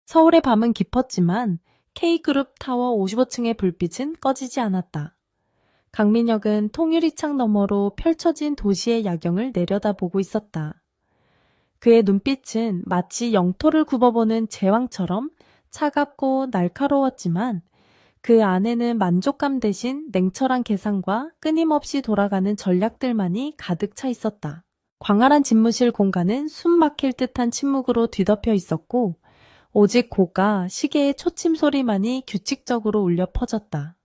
서울의 밤은 깊었지만 K그룹 타워 55층의 불빛은 꺼지지 않았다. 강민혁은 통유리창 너머로 펼쳐진 도시의 야경을 내려다보고 있었다. 그의 눈빛은 마치 영토를 굽어보는 제왕처럼 차갑고 날카로웠지만 그 안에는 만족감 대신 냉철한 계산과 끊임없이 돌아가는 전략들만이 가득 차 있었다. 광활한 집무실 공간은 숨 막힐 듯한 침묵으로 뒤덮여 있었고 오직 고가 시계의 초침 소리만이 규칙적으로 울려 퍼졌다.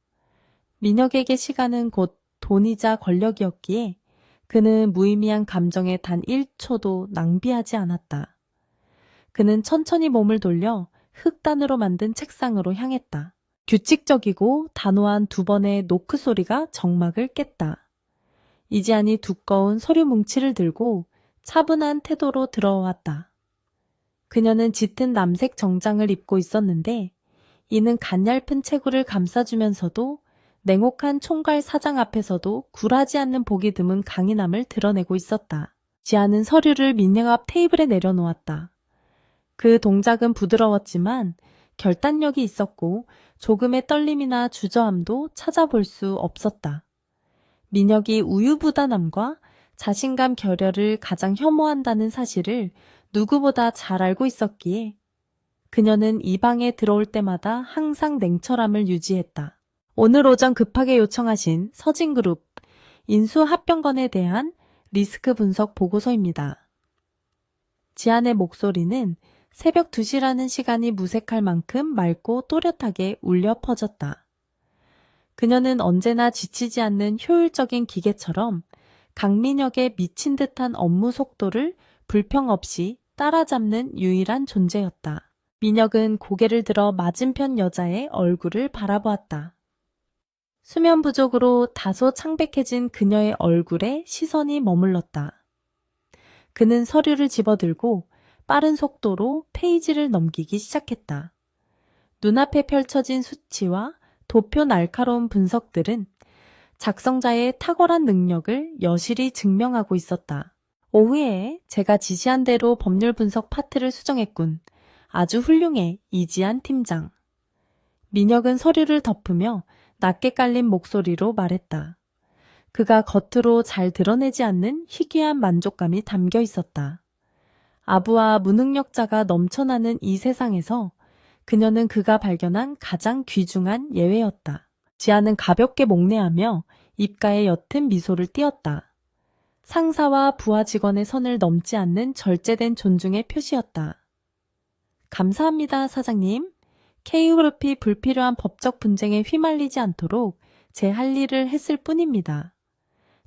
민혁에게 시간은 곧 돈이자 권력이었기에 그는 무의미한 감정에 단 1초도 낭비하지 않았다. 그는 천천히 몸을 돌려 흙단으로 만든 책상으로 향했다. 규칙적이고 단호한 두 번의 노크 소리가 정막을 깼다. 이지안이 두꺼운 서류 뭉치를 들고 차분한 태도로 들어왔다. 그녀는 짙은 남색 정장을 입고 있었는데 이는 가냘픈 체구를 감싸주면서도 냉혹한 총괄 사장 앞에서도 굴하지 않는 보기 드문 강인함을 드러내고 있었다. 지아는 서류를 민혁 앞 테이블에 내려놓았다. 그 동작은 부드러웠지만 결단력이 있었고 조금의 떨림이나 주저함도 찾아볼 수 없었다. 민혁이 우유부단함과 자신감 결여를 가장 혐오한다는 사실을 누구보다 잘 알고 있었기에 그녀는 이 방에 들어올 때마다 항상 냉철함을 유지했다. 오늘 오전 급하게 요청하신 서진그룹 인수합병건에 대한 리스크 분석 보고서입니다. 지안의 목소리는 새벽 2시라는 시간이 무색할 만큼 맑고 또렷하게 울려 퍼졌다. 그녀는 언제나 지치지 않는 효율적인 기계처럼 강민혁의 미친 듯한 업무 속도를 불평 없이 따라잡는 유일한 존재였다. 민혁은 고개를 들어 맞은편 여자의 얼굴을 바라보았다. 수면 부족으로 다소 창백해진 그녀의 얼굴에 시선이 머물렀다. 그는 서류를 집어들고 빠른 속도로 페이지를 넘기기 시작했다. 눈앞에 펼쳐진 수치와 도표 날카로운 분석들은 작성자의 탁월한 능력을 여실히 증명하고 있었다. 오후에 제가 지시한 대로 법률 분석 파트를 수정했군. 아주 훌륭해, 이지안 팀장. 민혁은 서류를 덮으며 낮게 깔린 목소리로 말했다. 그가 겉으로 잘 드러내지 않는 희귀한 만족감이 담겨 있었다. 아부와 무능력자가 넘쳐나는 이 세상에서 그녀는 그가 발견한 가장 귀중한 예외였다. 지아는 가볍게 목례하며 입가에 옅은 미소를 띄었다. 상사와 부하 직원의 선을 넘지 않는 절제된 존중의 표시였다. 감사합니다, 사장님. K그룹이 불필요한 법적 분쟁에 휘말리지 않도록 제 할 일을 했을 뿐입니다.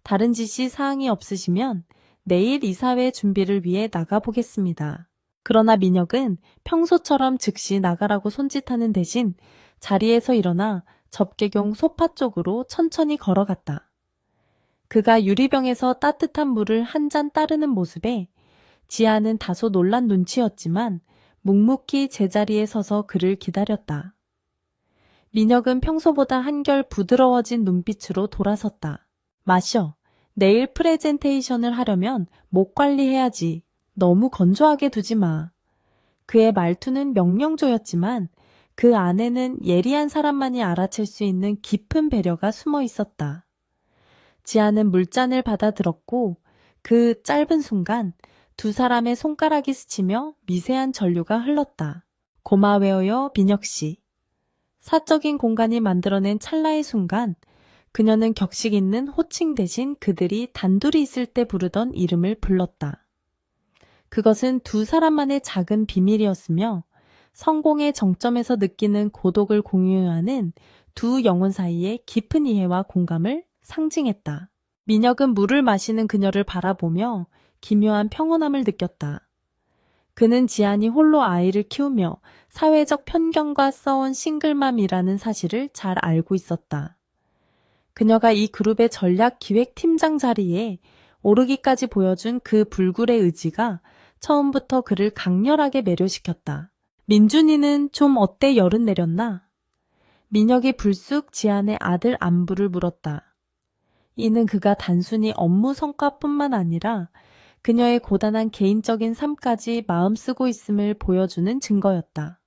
다른 지시 사항이 없으시면 내일 이사회 준비를 위해 나가보겠습니다. 그러나 민혁은 평소처럼 즉시 나가라고 손짓하는 대신 자리에서 일어나 접개경 소파 쪽으로 천천히 걸어갔다. 그가 유리병에서 따뜻한 물을 한 잔 따르는 모습에 지아는 다소 놀란 눈치였지만 묵묵히 제자리에 서서 그를 기다렸다. 민혁은 평소보다 한결 부드러워진 눈빛으로 돌아섰다. 마셔. 내일 프레젠테이션을 하려면 목 관리해야지. 너무 건조하게 두지 마. 그의 말투는 명령조였지만 그 안에는 예리한 사람만이 알아챌 수 있는 깊은 배려가 숨어 있었다. 지아는 물잔을 받아들었고 그 짧은 순간 두 사람의 손가락이 스치며 미세한 전류가 흘렀다. 고마워요, 민혁씨. 사적인 공간이 만들어낸 찰나의 순간 그녀는 격식 있는 호칭 대신 그들이 단둘이 있을 때 부르던 이름을 불렀다. 그것은 두 사람만의 작은 비밀이었으며 성공의 정점에서 느끼는 고독을 공유하는 두 영혼 사이의 깊은 이해와 공감을 상징했다. 민혁은 물을 마시는 그녀를 바라보며 기묘한 평온함을 느꼈다. 그는 지안이 홀로 아이를 키우며 사회적 편견과 싸운 싱글맘이라는 사실을 잘 알고 있었다. 그녀가 이 그룹의 전략 기획팀장 자리에 오르기까지 보여준 그 불굴의 의지가 처음부터 그를 강렬하게 매료시켰다. 민준이는 좀 어때 열은 내렸나? 민혁이 불쑥 지안의 아들 안부를 물었다. 이는 그가 단순히 업무 성과뿐만 아니라 그녀의 고단한 개인적인 삶까지 마음쓰고 있음을 보여주는 증거였다.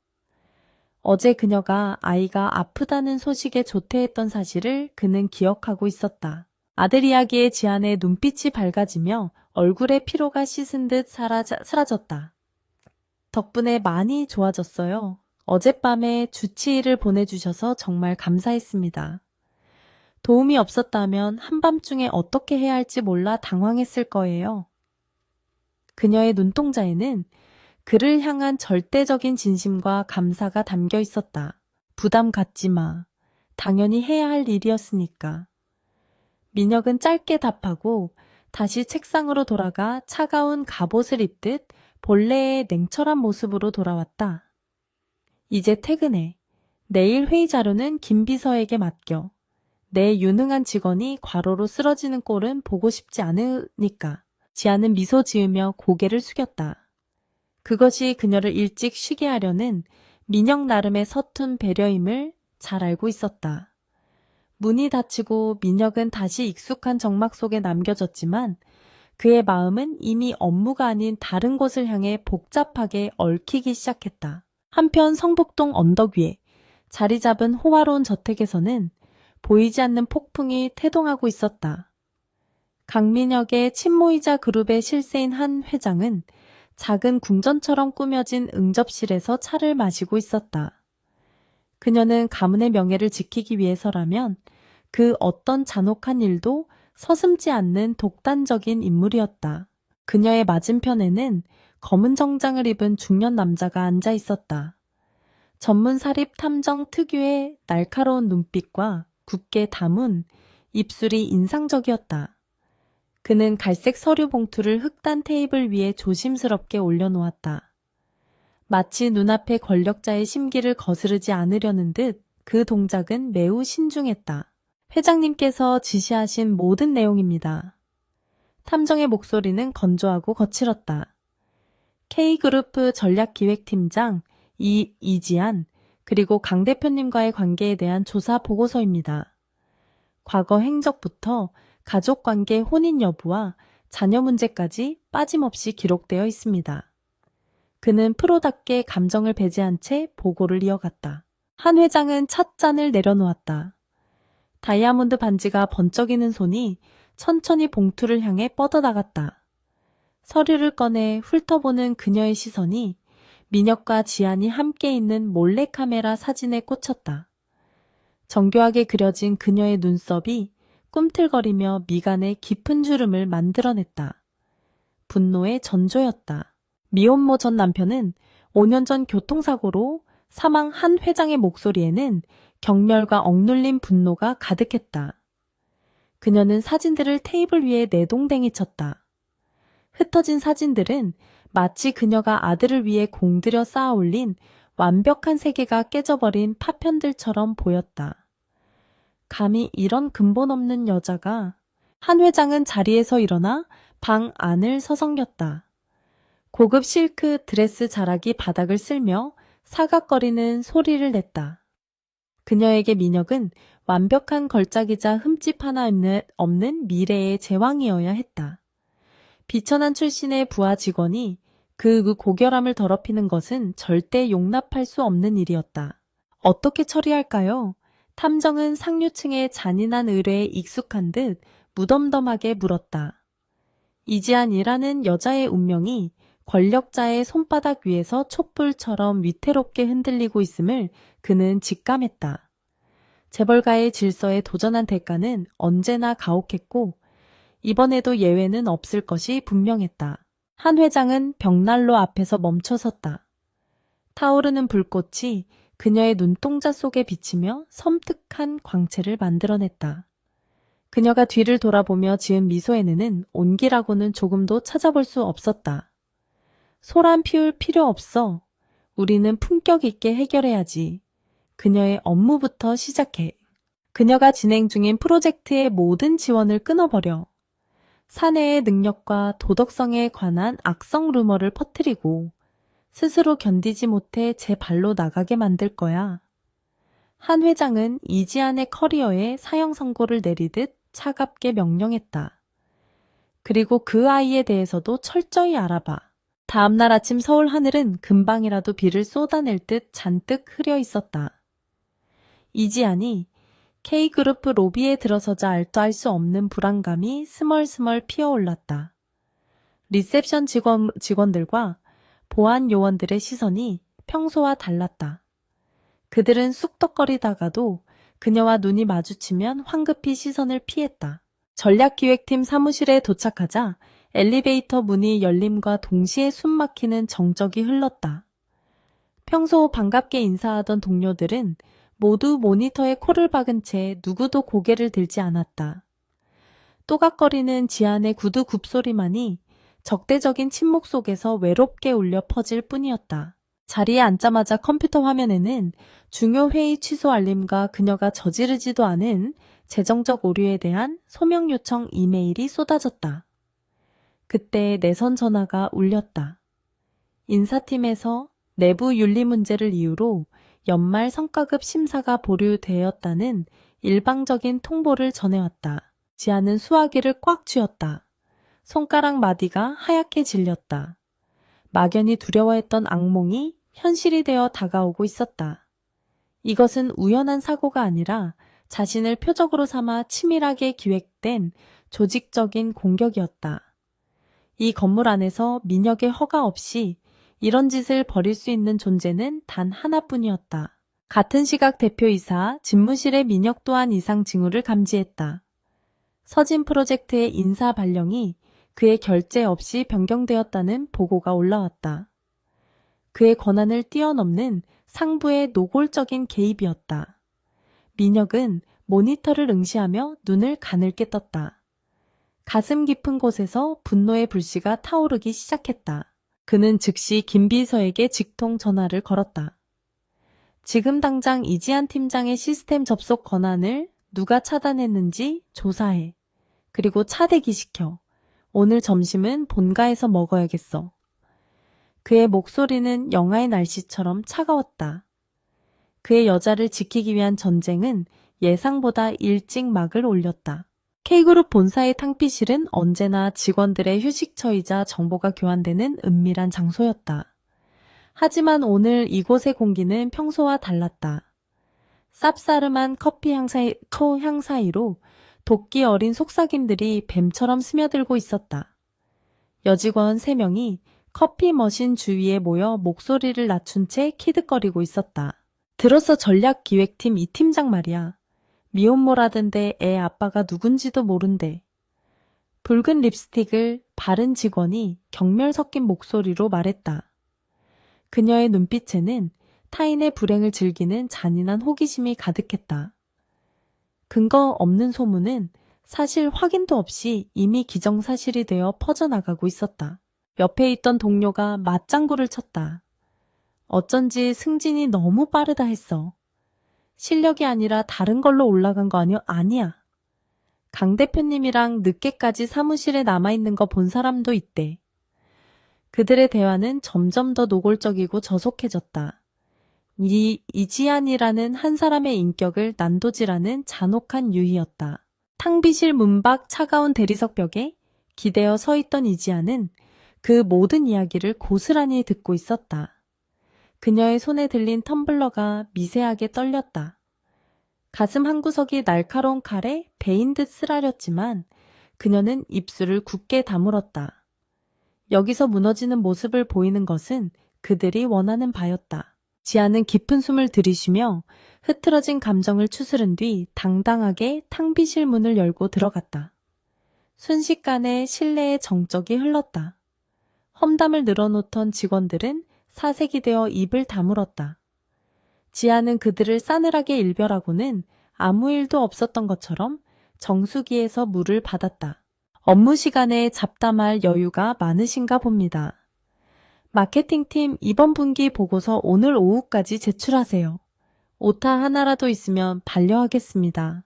어제 그녀가 아이가 아프다는 소식에 조퇴했던 사실을 그는 기억하고 있었다. 아들 이야기에 지안의 눈빛이 밝아지며 얼굴의 피로가 씻은 듯 사라졌다. 덕분에 많이 좋아졌어요. 어젯밤에 주치의를 보내주셔서 정말 감사했습니다. 도움이 없었다면 한밤중에 어떻게 해야 할지 몰라 당황했을 거예요. 그녀의 눈동자에는 그를 향한 절대적인 진심과 감사가 담겨 있었다. 부담 갖지 마. 당연히 해야 할 일이었으니까. 민혁은 짧게 답하고 다시 책상으로 돌아가 차가운 갑옷을 입듯 본래의 냉철한 모습으로 돌아왔다. 이제 퇴근해. 내일 회의 자료는 김 비서에게 맡겨. 내 유능한 직원이 과로로 쓰러지는 꼴은 보고 싶지 않으니까. 지아는 미소 지으며 고개를 숙였다. 그것이 그녀를 일찍 쉬게 하려는 민혁 나름의 서툰 배려임을 잘 알고 있었다. 문이 닫히고 민혁은 다시 익숙한 정막 속에 남겨졌지만 그의 마음은 이미 업무가 아닌 다른 곳을 향해 복잡하게 얽히기 시작했다. 한편 성북동 언덕 위에 자리 잡은 호화로운 저택에서는 보이지 않는 폭풍이 태동하고 있었다. 강민혁의 친모이자 그룹의 실세인 한 회장은 작은 궁전처럼 꾸며진 응접실에서 차를 마시고 있었다. 그녀는 가문의 명예를 지키기 위해서라면 그 어떤 잔혹한 일도 서슴지 않는 독단적인 인물이었다. 그녀의 맞은편에는 검은 정장을 입은 중년 남자가 앉아 있었다. 전문 사립 탐정 특유의 날카로운 눈빛과 굳게 담은 입술이 인상적이었다. 그는 갈색 서류 봉투를 흑단 테이블 위에 조심스럽게 올려놓았다. 마치 눈앞의 권력자의 심기를 거스르지 않으려는 듯 그 동작은 매우 신중했다. 회장님께서 지시하신 모든 내용입니다. 탐정의 목소리는 건조하고 거칠었다. K그룹 전략기획팀장 이지안 그리고 강 대표님과의 관계에 대한 조사 보고서입니다. 과거 행적부터 가족관계 혼인 여부와 자녀 문제까지 빠짐없이 기록되어 있습니다. 그는 프로답게 감정을 배제한 채 보고를 이어갔다. 한 회장은 찻잔을 내려놓았다. 다이아몬드 반지가 번쩍이는 손이 천천히 봉투를 향해 뻗어나갔다. 서류를 꺼내 훑어보는 그녀의 시선이 민혁과 지안이 함께 있는 몰래카메라 사진에 꽂혔다. 정교하게 그려진 그녀의 눈썹이 꿈틀거리며 미간에 깊은 주름을 만들어냈다. 분노의 전조였다. 미혼모 전 남편은 5년 전 교통사고로 사망 한 회장의 목소리에는 경멸과 억눌린 분노가 가득했다. 그녀는 사진들을 테이블 위에 내동댕이 쳤다. 흩어진 사진들은 마치 그녀가 아들을 위해 공들여 쌓아 올린 완벽한 세계가 깨져버린 파편들처럼 보였다. 감히 이런 근본 없는 여자가. 한 회장은 자리에서 일어나 방 안을 서성겼다. 고급 실크 드레스 자락이 바닥을 쓸며 사각거리는 소리를 냈다. 그녀에게 민혁은 완벽한 걸작이자 흠집 하나 없는 미래의 제왕이어야 했다. 비천한 출신의 부하 직원이 그 고결함을 더럽히는 것은 절대 용납할 수 없는 일이었다. 어떻게 처리할까요? 탐정은 상류층의 잔인한 의뢰에 익숙한 듯 무덤덤하게 물었다. 이지안이라는 여자의 운명이 권력자의 손바닥 위에서 촛불처럼 위태롭게 흔들리고 있음을 그는 직감했다. 재벌가의 질서에 도전한 대가는 언제나 가혹했고 이번에도 예외는 없을 것이 분명했다. 한 회장은 벽난로 앞에서 멈춰섰다. 타오르는 불꽃이 그녀의 눈동자 속에 비치며 섬뜩한 광채를 만들어냈다. 그녀가 뒤를 돌아보며 지은 미소에는 온기라고는 조금도 찾아볼 수 없었다. 소란 피울 필요 없어. 우리는 품격 있게 해결해야지. 그녀의 업무부터 시작해. 그녀가 진행 중인 프로젝트의 모든 지원을 끊어버려. 사내의 능력과 도덕성에 관한 악성 루머를 퍼뜨리고 스스로 견디지 못해 제 발로 나가게 만들 거야. 한 회장은 이지안의 커리어에 사형 선고를 내리듯 차갑게 명령했다. 그리고 그 아이에 대해서도 철저히 알아봐. 다음날 아침 서울 하늘은 금방이라도 비를 쏟아낼 듯 잔뜩 흐려 있었다. 이지안이 K그룹 로비에 들어서자 알도 알 수 없는 불안감이 스멀스멀 피어올랐다. 리셉션 직원들과 보안 요원들의 시선이 평소와 달랐다. 그들은 쑥덕거리다가도 그녀와 눈이 마주치면 황급히 시선을 피했다. 전략기획팀 사무실에 도착하자 엘리베이터 문이 열림과 동시에 숨막히는 정적이 흘렀다. 평소 반갑게 인사하던 동료들은 모두 모니터에 코를 박은 채 누구도 고개를 들지 않았다. 또각거리는 지안의 구두 굽소리만이 적대적인 침묵 속에서 외롭게 울려 퍼질 뿐이었다. 자리에 앉자마자 컴퓨터 화면에는 중요 회의 취소 알림과 그녀가 저지르지도 않은 재정적 오류에 대한 소명 요청 이메일이 쏟아졌다. 그때 내선 전화가 울렸다. 인사팀에서 내부 윤리 문제를 이유로 연말 성과급 심사가 보류되었다는 일방적인 통보를 전해왔다. 지아는 수화기를 꽉 쥐었다. 손가락 마디가 하얗게 질렸다. 막연히 두려워했던 악몽이 현실이 되어 다가오고 있었다. 이것은 우연한 사고가 아니라 자신을 표적으로 삼아 치밀하게 기획된 조직적인 공격이었다. 이 건물 안에서 민혁의 허가 없이 이런 짓을 벌일 수 있는 존재는 단 하나뿐이었다. 같은 시각 대표이사 집무실의 민혁 또한 이상 징후를 감지했다. 서진 프로젝트의 인사 발령이 그의 결재 없이 변경되었다는 보고가 올라왔다. 그의 권한을 뛰어넘는 상부의 노골적인 개입이었다. 민혁은 모니터를 응시하며 눈을 가늘게 떴다. 가슴 깊은 곳에서 분노의 불씨가 타오르기 시작했다. 그는 즉시 김 비서에게 직통 전화를 걸었다. 지금 당장 이지한 팀장의 시스템 접속 권한을 누가 차단했는지 조사해. 그리고 차대기시켜. 오늘 점심은 본가에서 먹어야겠어. 그의 목소리는 영하의 날씨처럼 차가웠다. 그의 여자를 지키기 위한 전쟁은 예상보다 일찍 막을 올렸다. K그룹 본사의 탕비실은 언제나 직원들의 휴식처이자 정보가 교환되는 은밀한 장소였다. 하지만 오늘 이곳의 공기는 평소와 달랐다. 쌉싸름한 커피 향 사이로 도끼 어린 속삭임들이 뱀처럼 스며들고 있었다. 여직원 3명이 커피 머신 주위에 모여 목소리를 낮춘 채 키득거리고 있었다. 들었어 전략기획팀 이 팀장 말이야. 미혼모라던데 애 아빠가 누군지도 모른대. 붉은 립스틱을 바른 직원이 경멸 섞인 목소리로 말했다. 그녀의 눈빛에는 타인의 불행을 즐기는 잔인한 호기심이 가득했다. 근거 없는 소문은 사실 확인도 없이 이미 기정사실이 되어 퍼져나가고 있었다. 옆에 있던 동료가 맞장구를 쳤다. 어쩐지 승진이 너무 빠르다 했어. 실력이 아니라 다른 걸로 올라간 거 아니야. 강 대표님이랑 늦게까지 사무실에 남아있는 거 본 사람도 있대. 그들의 대화는 점점 더 노골적이고 저속해졌다. 이지안이라는 한 사람의 인격을 난도질하는 잔혹한 유희였다. 탕비실 문 밖 차가운 대리석 벽에 기대어 서 있던 이지안은 그 모든 이야기를 고스란히 듣고 있었다. 그녀의 손에 들린 텀블러가 미세하게 떨렸다. 가슴 한구석이 날카로운 칼에 베인 듯 쓰라렸지만 그녀는 입술을 굳게 다물었다. 여기서 무너지는 모습을 보이는 것은 그들이 원하는 바였다. 지아는 깊은 숨을 들이쉬며 흐트러진 감정을 추스른 뒤 당당하게 탕비실 문을 열고 들어갔다. 순식간에 실내의 정적이 흘렀다. 험담을 늘어놓던 직원들은 사색이 되어 입을 다물었다. 지아는 그들을 싸늘하게 일별하고는 아무 일도 없었던 것처럼 정수기에서 물을 받았다. 업무 시간에 잡담할 여유가 많으신가 봅니다. 마케팅팀 이번 분기 보고서 오늘 오후까지 제출하세요. 오타 하나라도 있으면 반려하겠습니다.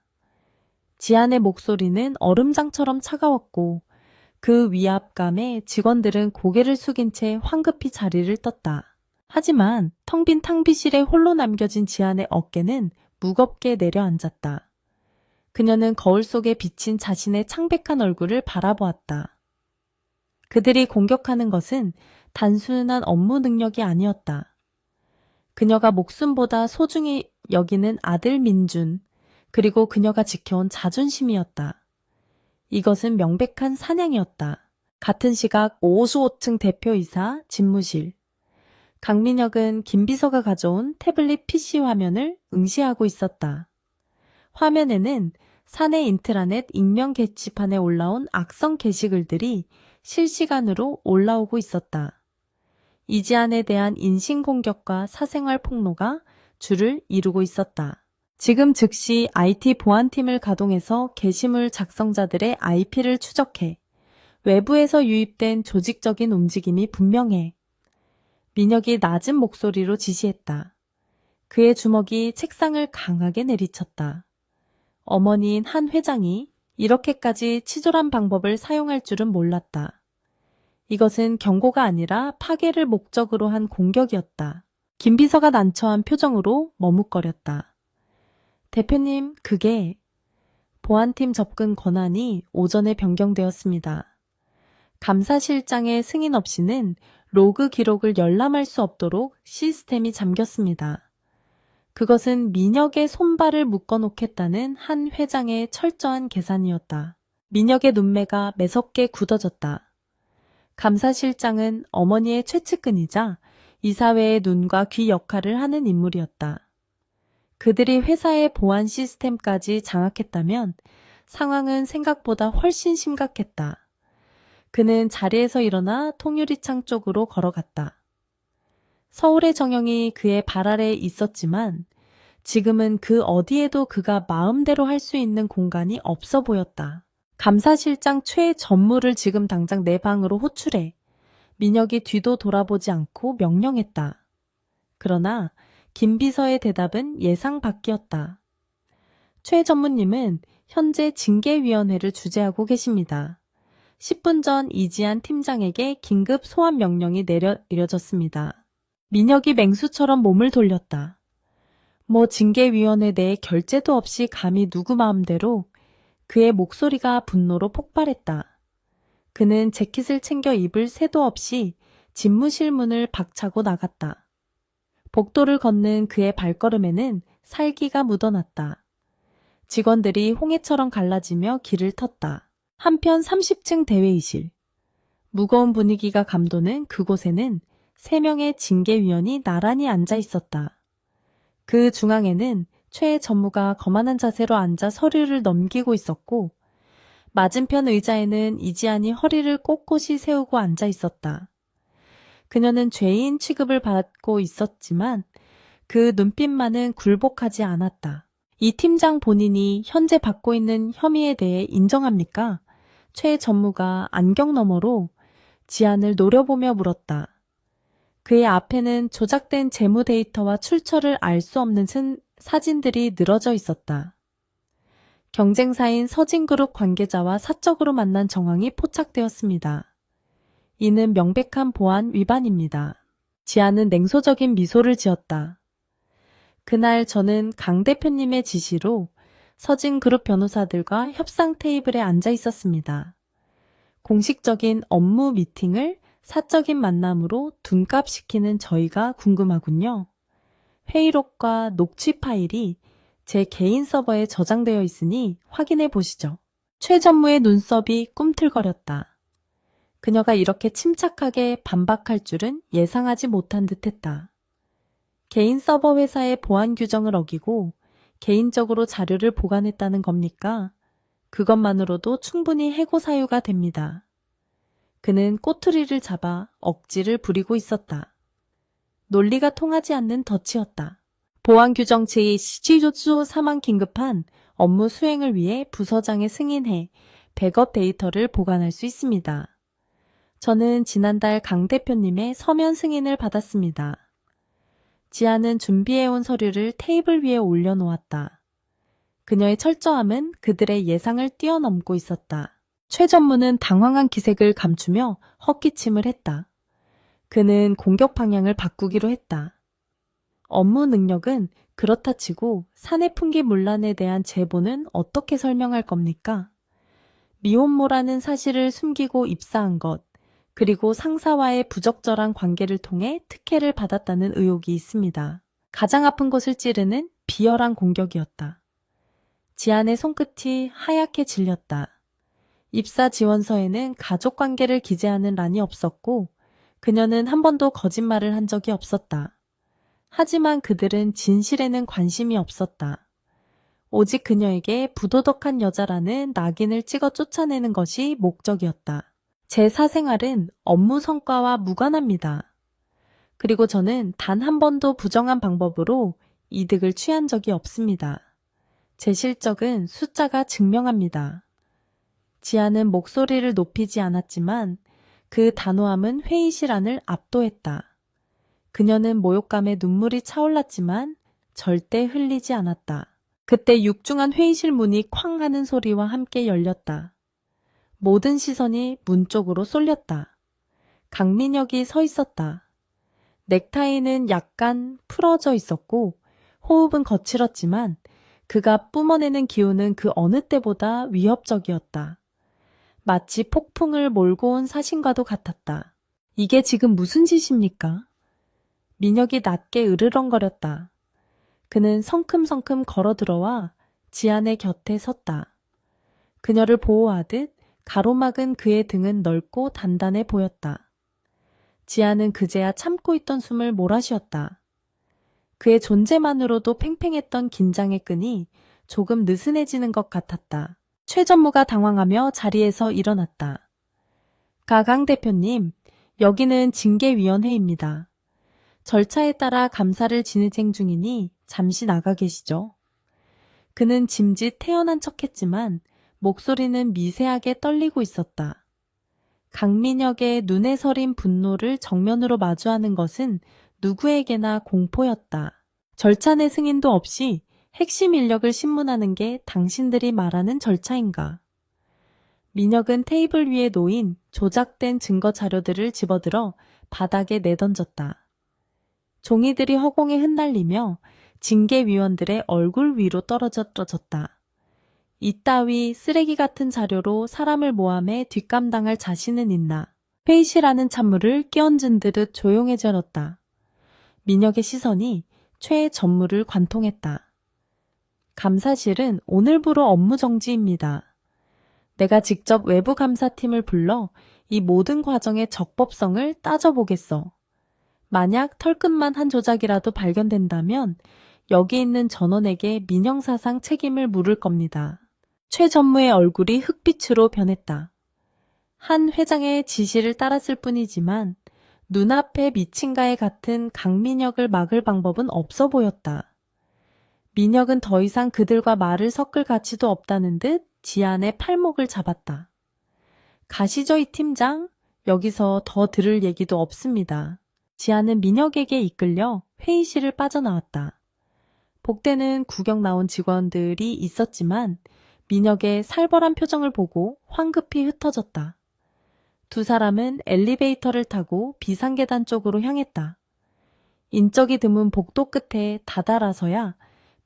지안의 목소리는 얼음장처럼 차가웠고 그 위압감에 직원들은 고개를 숙인 채 황급히 자리를 떴다. 하지만 텅 빈 탕비실에 홀로 남겨진 지안의 어깨는 무겁게 내려앉았다. 그녀는 거울 속에 비친 자신의 창백한 얼굴을 바라보았다. 그들이 공격하는 것은 단순한 업무 능력이 아니었다. 그녀가 목숨보다 소중히 여기는 아들 민준, 그리고 그녀가 지켜온 자존심이었다. 이것은 명백한 사냥이었다. 같은 시각 55층 대표이사 집무실. 강민혁은 김 비서가 가져온 태블릿 PC 화면을 응시하고 있었다. 화면에는 사내 인트라넷 익명 게시판에 올라온 악성 게시글들이 실시간으로 올라오고 있었다. 이지안에 대한 인신공격과 사생활 폭로가 줄을 이루고 있었다. 지금 즉시 IT 보안팀을 가동해서 게시물 작성자들의 IP를 추적해. 외부에서 유입된 조직적인 움직임이 분명해. 민혁이 낮은 목소리로 지시했다. 그의 주먹이 책상을 강하게 내리쳤다. 어머니인 한 회장이 이렇게까지 치졸한 방법을 사용할 줄은 몰랐다. 이것은 경고가 아니라 파괴를 목적으로 한 공격이었다. 김 비서가 난처한 표정으로 머뭇거렸다. 대표님, 그게 보안팀 접근 권한이 오전에 변경되었습니다. 감사실장의 승인 없이는 로그 기록을 열람할 수 없도록 시스템이 잠겼습니다. 그것은 민혁의 손발을 묶어놓겠다는 한 회장의 철저한 계산이었다. 민혁의 눈매가 매섭게 굳어졌다. 감사실장은 어머니의 최측근이자 이사회의 눈과 귀 역할을 하는 인물이었다. 그들이 회사의 보안 시스템까지 장악했다면 상황은 생각보다 훨씬 심각했다. 그는 자리에서 일어나 통유리창 쪽으로 걸어갔다. 서울의 정영이 그의 발 아래에 있었지만 지금은 그 어디에도 그가 마음대로 할 수 있는 공간이 없어 보였다. 감사실장 최 전무를 지금 당장 내 방으로 호출해. 민혁이 뒤도 돌아보지 않고 명령했다. 그러나 김 비서의 대답은 예상 밖이었다. 최 전무님은 현재 징계위원회를 주재하고 계십니다. 10분 전 이지안 팀장에게 긴급 소환 명령이 내려졌습니다. 민혁이 맹수처럼 몸을 돌렸다. 뭐 징계위원회 내에 결재도 없이 감히 누구 마음대로. 그의 목소리가 분노로 폭발했다. 그는 재킷을 챙겨 입을 새도 없이 집무실 문을 박차고 나갔다. 복도를 걷는 그의 발걸음에는 살기가 묻어났다. 직원들이 홍해처럼 갈라지며 길을 텄다. 한편 30층 대회의실. 무거운 분위기가 감도는 그곳에는 3명의 징계위원이 나란히 앉아 있었다. 그 중앙에는 최 전무가 거만한 자세로 앉아 서류를 넘기고 있었고 맞은편 의자에는 이지안이 허리를 꼿꼿이 세우고 앉아 있었다. 그녀는 죄인 취급을 받고 있었지만 그 눈빛만은 굴복하지 않았다. 이 팀장 본인이 현재 받고 있는 혐의에 대해 인정합니까? 최 전무가 안경 너머로 지안을 노려보며 물었다. 그의 앞에는 조작된 재무 데이터와 출처를 알 수 없는 사진들이 늘어져 있었다. 경쟁사인 서진그룹 관계자와 사적으로 만난 정황이 포착되었습니다. 이는 명백한 보안 위반입니다. 지안은 냉소적인 미소를 지었다. 그날 저는 강 대표님의 지시로 서진그룹 변호사들과 협상 테이블에 앉아 있었습니다. 공식적인 업무 미팅을 사적인 만남으로 둔갑시키는 저희가 궁금하군요. 회의록과 녹취 파일이 제 개인 서버에 저장되어 있으니 확인해 보시죠. 최 전무의 눈썹이 꿈틀거렸다. 그녀가 이렇게 침착하게 반박할 줄은 예상하지 못한 듯했다. 개인 서버 회사의 보안 규정을 어기고 개인적으로 자료를 보관했다는 겁니까? 그것만으로도 충분히 해고 사유가 됩니다. 그는 꼬투리를 잡아 억지를 부리고 있었다. 논리가 통하지 않는 덫이었다. 보안 규정 제7조 3항 긴급한 업무 수행을 위해 부서장에 승인해 백업 데이터를 보관할 수 있습니다. 저는 지난달 강 대표님의 서면 승인을 받았습니다. 지아는 준비해온 서류를 테이블 위에 올려놓았다. 그녀의 철저함은 그들의 예상을 뛰어넘고 있었다. 최 전무는 당황한 기색을 감추며 헛기침을 했다. 그는 공격 방향을 바꾸기로 했다. 업무 능력은 그렇다 치고 사내 풍기 문란에 대한 제보는 어떻게 설명할 겁니까? 미혼모라는 사실을 숨기고 입사한 것, 그리고 상사와의 부적절한 관계를 통해 특혜를 받았다는 의혹이 있습니다. 가장 아픈 것을 찌르는 비열한 공격이었다. 지안의 손끝이 하얗게 질렸다. 입사 지원서에는 가족 관계를 기재하는 란이 없었고 그녀는 한 번도 거짓말을 한 적이 없었다. 하지만 그들은 진실에는 관심이 없었다. 오직 그녀에게 부도덕한 여자라는 낙인을 찍어 쫓아내는 것이 목적이었다. 제 사생활은 업무 성과와 무관합니다. 그리고 저는 단 한 번도 부정한 방법으로 이득을 취한 적이 없습니다. 제 실적은 숫자가 증명합니다. 지아는 목소리를 높이지 않았지만 그 단호함은 회의실 안을 압도했다. 그녀는 모욕감에 눈물이 차올랐지만 절대 흘리지 않았다. 그때 육중한 회의실 문이 쾅 하는 소리와 함께 열렸다. 모든 시선이 문 쪽으로 쏠렸다. 강민혁이 서 있었다. 넥타이는 약간 풀어져 있었고 호흡은 거칠었지만 그가 뿜어내는 기운은 그 어느 때보다 위협적이었다. 마치 폭풍을 몰고 온 사신과도 같았다. 이게 지금 무슨 짓입니까? 민혁이 낮게 으르렁거렸다. 그는 성큼성큼 걸어들어와 지안의 곁에 섰다. 그녀를 보호하듯 가로막은 그의 등은 넓고 단단해 보였다. 지안은 그제야 참고 있던 숨을 몰아쉬었다. 그의 존재만으로도 팽팽했던 긴장의 끈이 조금 느슨해지는 것 같았다. 최 전무가 당황하며 자리에서 일어났다. 강 대표님, 여기는 징계위원회입니다. 절차에 따라 감사를 진행 중이니 잠시 나가 계시죠. 그는 짐짓 태연한 척했지만 목소리는 미세하게 떨리고 있었다. 강민혁의 눈에 서린 분노를 정면으로 마주하는 것은 누구에게나 공포였다. 절차 내 승인도 없이 핵심 인력을 신문하는 게 당신들이 말하는 절차인가? 민혁은 테이블 위에 놓인 조작된 증거 자료들을 집어들어 바닥에 내던졌다. 종이들이 허공에 흩날리며 징계위원들의 얼굴 위로 떨어졌다. 이따위 쓰레기 같은 자료로 사람을 모함해 뒷감당할 자신은 있나. 회의실하는 찬물을 끼얹은 듯 조용해졌다. 민혁의 시선이 최 전무를 관통했다. 감사실은 오늘부로 업무 정지입니다. 내가 직접 외부 감사팀을 불러 이 모든 과정의 적법성을 따져보겠어. 만약 털끝만 한 조작이라도 발견된다면 여기 있는 전원에게 민형사상 책임을 물을 겁니다. 최 전무의 얼굴이 흑빛으로 변했다. 한 회장의 지시를 따랐을 뿐이지만 눈앞에 미친가에 같은 강민혁을 막을 방법은 없어 보였다. 민혁은 더 이상 그들과 말을 섞을 가치도 없다는 듯 지안의 팔목을 잡았다. 가시죠, 이 팀장. 여기서 더 들을 얘기도 없습니다. 지안은 민혁에게 이끌려 회의실을 빠져나왔다. 복대는 구경 나온 직원들이 있었지만 민혁의 살벌한 표정을 보고 황급히 흩어졌다. 두 사람은 엘리베이터를 타고 비상계단 쪽으로 향했다. 인적이 드문 복도 끝에 다다라서야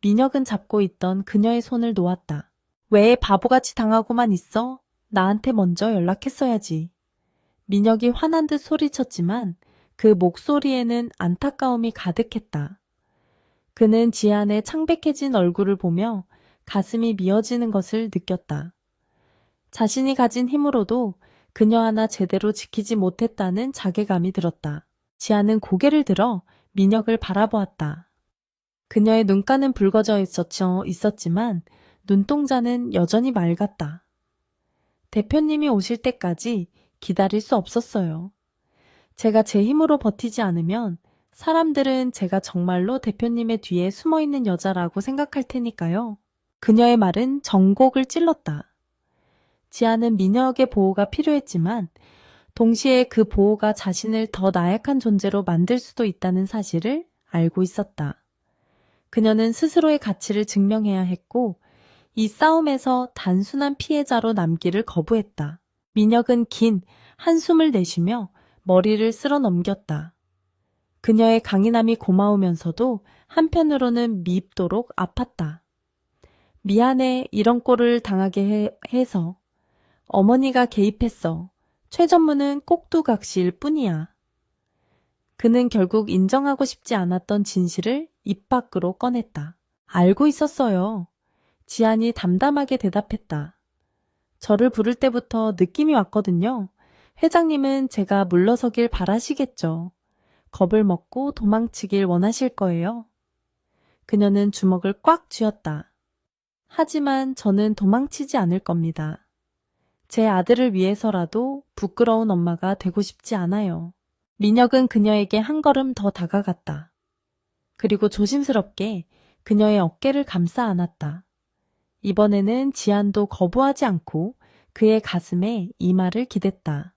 민혁은 잡고 있던 그녀의 손을 놓았다. 왜 바보같이 당하고만 있어? 나한테 먼저 연락했어야지. 민혁이 화난 듯 소리쳤지만 그 목소리에는 안타까움이 가득했다. 그는 지안의 창백해진 얼굴을 보며 가슴이 미어지는 것을 느꼈다. 자신이 가진 힘으로도 그녀 하나 제대로 지키지 못했다는 자괴감이 들었다. 지안은 고개를 들어 민혁을 바라보았다. 그녀의 눈가는 붉어져 있었지만 눈동자는 여전히 맑았다. 대표님이 오실 때까지 기다릴 수 없었어요. 제가 제 힘으로 버티지 않으면 사람들은 제가 정말로 대표님의 뒤에 숨어있는 여자라고 생각할 테니까요. 그녀의 말은 정곡을 찔렀다. 지아는 민혁의 보호가 필요했지만 동시에 그 보호가 자신을 더 나약한 존재로 만들 수도 있다는 사실을 알고 있었다. 그녀는 스스로의 가치를 증명해야 했고 이 싸움에서 단순한 피해자로 남기를 거부했다. 민혁은 긴 한숨을 내쉬며 머리를 쓸어 넘겼다. 그녀의 강인함이 고마우면서도 한편으로는 미입도록 아팠다. 미안해, 이런 꼴을 당하게 해서. 어머니가 개입했어. 최전무는 꼭두각시일 뿐이야. 그는 결국 인정하고 싶지 않았던 진실을 입 밖으로 꺼냈다. 알고 있었어요. 지안이 담담하게 대답했다. 저를 부를 때부터 느낌이 왔거든요. 회장님은 제가 물러서길 바라시겠죠. 겁을 먹고 도망치길 원하실 거예요. 그녀는 주먹을 꽉 쥐었다. 하지만 저는 도망치지 않을 겁니다. 제 아들을 위해서라도 부끄러운 엄마가 되고 싶지 않아요. 민혁은 그녀에게 한 걸음 더 다가갔다. 그리고 조심스럽게 그녀의 어깨를 감싸 안았다. 이번에는 지안도 거부하지 않고 그의 가슴에 이마를 기댔다.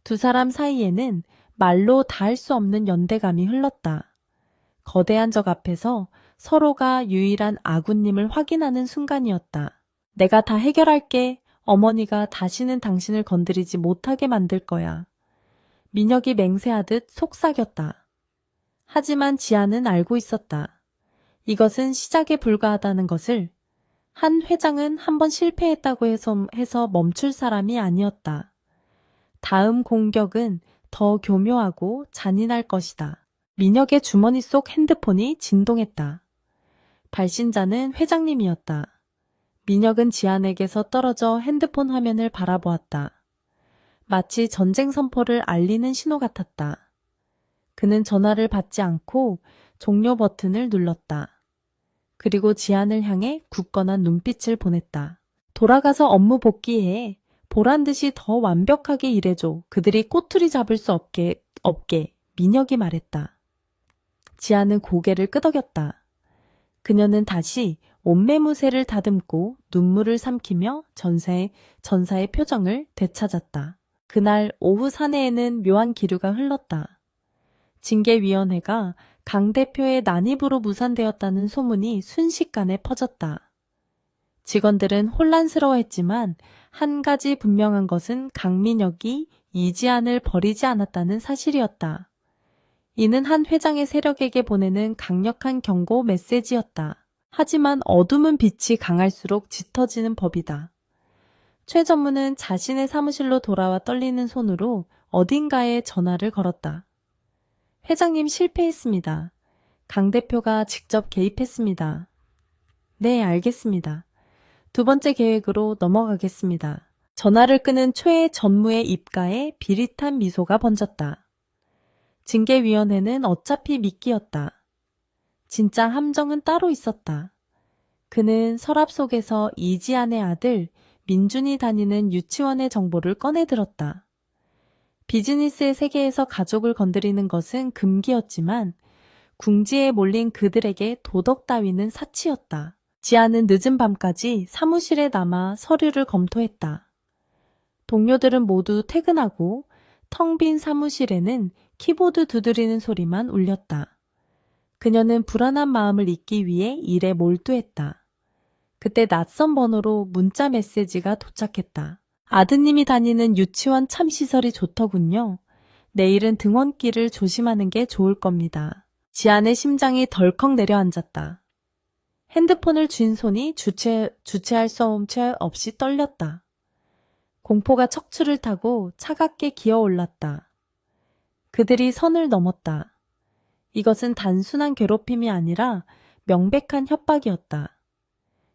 두 사람 사이에는 말로 닿을 수 없는 연대감이 흘렀다. 거대한 적 앞에서 서로가 유일한 아군님을 확인하는 순간이었다. 내가 다 해결할게. 어머니가 다시는 당신을 건드리지 못하게 만들 거야. 민혁이 맹세하듯 속삭였다. 하지만 지아는 알고 있었다. 이것은 시작에 불과하다는 것을. 한 회장은 한번 실패했다고 해서 멈출 사람이 아니었다. 다음 공격은 더 교묘하고 잔인할 것이다. 민혁의 주머니 속 핸드폰이 진동했다. 발신자는 회장님이었다. 민혁은 지안에게서 떨어져 핸드폰 화면을 바라보았다. 마치 전쟁 선포를 알리는 신호 같았다. 그는 전화를 받지 않고 종료 버튼을 눌렀다. 그리고 지안을 향해 굳건한 눈빛을 보냈다. 돌아가서 업무 복귀해. 보란듯이 더 완벽하게 일해줘. 그들이 꼬투리 잡을 수 없게, 민혁이 말했다. 지안은 고개를 끄덕였다. 그녀는 다시 옷매무새를 다듬고 눈물을 삼키며 전사의 표정을 되찾았다. 그날 오후 사내에는 묘한 기류가 흘렀다. 징계위원회가 강 대표의 난입으로 무산되었다는 소문이 순식간에 퍼졌다. 직원들은 혼란스러워했지만 한 가지 분명한 것은 강민혁이 이지안을 버리지 않았다는 사실이었다. 이는 한 회장의 세력에게 보내는 강력한 경고 메시지였다. 하지만 어둠은 빛이 강할수록 짙어지는 법이다. 최 전무는 자신의 사무실로 돌아와 떨리는 손으로 어딘가에 전화를 걸었다. 회장님 실패했습니다. 강 대표가 직접 개입했습니다. 네, 알겠습니다. 두 번째 계획으로 넘어가겠습니다. 전화를 끄는 최 전무의 입가에 비릿한 미소가 번졌다. 징계위원회는 어차피 미끼였다. 진짜 함정은 따로 있었다. 그는 서랍 속에서 이지안의 아들 민준이 다니는 유치원의 정보를 꺼내들었다. 비즈니스의 세계에서 가족을 건드리는 것은 금기였지만 궁지에 몰린 그들에게 도덕 따위는 사치였다. 지아는 늦은 밤까지 사무실에 남아 서류를 검토했다. 동료들은 모두 퇴근하고 텅 빈 사무실에는 키보드 두드리는 소리만 울렸다. 그녀는 불안한 마음을 잊기 위해 일에 몰두했다. 그때 낯선 번호로 문자 메시지가 도착했다. 아드님이 다니는 유치원 참 시설이 좋더군요. 내일은 등원길을 조심하는 게 좋을 겁니다. 지안의 심장이 덜컥 내려앉았다. 핸드폰을 쥔 손이 주체할 수 없이 떨렸다. 공포가 척추를 타고 차갑게 기어올랐다. 그들이 선을 넘었다. 이것은 단순한 괴롭힘이 아니라 명백한 협박이었다.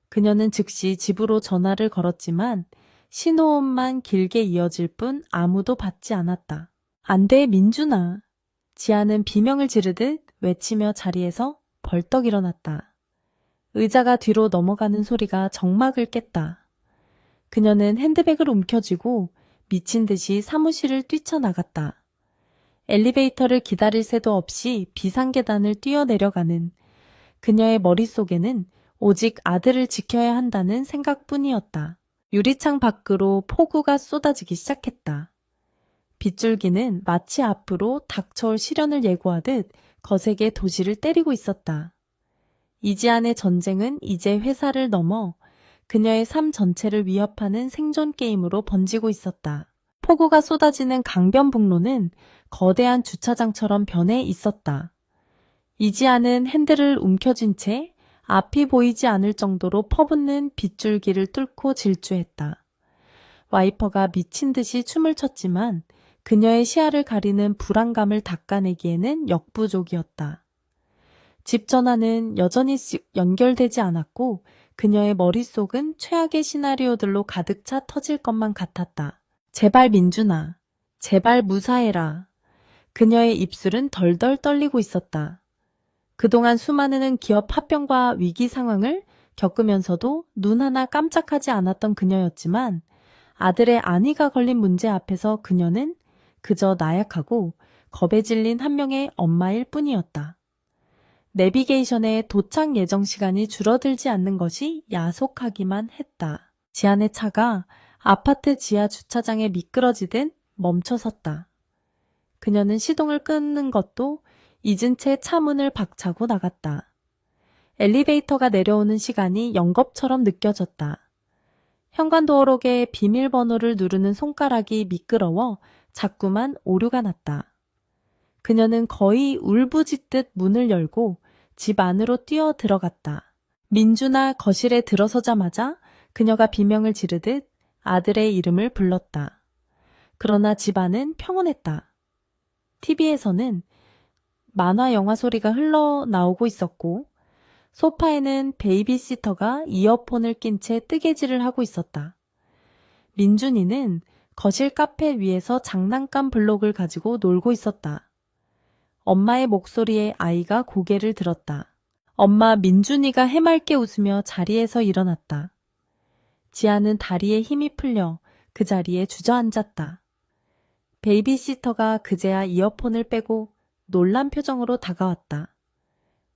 그녀는 즉시 집으로 전화를 걸었지만 신호음만 길게 이어질 뿐 아무도 받지 않았다. 안 돼, 민준아. 지아는 비명을 지르듯 외치며 자리에서 벌떡 일어났다. 의자가 뒤로 넘어가는 소리가 정막을 깼다. 그녀는 핸드백을 움켜쥐고 미친 듯이 사무실을 뛰쳐나갔다. 엘리베이터를 기다릴 새도 없이 비상계단을 뛰어내려가는 그녀의 머릿속에는 오직 아들을 지켜야 한다는 생각뿐이었다. 유리창 밖으로 폭우가 쏟아지기 시작했다. 빗줄기는 마치 앞으로 닥쳐올 시련을 예고하듯 거세게 도시를 때리고 있었다. 이지안의 전쟁은 이제 회사를 넘어 그녀의 삶 전체를 위협하는 생존 게임으로 번지고 있었다. 폭우가 쏟아지는 강변북로는 거대한 주차장처럼 변해 있었다. 이지안은 핸들을 움켜쥔 채 앞이 보이지 않을 정도로 퍼붓는 빗줄기를 뚫고 질주했다. 와이퍼가 미친 듯이 춤을 췄지만 그녀의 시야를 가리는 불안감을 닦아내기에는 역부족이었다. 집 전화는 여전히 연결되지 않았고 그녀의 머릿속은 최악의 시나리오들로 가득 차 터질 것만 같았다. 제발 민준아, 제발 무사해라. 그녀의 입술은 덜덜 떨리고 있었다. 그동안 수많은 기업 합병과 위기 상황을 겪으면서도 눈 하나 깜짝하지 않았던 그녀였지만 아들의 안위가 걸린 문제 앞에서 그녀는 그저 나약하고 겁에 질린 한 명의 엄마일 뿐이었다. 내비게이션의 도착 예정 시간이 줄어들지 않는 것이 야속하기만 했다. 지안의 차가 아파트 지하 주차장에 미끄러지듯 멈춰섰다. 그녀는 시동을 끄는 것도 잊은 채 차 문을 박차고 나갔다. 엘리베이터가 내려오는 시간이 영겁처럼 느껴졌다. 현관도어록의 비밀번호를 누르는 손가락이 미끄러워 자꾸만 오류가 났다. 그녀는 거의 울부짖듯 문을 열고 집 안으로 뛰어 들어갔다. 민준아 거실에 들어서자마자 그녀가 비명을 지르듯 아들의 이름을 불렀다. 그러나 집 안은 평온했다. TV에서는 만화 영화 소리가 흘러나오고 있었고 소파에는 베이비시터가 이어폰을 낀 채 뜨개질을 하고 있었다. 민준이는 거실 카페 위에서 장난감 블록을 가지고 놀고 있었다. 엄마의 목소리에 아이가 고개를 들었다. 엄마 민준이가 해맑게 웃으며 자리에서 일어났다. 지아는 다리에 힘이 풀려 그 자리에 주저앉았다. 베이비시터가 그제야 이어폰을 빼고 놀란 표정으로 다가왔다.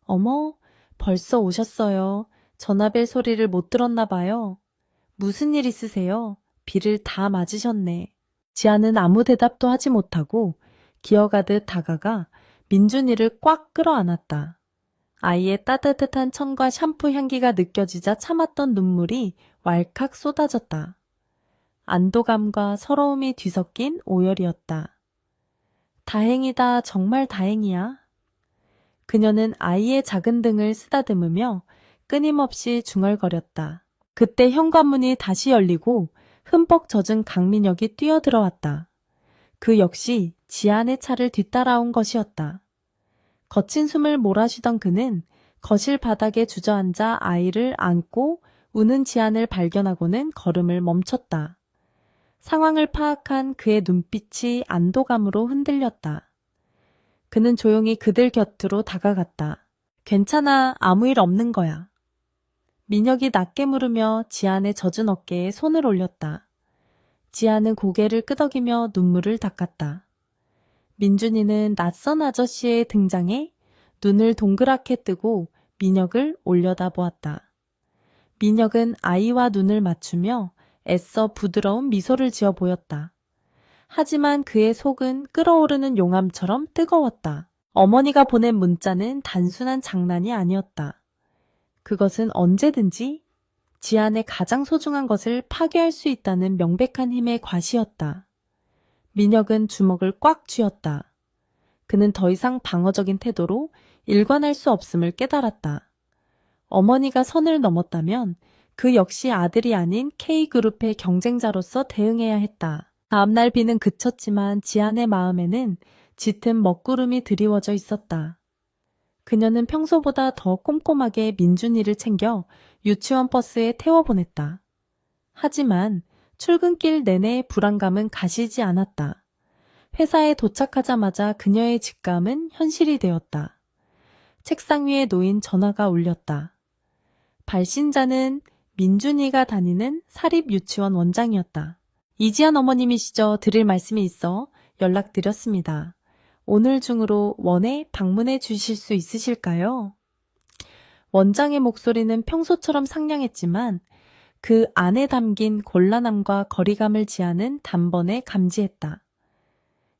어머, 벌써 오셨어요. 전화벨 소리를 못 들었나 봐요. 무슨 일 있으세요? 비를 다 맞으셨네. 지아는 아무 대답도 하지 못하고 기어가듯 다가가 민준이를 꽉 끌어안았다. 아이의 따뜻한 천과 샴푸 향기가 느껴지자 참았던 눈물이 왈칵 쏟아졌다. 안도감과 서러움이 뒤섞인 오열이었다. 다행이다, 정말 다행이야. 그녀는 아이의 작은 등을 쓰다듬으며 끊임없이 중얼거렸다. 그때 현관문이 다시 열리고 흠뻑 젖은 강민혁이 뛰어들어왔다. 그 역시 지안의 차를 뒤따라온 것이었다. 거친 숨을 몰아쉬던 그는 거실 바닥에 주저앉아 아이를 안고 우는 지안을 발견하고는 걸음을 멈췄다. 상황을 파악한 그의 눈빛이 안도감으로 흔들렸다. 그는 조용히 그들 곁으로 다가갔다. 괜찮아, 아무 일 없는 거야. 민혁이 낮게 물으며 지안의 젖은 어깨에 손을 올렸다. 지안은 고개를 끄덕이며 눈물을 닦았다. 민준이는 낯선 아저씨의 등장에 눈을 동그랗게 뜨고 민혁을 올려다보았다. 민혁은 아이와 눈을 맞추며 애써 부드러운 미소를 지어 보였다. 하지만 그의 속은 끓어오르는 용암처럼 뜨거웠다. 어머니가 보낸 문자는 단순한 장난이 아니었다. 그것은 언제든지 지안의 가장 소중한 것을 파괴할 수 있다는 명백한 힘의 과시였다. 민혁은 주먹을 꽉 쥐었다. 그는 더 이상 방어적인 태도로 일관할 수 없음을 깨달았다. 어머니가 선을 넘었다면 그 역시 아들이 아닌 K그룹의 경쟁자로서 대응해야 했다. 다음날 비는 그쳤지만 지안의 마음에는 짙은 먹구름이 드리워져 있었다. 그녀는 평소보다 더 꼼꼼하게 민준이를 챙겨 유치원 버스에 태워보냈다. 하지만 출근길 내내 불안감은 가시지 않았다. 회사에 도착하자마자 그녀의 직감은 현실이 되었다. 책상 위에 놓인 전화가 울렸다. 발신자는 민준이가 다니는 사립유치원 원장이었다. 이지연 어머님이시죠? 드릴 말씀이 있어 연락드렸습니다. 오늘 중으로 원에 방문해 주실 수 있으실까요? 원장의 목소리는 평소처럼 상냥했지만 그 안에 담긴 곤란함과 거리감을 지하는 단번에 감지했다.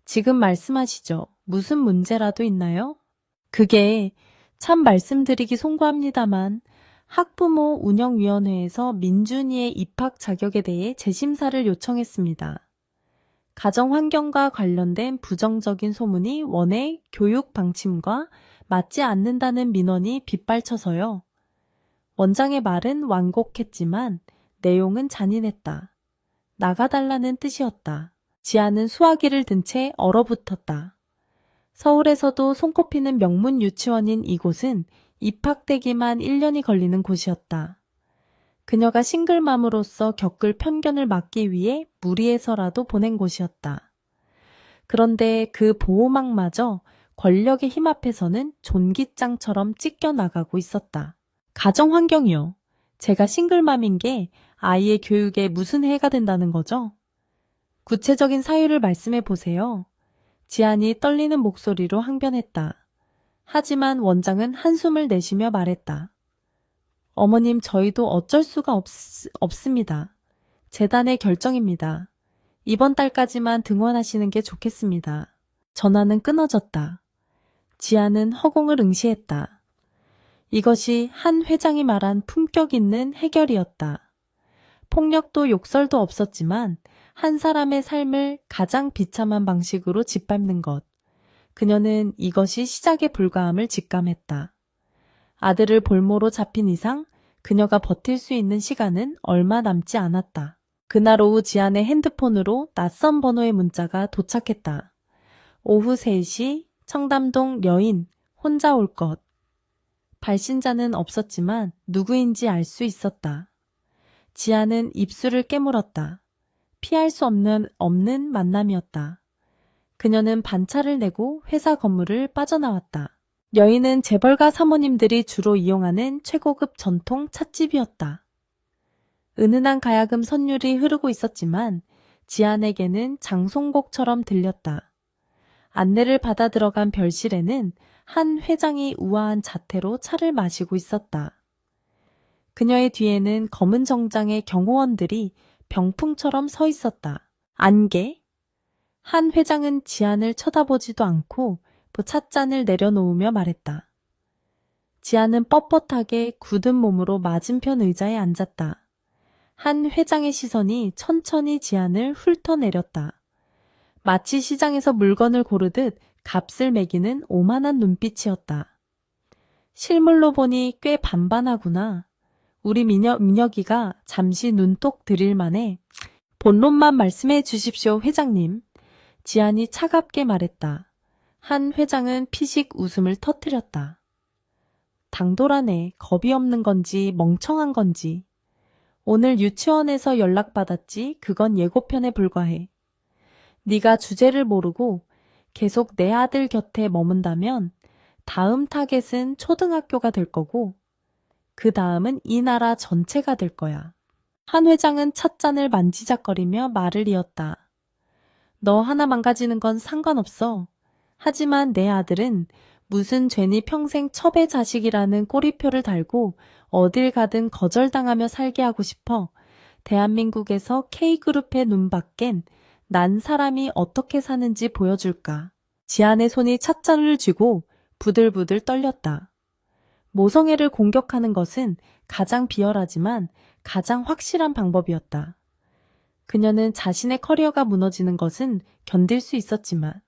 지금 말씀하시죠. 무슨 문제라도 있나요? 그게 참 말씀드리기 송구합니다만 학부모 운영위원회에서 민준이의 입학 자격에 대해 재심사를 요청했습니다. 가정환경과 관련된 부정적인 소문이 원의 교육 방침과 맞지 않는다는 민원이 빗발쳐서요. 원장의 말은 완곡했지만 내용은 잔인했다. 나가달라는 뜻이었다. 지아는 수화기를 든 채 얼어붙었다. 서울에서도 손꼽히는 명문 유치원인 이곳은 입학되기만 1년이 걸리는 곳이었다. 그녀가 싱글맘으로서 겪을 편견을 막기 위해 무리해서라도 보낸 곳이었다. 그런데 그 보호막마저 권력의 힘 앞에서는 존깃장처럼 찢겨나가고 있었다. 가정 환경이요. 제가 싱글맘인 게 아이의 교육에 무슨 해가 된다는 거죠? 구체적인 사유를 말씀해 보세요. 지안이 떨리는 목소리로 항변했다. 하지만 원장은 한숨을 내쉬며 말했다. 어머님, 저희도 어쩔 수가 없습니다. 재단의 결정입니다. 이번 달까지만 등원하시는 게 좋겠습니다. 전화는 끊어졌다. 지아는 허공을 응시했다. 이것이 한 회장이 말한 품격 있는 해결이었다. 폭력도 욕설도 없었지만 한 사람의 삶을 가장 비참한 방식으로 짓밟는 것. 그녀는 이것이 시작에 불과함을 직감했다. 아들을 볼모로 잡힌 이상 그녀가 버틸 수 있는 시간은 얼마 남지 않았다. 그날 오후 지안의 핸드폰으로 낯선 번호의 문자가 도착했다. 오후 3시 청담동 여인 혼자 올 것. 발신자는 없었지만 누구인지 알 수 있었다. 지아는 입술을 깨물었다. 피할 수 없는 만남이었다. 그녀는 반차를 내고 회사 건물을 빠져나왔다. 여인은 재벌가 사모님들이 주로 이용하는 최고급 전통 찻집이었다. 은은한 가야금 선율이 흐르고 있었지만 지안에게는 장송곡처럼 들렸다. 안내를 받아 들어간 별실에는 한 회장이 우아한 자태로 차를 마시고 있었다. 그녀의 뒤에는 검은 정장의 경호원들이 병풍처럼 서 있었다. 안개? 한 회장은 지안을 쳐다보지도 않고 찻잔을 내려놓으며 말했다. 지안은 뻣뻣하게 굳은 몸으로 맞은편 의자에 앉았다. 한 회장의 시선이 천천히 지안을 훑어내렸다. 마치 시장에서 물건을 고르듯 값을 매기는 오만한 눈빛이었다. 실물로 보니 꽤 반반하구나. 우리 민혁이가 잠시 눈독 들일 만해. 본론만 말씀해 주십시오, 회장님. 지안이 차갑게 말했다. 한 회장은 피식 웃음을 터뜨렸다. 당돌하네. 겁이 없는 건지 멍청한 건지. 오늘 유치원에서 연락받았지. 그건 예고편에 불과해. 네가 주제를 모르고 계속 내 아들 곁에 머문다면 다음 타겟은 초등학교가 될 거고 그 다음은 이 나라 전체가 될 거야. 한 회장은 찻잔을 만지작거리며 말을 이었다. 너 하나 망가지는 건 상관없어. 하지만 내 아들은 무슨 죄니 평생 첩의 자식이라는 꼬리표를 달고 어딜 가든 거절당하며 살게 하고 싶어. 대한민국에서 K그룹의 눈 밖엔 난 사람이 어떻게 사는지 보여줄까. 지안의 손이 찻잔을 쥐고 부들부들 떨렸다. 모성애를 공격하는 것은 가장 비열하지만 가장 확실한 방법이었다. 그녀는 자신의 커리어가 무너지는 것은 견딜 수 있었지만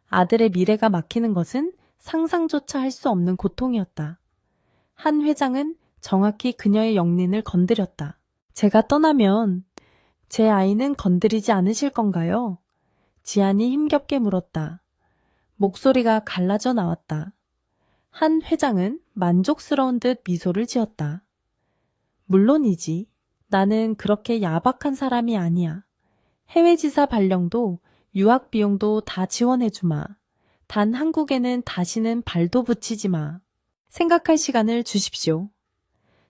아들의 미래가 막히는 것은 상상조차 할 수 없는 고통이었다. 한 회장은 정확히 그녀의 영린을 건드렸다. 제가 떠나면 제 아이는 건드리지 않으실 건가요? 지안이 힘겹게 물었다. 목소리가 갈라져 나왔다. 한 회장은 만족스러운 듯 미소를 지었다. 물론이지. 나는 그렇게 야박한 사람이 아니야. 해외 지사 발령도 유학 비용도 다 지원해주마. 단 한국에는 다시는 발도 붙이지 마. 생각할 시간을 주십시오.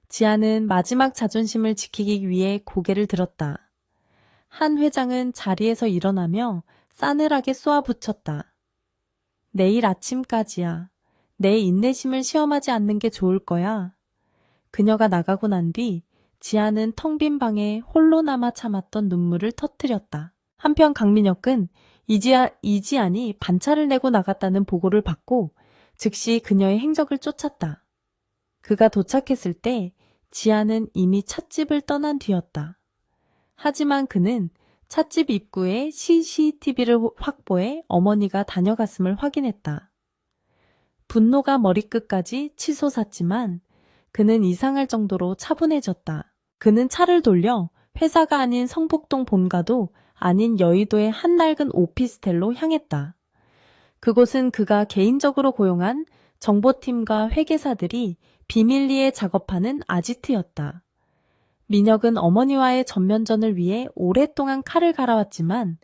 지아는 마지막 자존심을 지키기 위해 고개를 들었다. 한 회장은 자리에서 일어나며 싸늘하게 쏘아붙였다. 내일 아침까지야. 내 인내심을 시험하지 않는 게 좋을 거야. 그녀가 나가고 난 뒤 지아는 텅 빈 방에 홀로 남아 참았던 눈물을 터뜨렸다. 한편 강민혁은 이지안이 반차를 내고 나갔다는 보고를 받고 즉시 그녀의 행적을 쫓았다. 그가 도착했을 때 지아는 이미 찻집을 떠난 뒤였다. 하지만 그는 찻집 입구에 CCTV를 확보해 어머니가 다녀갔음을 확인했다. 분노가 머리끝까지 치솟았지만 그는 이상할 정도로 차분해졌다. 그는 차를 돌려 회사가 아닌 성북동 본가도 아닌 여의도의 한 낡은 오피스텔로 향했다. 그곳은 그가 개인적으로 고용한 정보팀과 회계사들이 비밀리에 작업하는 아지트였다. 민혁은 어머니와의 전면전을 위해 오랫동안 칼을 갈아왔지만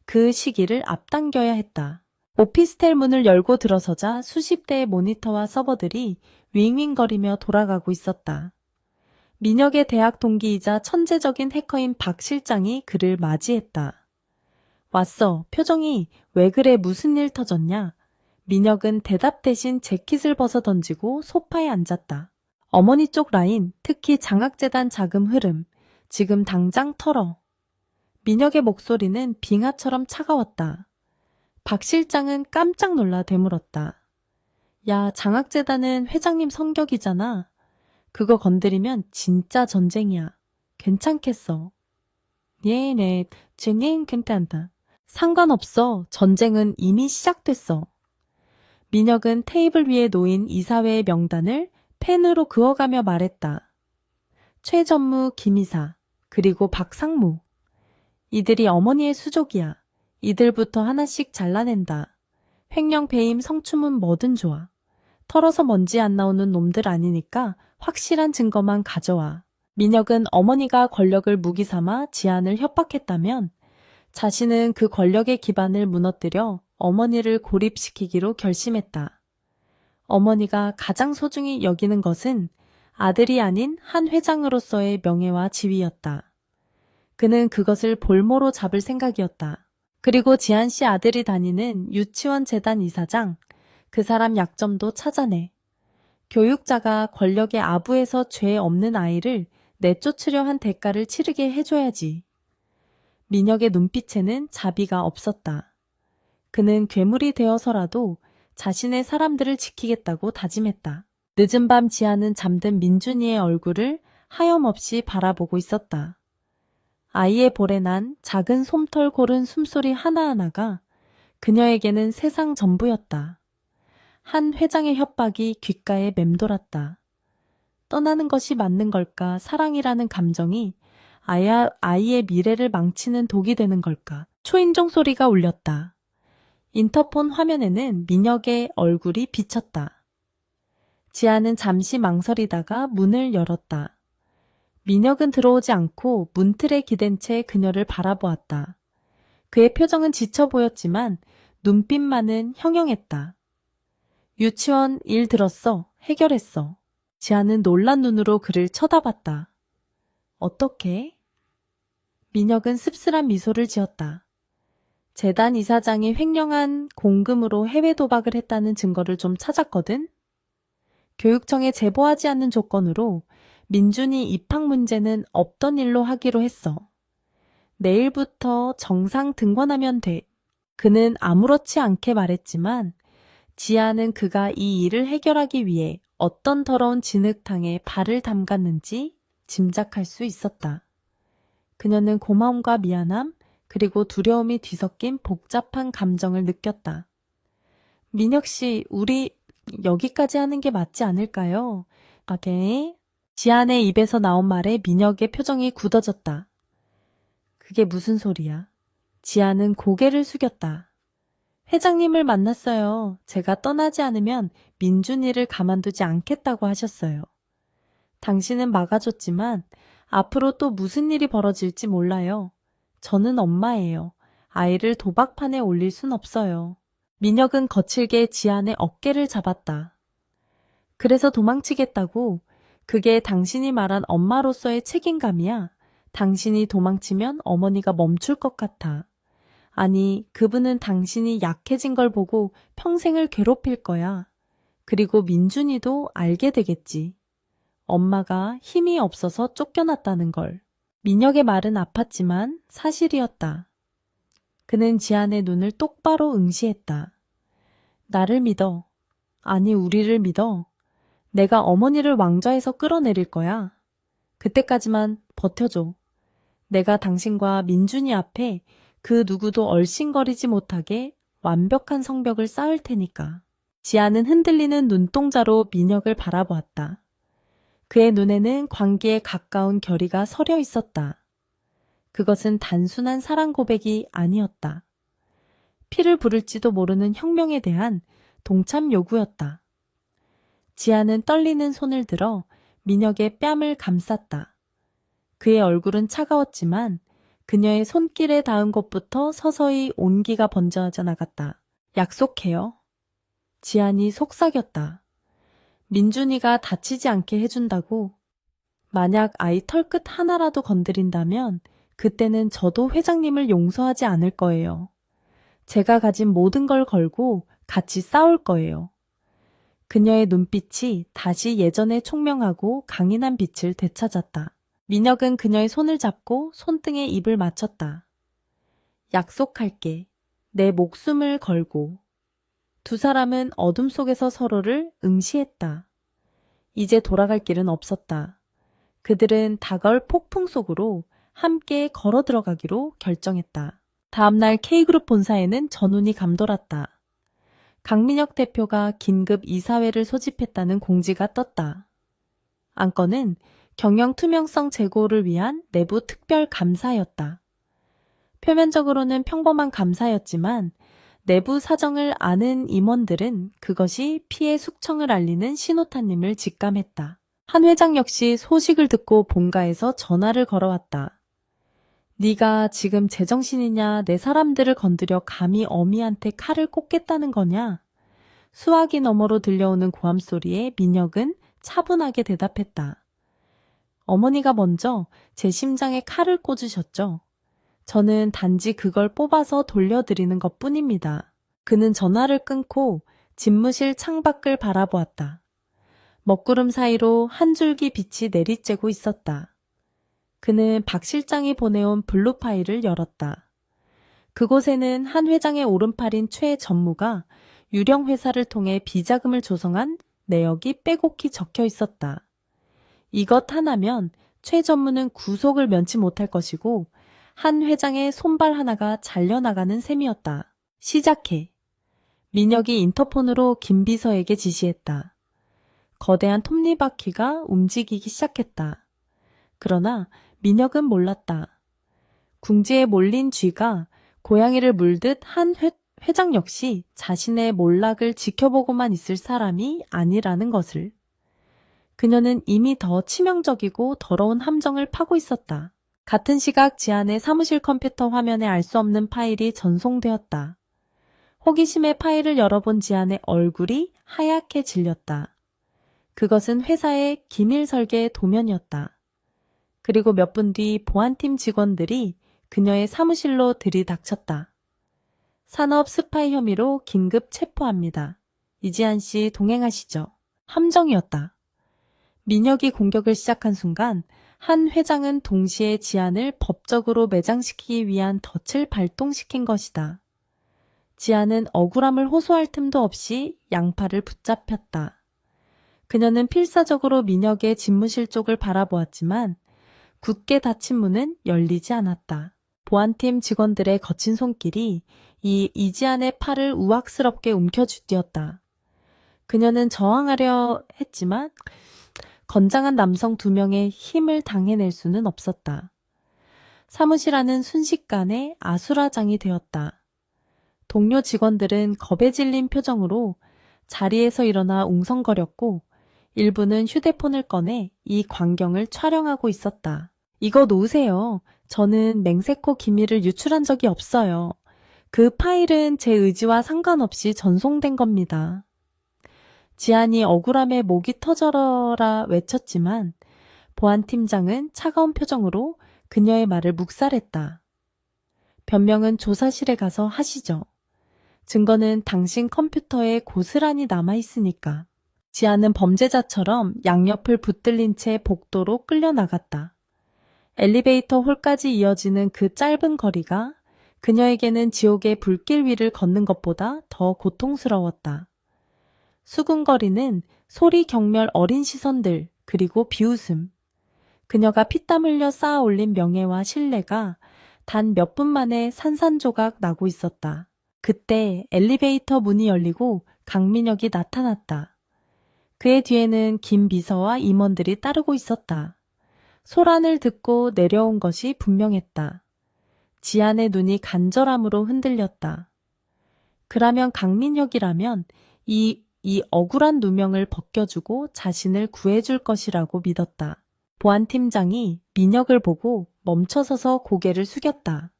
그 시기를 앞당겨야 했다. 오피스텔 문을 열고 들어서자 수십 대의 모니터와 서버들이 윙윙거리며 돌아가고 있었다. 민혁의 대학 동기이자 천재적인 해커인 박 실장이 그를 맞이했다. 왔어. 표정이 왜 그래 무슨 일 터졌냐? 민혁은 대답 대신 재킷을 벗어 던지고 소파에 앉았다. 어머니 쪽 라인, 특히 장학재단 자금 흐름, 지금 당장 털어. 민혁의 목소리는 빙하처럼 차가웠다. 박 실장은 깜짝 놀라 되물었다. 야, 장학재단은 회장님 성격이잖아. 그거 건드리면 진짜 전쟁이야. 괜찮겠어. 네, 쟤는 괜찮다. 상관없어. 전쟁은 이미 시작됐어. 민혁은 테이블 위에 놓인 이사회의 명단을 펜으로 그어가며 말했다. 최전무, 김이사, 그리고 박상무. 이들이 어머니의 수족이야. 이들부터 하나씩 잘라낸다. 횡령, 배임, 성추문 뭐든 좋아. 털어서 먼지 안 나오는 놈들 아니니까 확실한 증거만 가져와. 민혁은 어머니가 권력을 무기 삼아 지안을 협박했다면 자신은 그 권력의 기반을 무너뜨려 어머니를 고립시키기로 결심했다. 어머니가 가장 소중히 여기는 것은 아들이 아닌 한 회장으로서의 명예와 지위였다. 그는 그것을 볼모로 잡을 생각이었다. 그리고 지안 씨 아들이 다니는 유치원 재단 이사장, 그 사람 약점도 찾아내. 교육자가 권력의 아부에서 죄 없는 아이를 내쫓으려 한 대가를 치르게 해줘야지. 민혁의 눈빛에는 자비가 없었다. 그는 괴물이 되어서라도 자신의 사람들을 지키겠다고 다짐했다. 늦은 밤 지아는 잠든 민준이의 얼굴을 하염없이 바라보고 있었다. 아이의 볼에 난 작은 솜털 고른 숨소리 하나하나가 그녀에게는 세상 전부였다. 한 회장의 협박이 귓가에 맴돌았다. 떠나는 것이 맞는 걸까? 사랑이라는 감정이 아이의 미래를 망치는 독이 되는 걸까? 초인종 소리가 울렸다. 인터폰 화면에는 민혁의 얼굴이 비쳤다. 지아는 잠시 망설이다가 문을 열었다. 민혁은 들어오지 않고 문틀에 기댄 채 그녀를 바라보았다. 그의 표정은 지쳐 보였지만 눈빛만은 형형했다. 유치원 일 들었어. 해결했어. 지아는 놀란 눈으로 그를 쳐다봤다. 어떻게? 민혁은 씁쓸한 미소를 지었다. 재단 이사장이 횡령한 공금으로 해외 도박을 했다는 증거를 좀 찾았거든? 교육청에 제보하지 않는 조건으로 민준이 입학 문제는 없던 일로 하기로 했어. 내일부터 정상 등본하면 돼. 그는 아무렇지 않게 말했지만 지아는 그가 이 일을 해결하기 위해 어떤 더러운 진흙탕에 발을 담갔는지 짐작할 수 있었다. 그녀는 고마움과 미안함 그리고 두려움이 뒤섞인 복잡한 감정을 느꼈다. 민혁 씨, 우리 여기까지 하는 게 맞지 않을까요? 아, 네. 지안의 입에서 나온 말에 민혁의 표정이 굳어졌다. 그게 무슨 소리야? 지안은 고개를 숙였다. 회장님을 만났어요. 제가 떠나지 않으면 민준이를 가만두지 않겠다고 하셨어요. 당신은 막아줬지만 앞으로 또 무슨 일이 벌어질지 몰라요. 저는 엄마예요. 아이를 도박판에 올릴 순 없어요. 민혁은 거칠게 지안의 어깨를 잡았다. 그래서 도망치겠다고? 그게 당신이 말한 엄마로서의 책임감이야. 당신이 도망치면 어머니가 멈출 것 같아. 아니, 그분은 당신이 약해진 걸 보고 평생을 괴롭힐 거야. 그리고 민준이도 알게 되겠지. 엄마가 힘이 없어서 쫓겨났다는 걸. 민혁의 말은 아팠지만 사실이었다. 그는 지안의 눈을 똑바로 응시했다. 나를 믿어. 아니, 우리를 믿어. 내가 어머니를 왕좌에서 끌어내릴 거야. 그때까지만 버텨줘. 내가 당신과 민준이 앞에 그 누구도 얼씬거리지 못하게 완벽한 성벽을 쌓을 테니까. 지아는 흔들리는 눈동자로 민혁을 바라보았다. 그의 눈에는 광기에 가까운 결의가 서려 있었다. 그것은 단순한 사랑 고백이 아니었다. 피를 부를지도 모르는 혁명에 대한 동참 요구였다. 지아는 떨리는 손을 들어 민혁의 뺨을 감쌌다. 그의 얼굴은 차가웠지만 그녀의 손길에 닿은 곳부터 서서히 온기가 번져져 나갔다. 약속해요. 지안이 속삭였다. 민준이가 다치지 않게 해준다고. 만약 아이 털끝 하나라도 건드린다면 그때는 저도 회장님을 용서하지 않을 거예요. 제가 가진 모든 걸 걸고 같이 싸울 거예요. 그녀의 눈빛이 다시 예전의 총명하고 강인한 빛을 되찾았다. 민혁은 그녀의 손을 잡고 손등에 입을 맞췄다. 약속할게. 내 목숨을 걸고. 두 사람은 어둠 속에서 서로를 응시했다. 이제 돌아갈 길은 없었다. 그들은 다가올 폭풍 속으로 함께 걸어 들어가기로 결정했다. 다음날 K그룹 본사에는 전운이 감돌았다. 강민혁 대표가 긴급 이사회를 소집했다는 공지가 떴다. 안건은 경영 투명성 제고를 위한 내부 특별 감사였다. 표면적으로는 평범한 감사였지만 내부 사정을 아는 임원들은 그것이 피해 숙청을 알리는 신호탄임을 직감했다. 한 회장 역시 소식을 듣고 본가에서 전화를 걸어왔다. 네가 지금 제정신이냐? 내 사람들을 건드려 감히 어미한테 칼을 꽂겠다는 거냐? 수화기 너머로 들려오는 고함 소리에 민혁은 차분하게 대답했다. 어머니가 먼저 제 심장에 칼을 꽂으셨죠. 저는 단지 그걸 뽑아서 돌려드리는 것뿐입니다. 그는 전화를 끊고 집무실 창밖을 바라보았다. 먹구름 사이로 한 줄기 빛이 내리쬐고 있었다. 그는 박 실장이 보내온 블루 파일을 열었다. 그곳에는 한 회장의 오른팔인 최 전무가 유령 회사를 통해 비자금을 조성한 내역이 빼곡히 적혀 있었다. 이것 하나면 최 전무는 구속을 면치 못할 것이고 한 회장의 손발 하나가 잘려나가는 셈이었다. 시작해. 민혁이 인터폰으로 김 비서에게 지시했다. 거대한 톱니바퀴가 움직이기 시작했다. 그러나 민혁은 몰랐다. 궁지에 몰린 쥐가 고양이를 물듯 한 회장 역시 자신의 몰락을 지켜보고만 있을 사람이 아니라는 것을. 그녀는 이미 더 치명적이고 더러운 함정을 파고 있었다. 같은 시각 지안의 사무실 컴퓨터 화면에 알 수 없는 파일이 전송되었다. 호기심에 파일을 열어본 지안의 얼굴이 하얗게 질렸다. 그것은 회사의 기밀 설계 도면이었다. 그리고 몇 분 뒤 보안팀 직원들이 그녀의 사무실로 들이닥쳤다. 산업 스파이 혐의로 긴급 체포합니다. 이지안 씨 동행하시죠. 함정이었다. 민혁이 공격을 시작한 순간 한 회장은 동시에 지안을 법적으로 매장시키기 위한 덫을 발동시킨 것이다. 지안은 억울함을 호소할 틈도 없이 양팔을 붙잡혔다. 그녀는 필사적으로 민혁의 집무실 쪽을 바라보았지만 굳게 닫힌 문은 열리지 않았다. 보안팀 직원들의 거친 손길이 이 이지안의 팔을 우악스럽게 움켜쥐었다. 그녀는 저항하려 했지만 건장한 남성 2명의 힘을 당해낼 수는 없었다. 사무실 안은 순식간에 아수라장이 되었다. 동료 직원들은 겁에 질린 표정으로 자리에서 일어나 웅성거렸고 일부는 휴대폰을 꺼내 이 광경을 촬영하고 있었다. 이거 놓으세요. 저는 맹세코 기밀을 유출한 적이 없어요. 그 파일은 제 의지와 상관없이 전송된 겁니다. 지안이 억울함에 목이 터져라 외쳤지만 보안팀장은 차가운 표정으로 그녀의 말을 묵살했다. 변명은 조사실에 가서 하시죠. 증거는 당신 컴퓨터에 고스란히 남아있으니까. 지안은 범죄자처럼 양옆을 붙들린 채 복도로 끌려나갔다. 엘리베이터 홀까지 이어지는 그 짧은 거리가 그녀에게는 지옥의 불길 위를 걷는 것보다 더 고통스러웠다. 수군거리는 소리 경멸 어린 시선들 그리고 비웃음. 그녀가 피땀 흘려 쌓아 올린 명예와 신뢰가 단 몇 분 만에 산산조각 나고 있었다. 그때 엘리베이터 문이 열리고 강민혁이 나타났다. 그의 뒤에는 김 비서와 임원들이 따르고 있었다. 소란을 듣고 내려온 것이 분명했다. 지안의 눈이 간절함으로 흔들렸다. 그라면 강민혁이라면 이 억울한 누명을 벗겨주고 자신을 구해줄 것이라고 믿었다. 보안팀장이 민혁을 보고 멈춰서서 고개를 숙였다.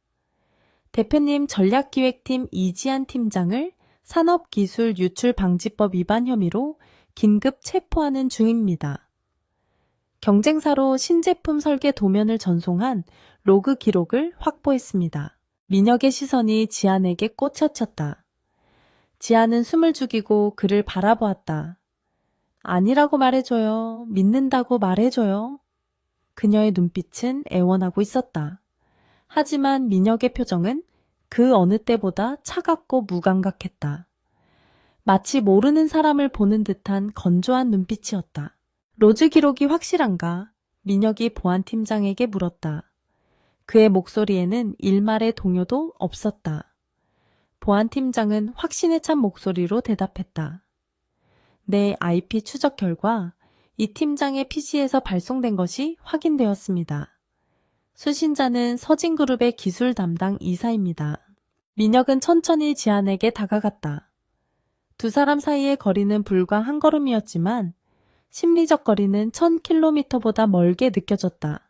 대표님, 전략기획팀 이지한 팀장을 산업기술유출방지법 위반 혐의로 긴급 체포하는 중입니다. 경쟁사로 신제품 설계 도면을 전송한 로그 기록을 확보했습니다. 민혁의 시선이 지안에게 꽂혀쳤다. 지안은 숨을 죽이고 그를 바라보았다. 아니라고 말해줘요. 믿는다고 말해줘요. 그녀의 눈빛은 애원하고 있었다. 하지만 민혁의 표정은 그 어느 때보다 차갑고 무감각했다. 마치 모르는 사람을 보는 듯한 건조한 눈빛이었다. 로즈 기록이 확실한가? 민혁이 보안팀장에게 물었다. 그의 목소리에는 일말의 동요도 없었다. 보안팀장은 확신에 찬 목소리로 대답했다. 내 IP 추적 결과 이 팀장의 PC에서 발송된 것이 확인되었습니다. 수신자는 서진그룹의 기술 담당 이사입니다. 민혁은 천천히 지안에게 다가갔다. 두 사람 사이의 거리는 불과 한 걸음이었지만 심리적 거리는 1000km보다 멀게 느껴졌다.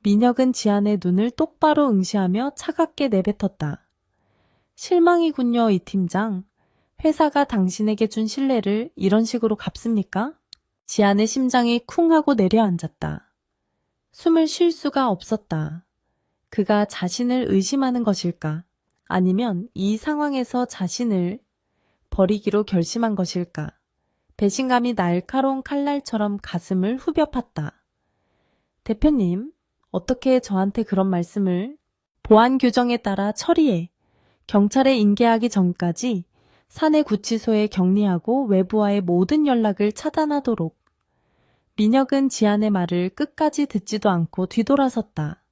민혁은 지안의 눈을 똑바로 응시하며 차갑게 내뱉었다. 실망이군요, 이 팀장. 회사가 당신에게 준 신뢰를 이런 식으로 갚습니까? 지안의 심장이 쿵 하고 내려앉았다. 숨을 쉴 수가 없었다. 그가 자신을 의심하는 것일까? 아니면 이 상황에서 자신을 버리기로 결심한 것일까? 배신감이 날카로운 칼날처럼 가슴을 후벼 팠다. 대표님, 어떻게 저한테 그런 말씀을? 보안 규정에 따라 처리해. 경찰에 인계하기 전까지 사내 구치소에 격리하고 외부와의 모든 연락을 차단하도록. 민혁은 지안의 말을 끝까지 듣지도 않고 뒤돌아섰다.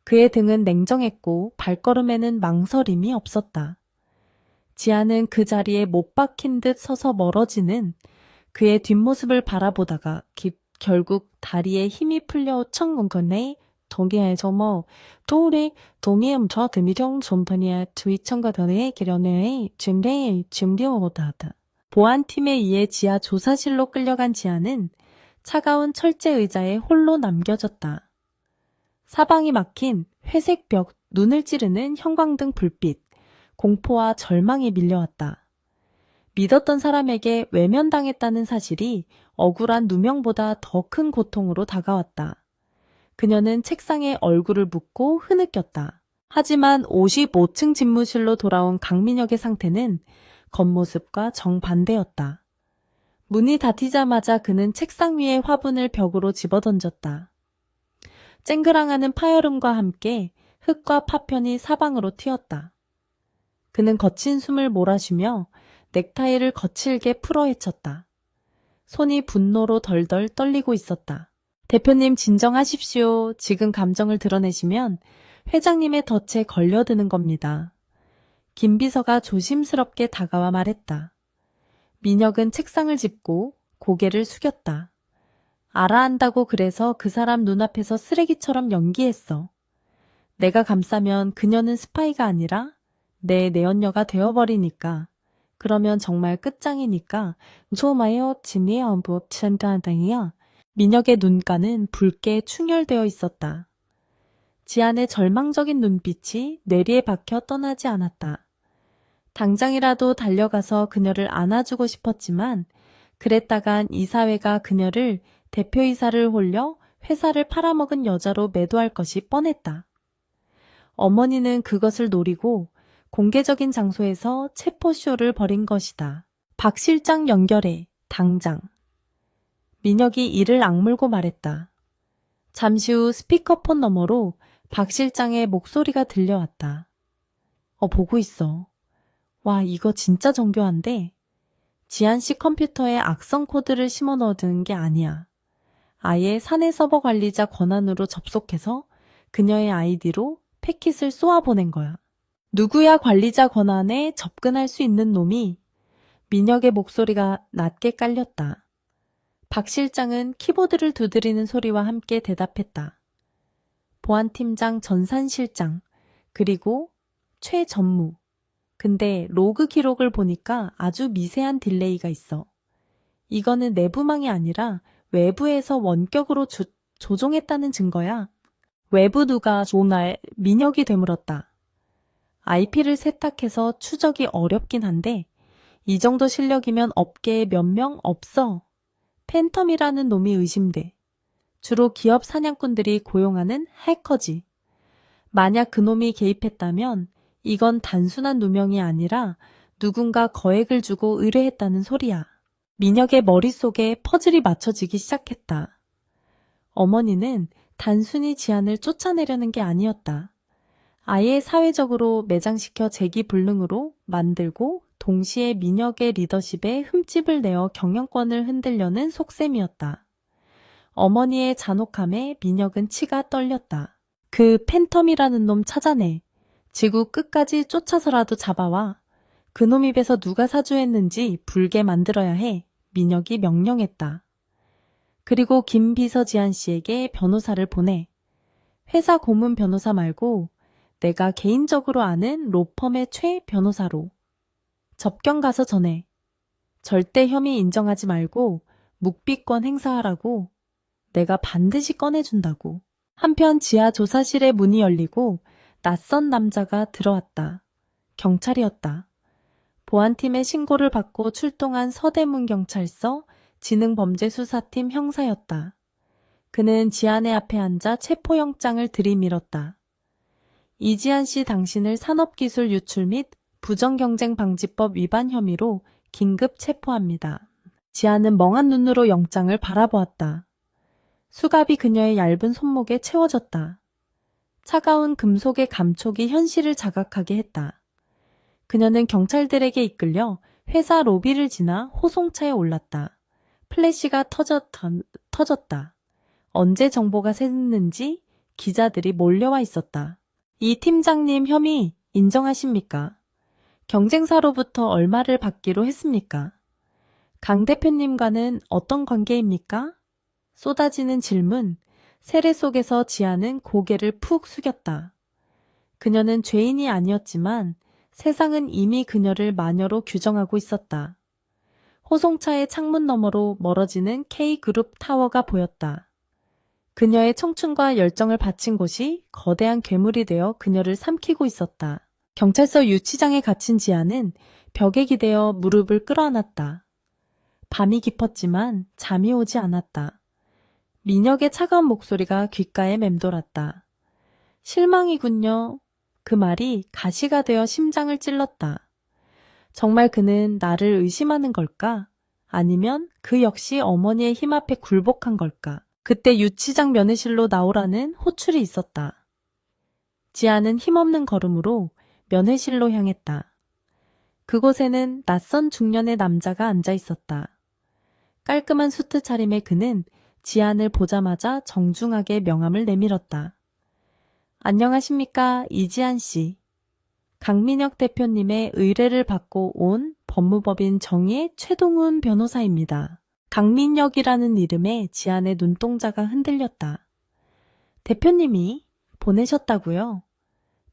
그의 등은 냉정했고 발걸음에는 망설임이 없었다. 지안은 그 자리에 못 박힌 듯 서서 멀어지는 그의 뒷모습을 바라보다가 결국 다리에 힘이 풀려 청군건에 동의해서 동의음처 드미정 존퍼니의 트위청과더의 기련의 준비오다다. 보안팀에 의해 지하 조사실로 끌려간 지안은 차가운 철제 의자에 홀로 남겨졌다. 사방이 막힌 회색 벽, 눈을 찌르는 형광등 불빛, 공포와 절망이 밀려왔다. 믿었던 사람에게 외면당했다는 사실이 억울한 누명보다 더 큰 고통으로 다가왔다. 그녀는 책상에 얼굴을 묻고 흐느꼈다. 하지만 55층 집무실로 돌아온 강민혁의 상태는 겉모습과 정반대였다. 문이 닫히자마자 그는 책상 위의 화분을 벽으로 집어던졌다. 쨍그랑하는 파열음과 함께 흙과 파편이 사방으로 튀었다. 그는 거친 숨을 몰아쉬며 넥타이를 거칠게 풀어 헤쳤다. 손이 분노로 덜덜 떨리고 있었다. 대표님, 진정하십시오. 지금 감정을 드러내시면 회장님의 덫에 걸려드는 겁니다. 김 비서가 조심스럽게 다가와 말했다. 민혁은 책상을 짚고 고개를 숙였다. 알아 한다고 그래서 그 사람 눈앞에서 쓰레기처럼 연기했어. 내가 감싸면 그녀는 스파이가 아니라 내 내연녀가 되어버리니까. 그러면 정말 끝장이니까 조마요 지미엄부 천단당이야. 민혁의 눈가는 붉게 충혈되어 있었다. 지안의 절망적인 눈빛이 뇌리에 박혀 떠나지 않았다. 당장이라도 달려가서 그녀를 안아주고 싶었지만 그랬다간 이사회가 그녀를 대표이사를 홀려 회사를 팔아먹은 여자로 매도할 것이 뻔했다. 어머니는 그것을 노리고 공개적인 장소에서 체포쇼를 벌인 것이다. 박 실장 연결해, 당장. 민혁이 이를 악물고 말했다. 잠시 후 스피커폰 너머로 박 실장의 목소리가 들려왔다. 보고 있어. 와, 이거 진짜 정교한데? 지안 씨 컴퓨터에 악성 코드를 심어 넣은 게 아니야. 아예 사내 서버 관리자 권한으로 접속해서 그녀의 아이디로 패킷을 쏘아보낸 거야. 누구야 관리자 권한에 접근할 수 있는 놈이? 민혁의 목소리가 낮게 깔렸다. 박 실장은 키보드를 두드리는 소리와 함께 대답했다. 보안팀장 전산 실장, 그리고 최 전무. 근데 로그 기록을 보니까 아주 미세한 딜레이가 있어. 이거는 내부망이 아니라 외부에서 원격으로 조종했다는 증거야. 외부 누가 조날 민혁이 되물었다. IP를 세탁해서 추적이 어렵긴 한데 이 정도 실력이면 업계에 몇 명 없어. 팬텀이라는 놈이 의심돼. 주로 기업 사냥꾼들이 고용하는 해커지. 만약 그놈이 개입했다면 이건 단순한 누명이 아니라 누군가 거액을 주고 의뢰했다는 소리야. 민혁의 머릿속에 퍼즐이 맞춰지기 시작했다. 어머니는 단순히 지안을 쫓아내려는 게 아니었다. 아예 사회적으로 매장시켜 재기불능으로 만들고 동시에 민혁의 리더십에 흠집을 내어 경영권을 흔들려는 속셈이었다. 어머니의 잔혹함에 민혁은 치가 떨렸다. 그 팬텀이라는 놈 찾아내. 지구 끝까지 쫓아서라도 잡아와. 그놈 입에서 누가 사주했는지 불게 만들어야 해. 민혁이 명령했다. 그리고 김 비서 지한 씨에게 변호사를 보내. 회사 고문 변호사 말고 내가 개인적으로 아는 로펌의 최 변호사로. 접견 가서 전해. 절대 혐의 인정하지 말고 묵비권 행사하라고. 내가 반드시 꺼내준다고. 한편 지하 조사실의 문이 열리고 낯선 남자가 들어왔다. 경찰이었다. 보안팀의 신고를 받고 출동한 서대문 경찰서 지능범죄수사팀 형사였다. 그는 지안의 앞에 앉아 체포영장을 들이밀었다. 이지한 씨 당신을 산업기술 유출 및 부정경쟁방지법 위반 혐의로 긴급 체포합니다. 지안은 멍한 눈으로 영장을 바라보았다. 수갑이 그녀의 얇은 손목에 채워졌다. 차가운 금속의 감촉이 현실을 자각하게 했다. 그녀는 경찰들에게 이끌려 회사 로비를 지나 호송차에 올랐다. 플래시가 터졌다. 언제 정보가 샜는지 기자들이 몰려와 있었다. 이 팀장님 혐의 인정하십니까? 경쟁사로부터 얼마를 받기로 했습니까? 강 대표님과는 어떤 관계입니까? 쏟아지는 질문, 세례 속에서 지아는 고개를 푹 숙였다. 그녀는 죄인이 아니었지만 세상은 이미 그녀를 마녀로 규정하고 있었다. 호송차의 창문 너머로 멀어지는 K그룹 타워가 보였다. 그녀의 청춘과 열정을 바친 곳이 거대한 괴물이 되어 그녀를 삼키고 있었다. 경찰서 유치장에 갇힌 지아는 벽에 기대어 무릎을 끌어안았다. 밤이 깊었지만 잠이 오지 않았다. 민혁의 차가운 목소리가 귓가에 맴돌았다. 실망이군요. 그 말이 가시가 되어 심장을 찔렀다. 정말 그는 나를 의심하는 걸까? 아니면 그 역시 어머니의 힘 앞에 굴복한 걸까? 그때 유치장 면회실로 나오라는 호출이 있었다. 지아는 힘없는 걸음으로 면회실로 향했다. 그곳에는 낯선 중년의 남자가 앉아 있었다. 깔끔한 수트 차림의 그는 지안을 보자마자 정중하게 명함을 내밀었다. 안녕하십니까, 이지한 씨. 강민혁 대표님의 의뢰를 받고 온 법무법인 정의의 최동훈 변호사입니다. 강민혁이라는 이름에 지안의 눈동자가 흔들렸다. 대표님이 보내셨다고요?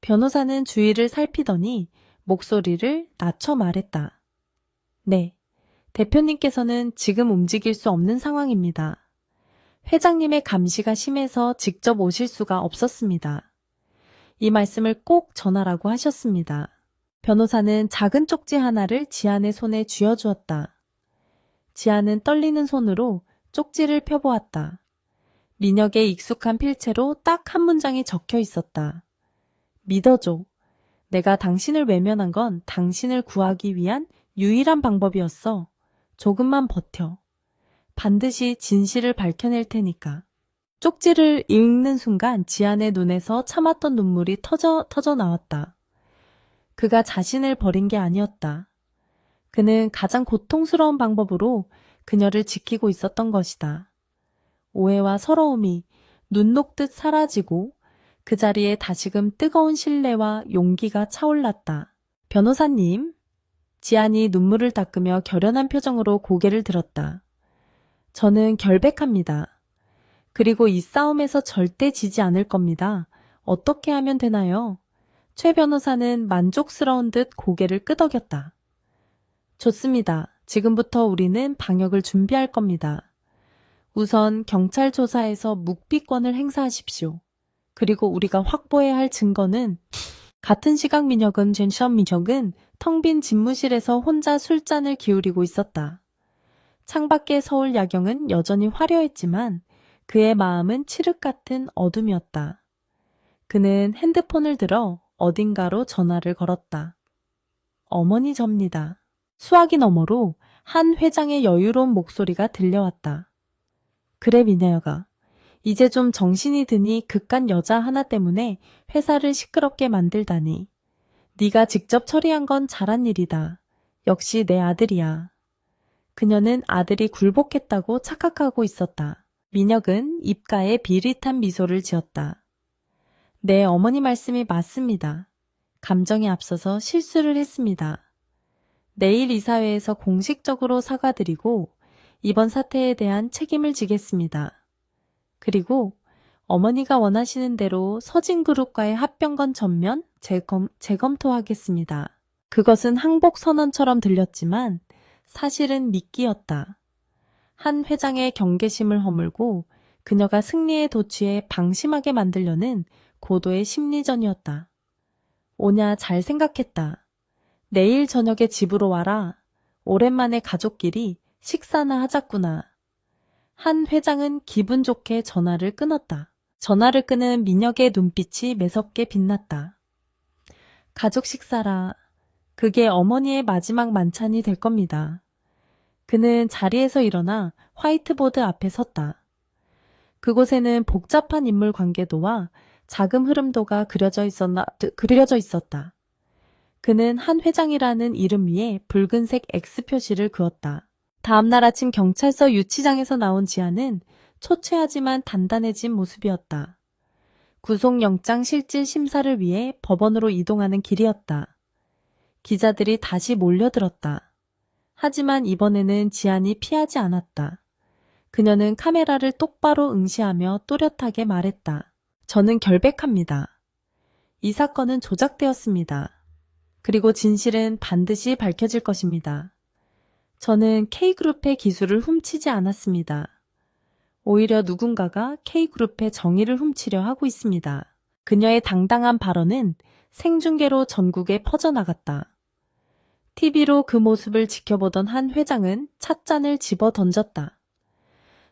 변호사는 주위를 살피더니 목소리를 낮춰 말했다. 네, 대표님께서는 지금 움직일 수 없는 상황입니다. 회장님의 감시가 심해서 직접 오실 수가 없었습니다. 이 말씀을 꼭 전하라고 하셨습니다. 변호사는 작은 쪽지 하나를 지안의 손에 쥐어주었다. 지안은 떨리는 손으로 쪽지를 펴보았다. 민혁의 익숙한 필체로 딱 한 문장이 적혀 있었다. 믿어줘. 내가 당신을 외면한 건 당신을 구하기 위한 유일한 방법이었어. 조금만 버텨. 반드시 진실을 밝혀낼 테니까. 쪽지를 읽는 순간 지안의 눈에서 참았던 눈물이 터져 나왔다. 그가 자신을 버린 게 아니었다. 그는 가장 고통스러운 방법으로 그녀를 지키고 있었던 것이다. 오해와 서러움이 눈 녹듯 사라지고 그 자리에 다시금 뜨거운 신뢰와 용기가 차올랐다. 변호사님, 지안이 눈물을 닦으며 결연한 표정으로 고개를 들었다. 저는 결백합니다. 그리고 이 싸움에서 절대 지지 않을 겁니다. 어떻게 하면 되나요? 최 변호사는 만족스러운 듯 고개를 끄덕였다. 좋습니다. 지금부터 우리는 방역을 준비할 겁니다. 우선 경찰 조사에서 묵비권을 행사하십시오. 그리고 우리가 확보해야 할 증거는 같은 시각 민혁은 텅 빈 집무실에서 혼자 술잔을 기울이고 있었다. 창밖의 서울 야경은 여전히 화려했지만 그의 마음은 칠흑 같은 어둠이었다. 그는 핸드폰을 들어 어딘가로 전화를 걸었다. 어머니 접니다. 수화기 너머로 한 회장의 여유로운 목소리가 들려왔다. 그래 민혜여가 이제 좀 정신이 드니 그깟 여자 하나 때문에 회사를 시끄럽게 만들다니. 네가 직접 처리한 건 잘한 일이다. 역시 내 아들이야. 그녀는 아들이 굴복했다고 착각하고 있었다. 민혁은 입가에 비릿한 미소를 지었다. 네, 어머니 말씀이 맞습니다. 감정이 앞서서 실수를 했습니다. 내일 이사회에서 공식적으로 사과드리고 이번 사태에 대한 책임을 지겠습니다. 그리고 어머니가 원하시는 대로 서진그룹과의 합병건 전면 재검토하겠습니다. 그것은 항복선언처럼 들렸지만 사실은 미끼였다. 한 회장의 경계심을 허물고 그녀가 승리에 도취해 방심하게 만들려는 고도의 심리전이었다. 오냐 잘 생각했다. 내일 저녁에 집으로 와라. 오랜만에 가족끼리 식사나 하자꾸나. 한 회장은 기분 좋게 전화를 끊었다. 전화를 끄는 민혁의 눈빛이 매섭게 빛났다. 가족 식사라. 그게 어머니의 마지막 만찬이 될 겁니다. 그는 자리에서 일어나 화이트보드 앞에 섰다. 그곳에는 복잡한 인물 관계도와 자금 흐름도가 그려져 있었다. 그는 한 회장이라는 이름 위에 붉은색 X 표시를 그었다. 다음날 아침 경찰서 유치장에서 나온 지아는 초췌하지만 단단해진 모습이었다. 구속영장 실질 심사를 위해 법원으로 이동하는 길이었다. 기자들이 다시 몰려들었다. 하지만 이번에는 지안이 피하지 않았다. 그녀는 카메라를 똑바로 응시하며 또렷하게 말했다. 저는 결백합니다. 이 사건은 조작되었습니다. 그리고 진실은 반드시 밝혀질 것입니다. 저는 K그룹의 기술을 훔치지 않았습니다. 오히려 누군가가 K그룹의 정의를 훔치려 하고 있습니다. 그녀의 당당한 발언은 생중계로 전국에 퍼져나갔다. TV로 그 모습을 지켜보던 한 회장은 찻잔을 집어 던졌다.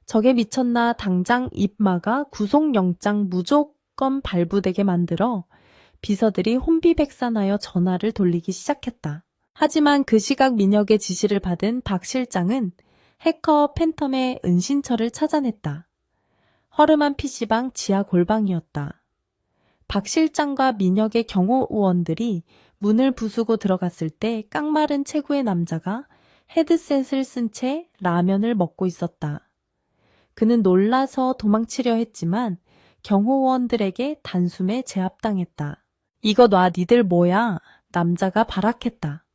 저게 미쳤나 당장 입 막아 구속영장 무조건 발부되게 만들어 비서들이 혼비백산하여 전화를 돌리기 시작했다. 하지만 그 시각 민혁의 지시를 받은 박 실장은 해커 팬텀의 은신처를 찾아냈다. 허름한 PC방 지하 골방이었다. 박 실장과 민혁의 경호원들이 문을 부수고 들어갔을 때 깡마른 체구의 남자가 헤드셋을 쓴 채 라면을 먹고 있었다. 그는 놀라서 도망치려 했지만 경호원들에게 단숨에 제압당했다. 이거 놔 니들 뭐야? 남자가 발악했다.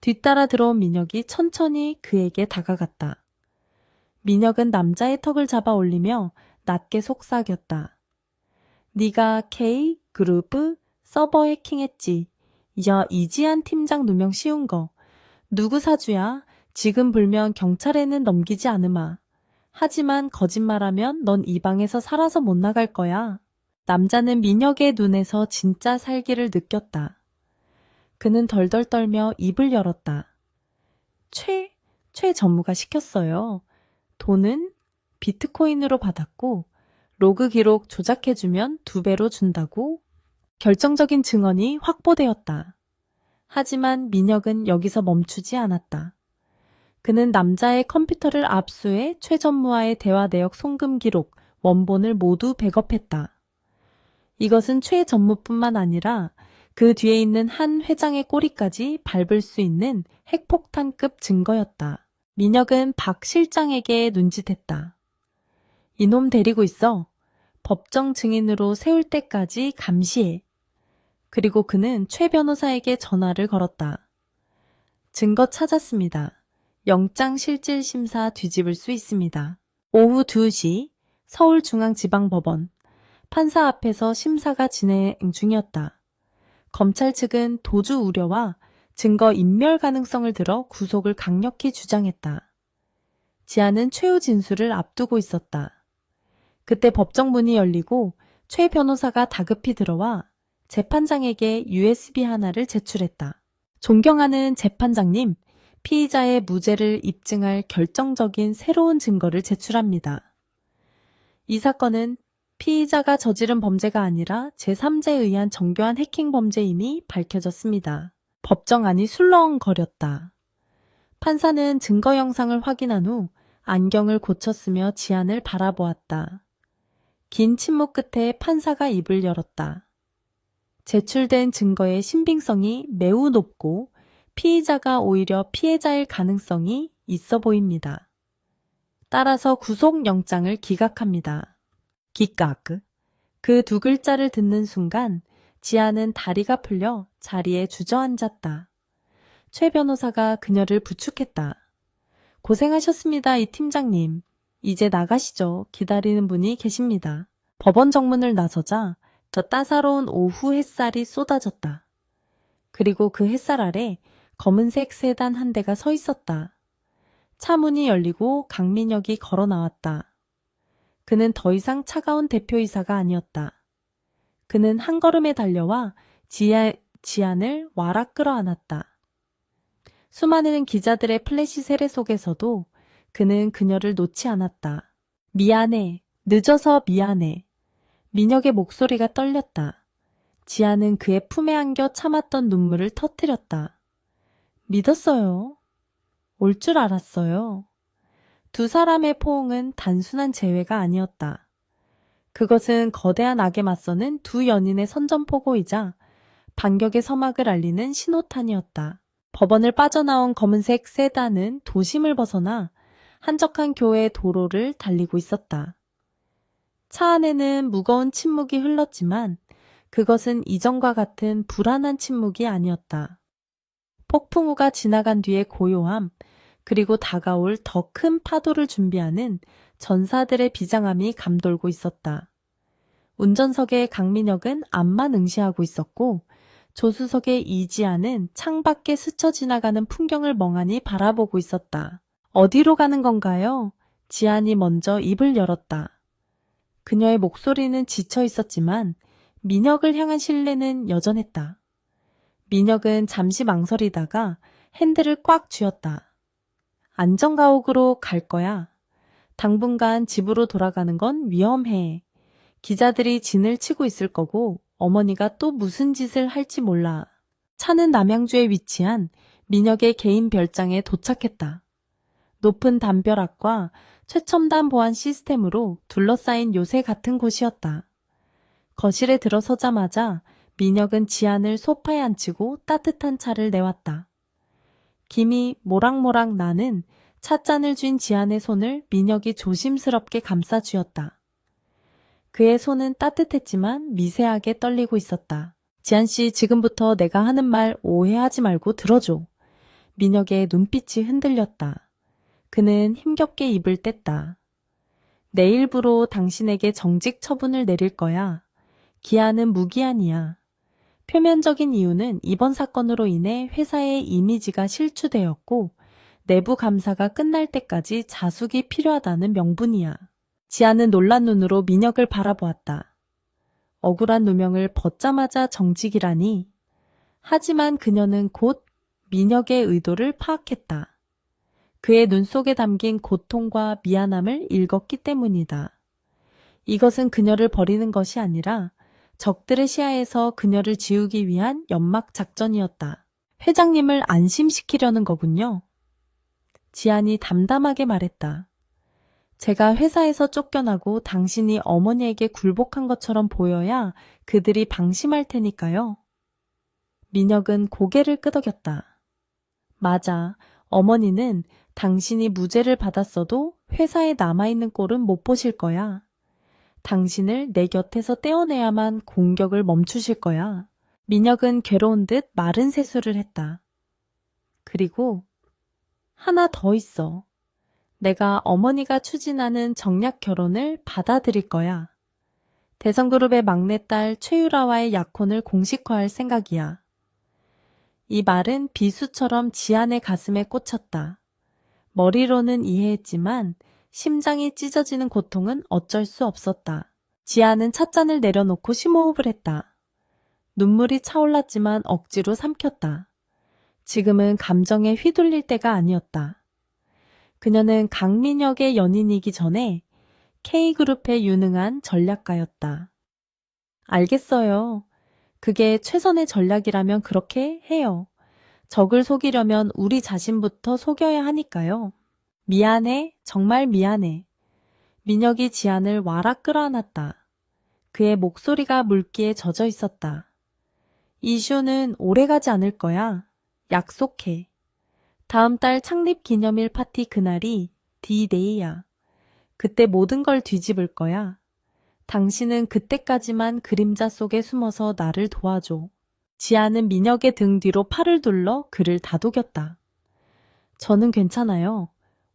뒤따라 들어온 민혁이 천천히 그에게 다가갔다. 민혁은 남자의 턱을 잡아 올리며 낮게 속삭였다. 네가 K그룹 서버 해킹했지. 야 이지한 팀장 누명 씌운 거. 누구 사주야? 지금 불면 경찰에는 넘기지 않으마. 하지만 거짓말하면 넌 이 방에서 살아서 못 나갈 거야. 남자는 민혁의 눈에서 진짜 살기를 느꼈다. 그는 덜덜 떨며 입을 열었다. 최 전무가 시켰어요. 돈은 비트코인으로 받았고 로그 기록 조작해주면 2배로 준다고. 결정적인 증언이 확보되었다. 하지만 민혁은 여기서 멈추지 않았다. 그는 남자의 컴퓨터를 압수해 최 전무와의 대화 내역 송금 기록, 원본을 모두 백업했다. 이것은 최 전무뿐만 아니라 그 뒤에 있는 한 회장의 꼬리까지 밟을 수 있는 핵폭탄급 증거였다. 민혁은 박 실장에게 눈짓했다. 이놈 데리고 있어. 법정 증인으로 세울 때까지 감시해. 그리고 그는 최 변호사에게 전화를 걸었다. 증거 찾았습니다. 영장실질심사 뒤집을 수 있습니다. 오후 2시 서울중앙지방법원 판사 앞에서 심사가 진행 중이었다. 검찰 측은 도주 우려와 증거 인멸 가능성을 들어 구속을 강력히 주장했다. 지아는 최후 진술을 앞두고 있었다. 그때 법정 문이 열리고 최 변호사가 다급히 들어와 재판장에게 USB 하나를 제출했다. 존경하는 재판장님, 피의자의 무죄를 입증할 결정적인 새로운 증거를 제출합니다. 이 사건은 피의자가 저지른 범죄가 아니라 제3자에 의한 정교한 해킹 범죄임이 밝혀졌습니다. 법정 안이 술렁거렸다. 판사는 증거 영상을 확인한 후 안경을 고쳤으며 지안을 바라보았다. 긴 침묵 끝에 판사가 입을 열었다. 제출된 증거의 신빙성이 매우 높고 피의자가 오히려 피해자일 가능성이 있어 보입니다. 따라서 구속영장을 기각합니다. 기각. 그 두 글자를 듣는 순간 지아는 다리가 풀려 자리에 주저앉았다. 최 변호사가 그녀를 부축했다. 고생하셨습니다, 이 팀장님. 이제 나가시죠. 기다리는 분이 계십니다. 법원 정문을 나서자 저 따사로운 오후 햇살이 쏟아졌다. 그리고 그 햇살 아래 검은색 세단 한 대가 서 있었다. 차 문이 열리고 강민혁이 걸어 나왔다. 그는 더 이상 차가운 대표이사가 아니었다. 그는 한 걸음에 달려와 지안을 와락 끌어안았다. 수많은 기자들의 플래시 세례 속에서도 그는 그녀를 놓지 않았다. 미안해. 늦어서 미안해. 민혁의 목소리가 떨렸다. 지아는 그의 품에 안겨 참았던 눈물을 터뜨렸다. 믿었어요. 올 줄 알았어요. 두 사람의 포옹은 단순한 재회가 아니었다. 그것은 거대한 악에 맞서는 두 연인의 선전포고이자 반격의 서막을 알리는 신호탄이었다. 법원을 빠져나온 검은색 세단은 도심을 벗어나 한적한 교외의 도로를 달리고 있었다. 차 안에는 무거운 침묵이 흘렀지만 그것은 이전과 같은 불안한 침묵이 아니었다. 폭풍우가 지나간 뒤의 고요함, 그리고 다가올 더 큰 파도를 준비하는 전사들의 비장함이 감돌고 있었다. 운전석의 강민혁은 앞만 응시하고 있었고 조수석의 이지아는 창밖에 스쳐 지나가는 풍경을 멍하니 바라보고 있었다. 어디로 가는 건가요? 지안이 먼저 입을 열었다. 그녀의 목소리는 지쳐 있었지만 민혁을 향한 신뢰는 여전했다. 민혁은 잠시 망설이다가 핸들을 꽉 쥐었다. 안전가옥으로 갈 거야. 당분간 집으로 돌아가는 건 위험해. 기자들이 진을 치고 있을 거고 어머니가 또 무슨 짓을 할지 몰라. 차는 남양주에 위치한 민혁의 개인 별장에 도착했다. 높은 담벼락과 최첨단 보안 시스템으로 둘러싸인 요새 같은 곳이었다. 거실에 들어서자마자 민혁은 지안을 소파에 앉히고 따뜻한 차를 내왔다. 김이 모락모락 나는 찻잔을 쥔 지안의 손을 민혁이 조심스럽게 감싸 쥐었다. 그의 손은 따뜻했지만 미세하게 떨리고 있었다. 지안씨, 지금부터 내가 하는 말 오해하지 말고 들어줘. 민혁의 눈빛이 흔들렸다. 그는 힘겹게 입을 뗐다. 내일부로 당신에게 정직 처분을 내릴 거야. 기한은 무기한이야. 표면적인 이유는 이번 사건으로 인해 회사의 이미지가 실추되었고 내부 감사가 끝날 때까지 자숙이 필요하다는 명분이야. 지아는 놀란 눈으로 민혁을 바라보았다. 억울한 누명을 벗자마자 정직이라니. 하지만 그녀는 곧 민혁의 의도를 파악했다. 그의 눈 속에 담긴 고통과 미안함을 읽었기 때문이다. 이것은 그녀를 버리는 것이 아니라 적들의 시야에서 그녀를 지우기 위한 연막 작전이었다. 회장님을 안심시키려는 거군요. 지안이 담담하게 말했다. 제가 회사에서 쫓겨나고 당신이 어머니에게 굴복한 것처럼 보여야 그들이 방심할 테니까요. 민혁은 고개를 끄덕였다. 맞아. 어머니는 당신이 무죄를 받았어도 회사에 남아있는 꼴은 못 보실 거야. 당신을 내 곁에서 떼어내야만 공격을 멈추실 거야. 민혁은 괴로운 듯 마른 세수를 했다. 그리고 하나 더 있어. 내가 어머니가 추진하는 정략 결혼을 받아들일 거야. 대성그룹의 막내딸 최유라와의 약혼을 공식화할 생각이야. 이 말은 비수처럼 지안의 가슴에 꽂혔다. 머리로는 이해했지만 심장이 찢어지는 고통은 어쩔 수 없었다. 지안은 찻잔을 내려놓고 심호흡을 했다. 눈물이 차올랐지만 억지로 삼켰다. 지금은 감정에 휘둘릴 때가 아니었다. 그녀는 강민혁의 연인이기 전에 K그룹의 유능한 전략가였다. 알겠어요. 그게 최선의 전략이라면 그렇게 해요. 적을 속이려면 우리 자신부터 속여야 하니까요. 미안해, 정말 미안해. 민혁이 지안을 와락 끌어안았다. 그의 목소리가 물기에 젖어 있었다. 이슈는 오래가지 않을 거야. 약속해. 다음 달 창립 기념일 파티 그날이 D-Day야. 그때 모든 걸 뒤집을 거야. 당신은 그때까지만 그림자 속에 숨어서 나를 도와줘. 지아는 민혁의 등 뒤로 팔을 둘러 그를 다독였다. 저는 괜찮아요.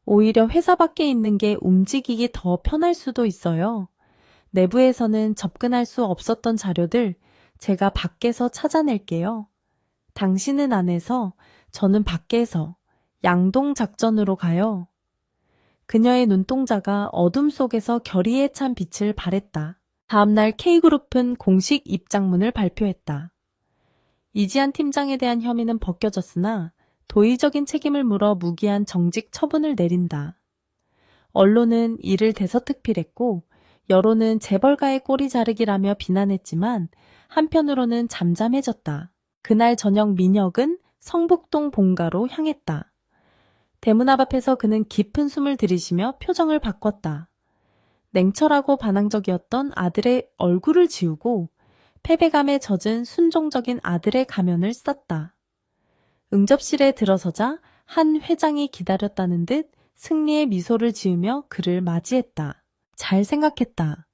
오히려 회사 밖에 있는 게 움직이기 더 편할 수도 있어요. 내부에서는 접근할 수 없었던 자료들 제가 밖에서 찾아낼게요. 당신은 안에서, 저는 밖에서 양동 작전으로 가요. 그녀의 눈동자가 어둠 속에서 결의에 찬 빛을 발했다. 다음날 K그룹은 공식 입장문을 발표했다. 이지한 팀장에 대한 혐의는 벗겨졌으나 도의적인 책임을 물어 무기한 정직 처분을 내린다. 언론은 이를 대서특필했고 여론은 재벌가의 꼬리 자르기라며 비난했지만 한편으로는 잠잠해졌다. 그날 저녁 민혁은 성북동 본가로 향했다. 대문 앞에서 그는 깊은 숨을 들이쉬며 표정을 바꿨다. 냉철하고 반항적이었던 아들의 얼굴을 지우고 패배감에 젖은 순종적인 아들의 가면을 썼다. 응접실에 들어서자 한 회장이 기다렸다는 듯 승리의 미소를 지으며 그를 맞이했다. 잘 생각했다.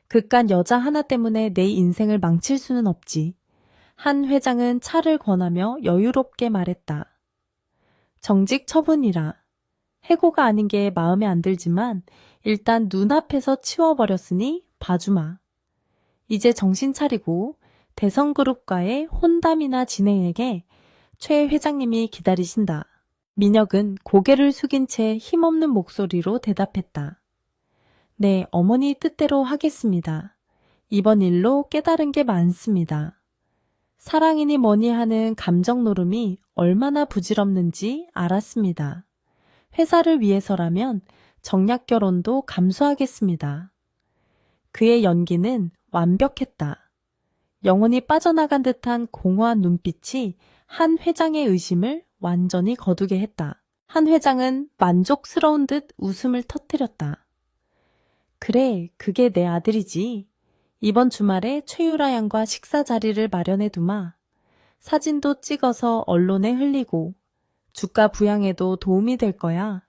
그깟 여자 하나 때문에 내 인생을 망칠 수는 없지. 한 회장은 차를 권하며 여유롭게 말했다. 정직 처분이라. 해고가 아닌 게 마음에 안 들지만 일단 눈앞에서 치워버렸으니 봐주마. 이제 정신 차리고 대성그룹과의 혼담이나 진행에게 최 회장님이 기다리신다. 민혁은 고개를 숙인 채 힘없는 목소리로 대답했다. 네, 어머니 뜻대로 하겠습니다. 이번 일로 깨달은 게 많습니다. 사랑이니 뭐니 하는 감정 노름이 얼마나 부질없는지 알았습니다. 회사를 위해서라면 정략 결혼도 감수하겠습니다. 그의 연기는 완벽했다. 영혼이 빠져나간 듯한 공허한 눈빛이 한 회장의 의심을 완전히 거두게 했다. 한 회장은 만족스러운 듯 웃음을 터뜨렸다. 그래, 그게 내 아들이지. 이번 주말에 최유라 양과 식사 자리를 마련해 두마. 사진도 찍어서 언론에 흘리고 주가 부양에도 도움이 될 거야.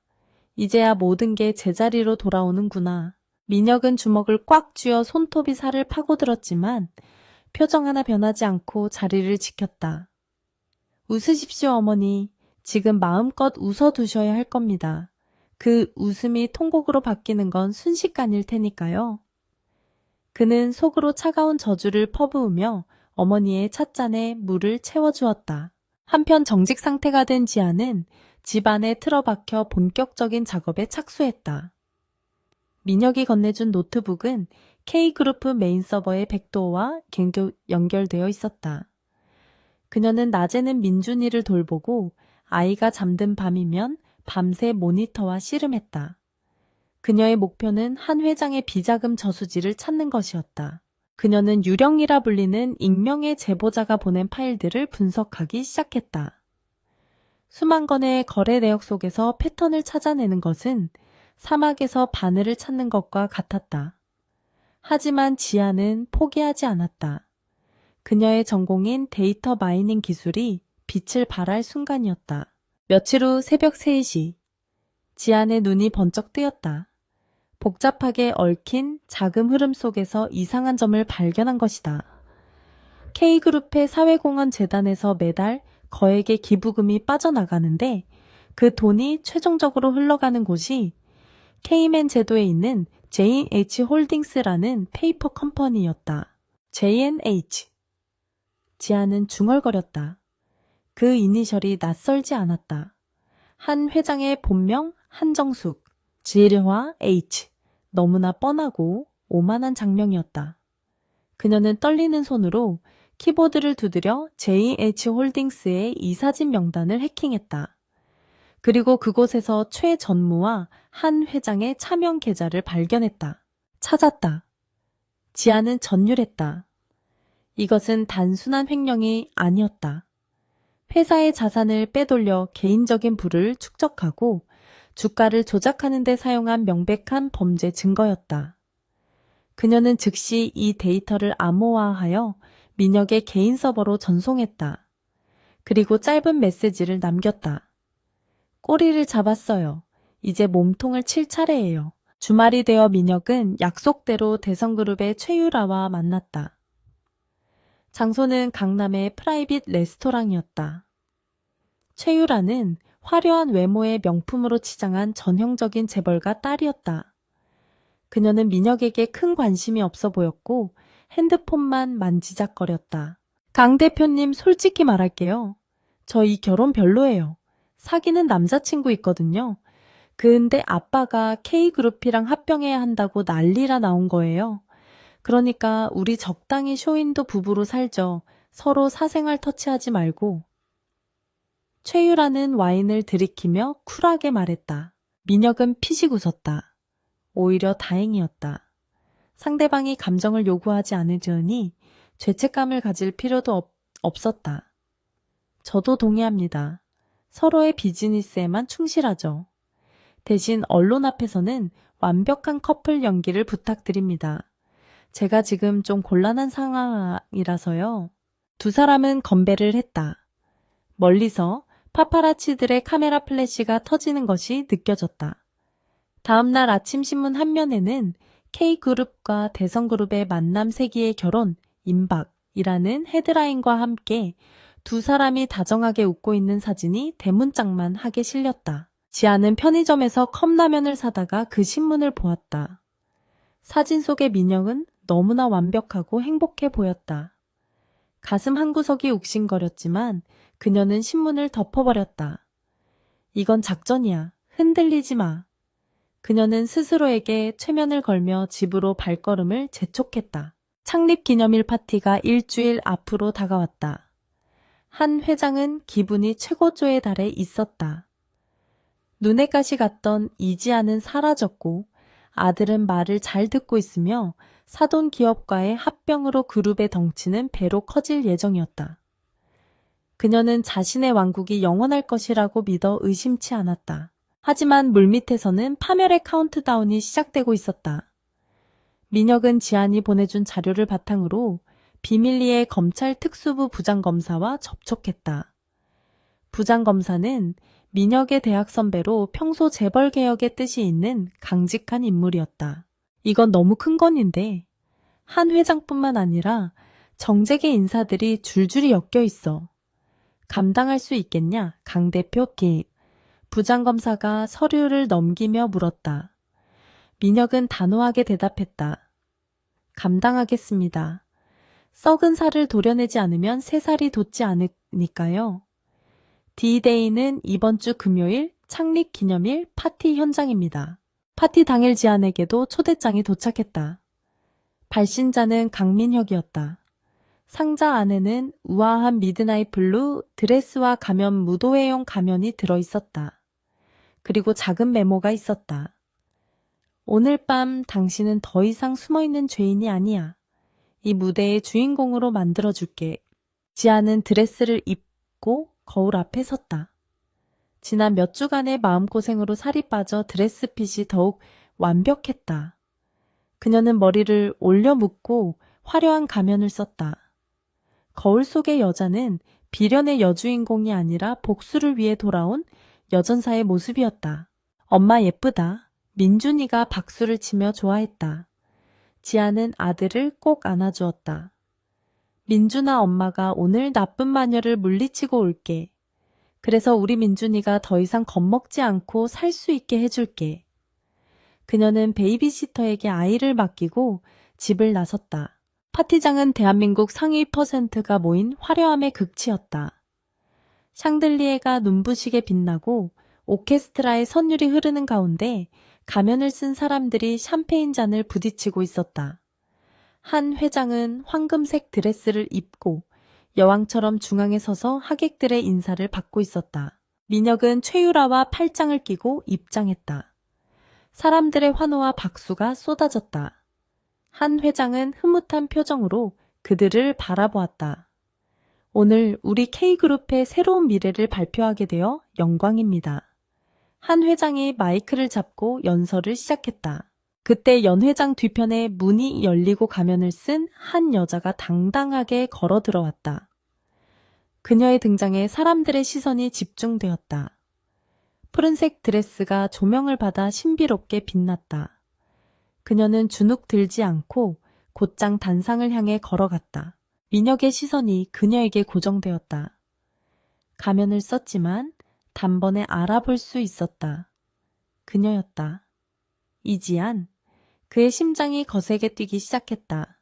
이제야 모든 게 제자리로 돌아오는구나. 민혁은 주먹을 꽉 쥐어 손톱이 살을 파고들었지만 표정 하나 변하지 않고 자리를 지켰다. 웃으십시오, 어머니. 지금 마음껏 웃어두셔야 할 겁니다. 그 웃음이 통곡으로 바뀌는 건 순식간일 테니까요. 그는 속으로 차가운 저주를 퍼부으며 어머니의 찻잔에 물을 채워주었다. 한편 정직 상태가 된 지아는 집안에 틀어박혀 본격적인 작업에 착수했다. 민혁이 건네준 노트북은 K그룹 메인 서버의 백도어와 연결되어 있었다. 그녀는 낮에는 민준이를 돌보고 아이가 잠든 밤이면 밤새 모니터와 씨름했다. 그녀의 목표는 한 회장의 비자금 저수지를 찾는 것이었다. 그녀는 유령이라 불리는 익명의 제보자가 보낸 파일들을 분석하기 시작했다. 수만 건의 거래 내역 속에서 패턴을 찾아내는 것은 사막에서 바늘을 찾는 것과 같았다. 하지만 지아는 포기하지 않았다. 그녀의 전공인 데이터 마이닝 기술이 빛을 발할 순간이었다. 며칠 후 새벽 3시, 지안의 눈이 번쩍 뜨였다. 복잡하게 얽힌 자금 흐름 속에서 이상한 점을 발견한 것이다. K그룹의 사회공헌 재단에서 매달 거액의 기부금이 빠져나가는데 그 돈이 최종적으로 흘러가는 곳이 케이맨 제도에 있는 J&H 홀딩스라는 페이퍼 컴퍼니였다. J&H. 지아는 중얼거렸다. 그 이니셜이 낯설지 않았다. 한 회장의 본명 한정숙, 지혜화 H. 너무나 뻔하고 오만한 장면이었다. 그녀는 떨리는 손으로 키보드를 두드려 J&H 홀딩스의 이사진 명단을 해킹했다. 그리고 그곳에서 최 전무와 한 회장의 차명 계좌를 발견했다. 찾았다. 지아는 전율했다. 이것은 단순한 횡령이 아니었다. 회사의 자산을 빼돌려 개인적인 부를 축적하고 주가를 조작하는 데 사용한 명백한 범죄 증거였다. 그녀는 즉시 이 데이터를 암호화하여 민혁의 개인 서버로 전송했다. 그리고 짧은 메시지를 남겼다. 꼬리를 잡았어요. 이제 몸통을 칠 차례예요. 주말이 되어 민혁은 약속대로 대성그룹의 최유라와 만났다. 장소는 강남의 프라이빗 레스토랑이었다. 최유라는 화려한 외모의 명품으로 치장한 전형적인 재벌가 딸이었다. 그녀는 민혁에게 큰 관심이 없어 보였고 핸드폰만 만지작거렸다. 강 대표님 솔직히 말할게요. 저 이 결혼 별로예요. 사귀는 남자친구 있거든요. 근데 아빠가 K그룹이랑 합병해야 한다고 난리라 나온 거예요. 그러니까 우리 적당히 쇼윈도 부부로 살죠. 서로 사생활 터치하지 말고. 최유라는 와인을 들이키며 쿨하게 말했다. 민혁은 피식 웃었다. 오히려 다행이었다. 상대방이 감정을 요구하지 않으려니 죄책감을 가질 필요도 없었다. 저도 동의합니다. 서로의 비즈니스에만 충실하죠. 대신 언론 앞에서는 완벽한 커플 연기를 부탁드립니다. 제가 지금 좀 곤란한 상황이라서요. 두 사람은 건배를 했다. 멀리서 파파라치들의 카메라 플래시가 터지는 것이 느껴졌다. 다음날 아침 신문 한 면에는 K그룹과 대성그룹의 만남 세기의 결혼, 임박이라는 헤드라인과 함께 두 사람이 다정하게 웃고 있는 사진이 대문짝만 하게 실렸다. 지아는 편의점에서 컵라면을 사다가 그 신문을 보았다. 사진 속의 민혁은 너무나 완벽하고 행복해 보였다. 가슴 한구석이 욱신거렸지만 그녀는 신문을 덮어버렸다. 이건 작전이야. 흔들리지 마. 그녀는 스스로에게 최면을 걸며 집으로 발걸음을 재촉했다. 창립기념일 파티가 일주일 앞으로 다가왔다. 한 회장은 기분이 최고조에 달해 있었다. 눈에 가시 갔던 이지아는 사라졌고 아들은 말을 잘 듣고 있으며 사돈 기업과의 합병으로 그룹의 덩치는 배로 커질 예정이었다. 그녀는 자신의 왕국이 영원할 것이라고 믿어 의심치 않았다. 하지만 물밑에서는 파멸의 카운트다운이 시작되고 있었다. 민혁은 지안이 보내준 자료를 바탕으로 비밀리에 검찰 특수부 부장검사와 접촉했다. 부장검사는 민혁의 대학 선배로 평소 재벌개혁의 뜻이 있는 강직한 인물이었다. 이건 너무 큰 건인데 한 회장뿐만 아니라 정재계 인사들이 줄줄이 엮여 있어. 감당할 수 있겠냐? 강 대표 개입. 부장검사가 서류를 넘기며 물었다. 민혁은 단호하게 대답했다. 감당하겠습니다. 썩은 살을 도려내지 않으면 새 살이 돋지 않으니까요. D-Day는 이번 주 금요일 창립기념일 파티 현장입니다. 파티 당일 지안에게도 초대장이 도착했다. 발신자는 강민혁이었다. 상자 안에는 우아한 미드나잇 블루 드레스와 가면 무도회용 가면이 들어있었다. 그리고 작은 메모가 있었다. 오늘 밤 당신은 더 이상 숨어있는 죄인이 아니야. 이 무대의 주인공으로 만들어줄게. 지아는 드레스를 입고 거울 앞에 섰다. 지난 몇 주간의 마음고생으로 살이 빠져 드레스핏이 더욱 완벽했다. 그녀는 머리를 올려 묶고 화려한 가면을 썼다. 거울 속의 여자는 비련의 여주인공이 아니라 복수를 위해 돌아온 여전사의 모습이었다. 엄마 예쁘다. 민준이가 박수를 치며 좋아했다. 지아는 아들을 꼭 안아주었다. 민준아 엄마가 오늘 나쁜 마녀를 물리치고 올게. 그래서 우리 민준이가 더 이상 겁먹지 않고 살 수 있게 해줄게. 그녀는 베이비시터에게 아이를 맡기고 집을 나섰다. 파티장은 대한민국 상위 퍼센트가 모인 화려함의 극치였다. 샹들리에가 눈부시게 빛나고 오케스트라의 선율이 흐르는 가운데 가면을 쓴 사람들이 샴페인 잔을 부딪히고 있었다. 한 회장은 황금색 드레스를 입고 여왕처럼 중앙에 서서 하객들의 인사를 받고 있었다. 민혁은 최유라와 팔짱을 끼고 입장했다. 사람들의 환호와 박수가 쏟아졌다. 한 회장은 흐뭇한 표정으로 그들을 바라보았다. 오늘 우리 K그룹의 새로운 미래를 발표하게 되어 영광입니다. 한 회장이 마이크를 잡고 연설을 시작했다. 그때 연 회장 뒤편에 문이 열리고 가면을 쓴 한 여자가 당당하게 걸어 들어왔다. 그녀의 등장에 사람들의 시선이 집중되었다. 푸른색 드레스가 조명을 받아 신비롭게 빛났다. 그녀는 주눅 들지 않고 곧장 단상을 향해 걸어갔다. 민혁의 시선이 그녀에게 고정되었다. 가면을 썼지만 단번에 알아볼 수 있었다. 그녀였다. 이지안. 그의 심장이 거세게 뛰기 시작했다.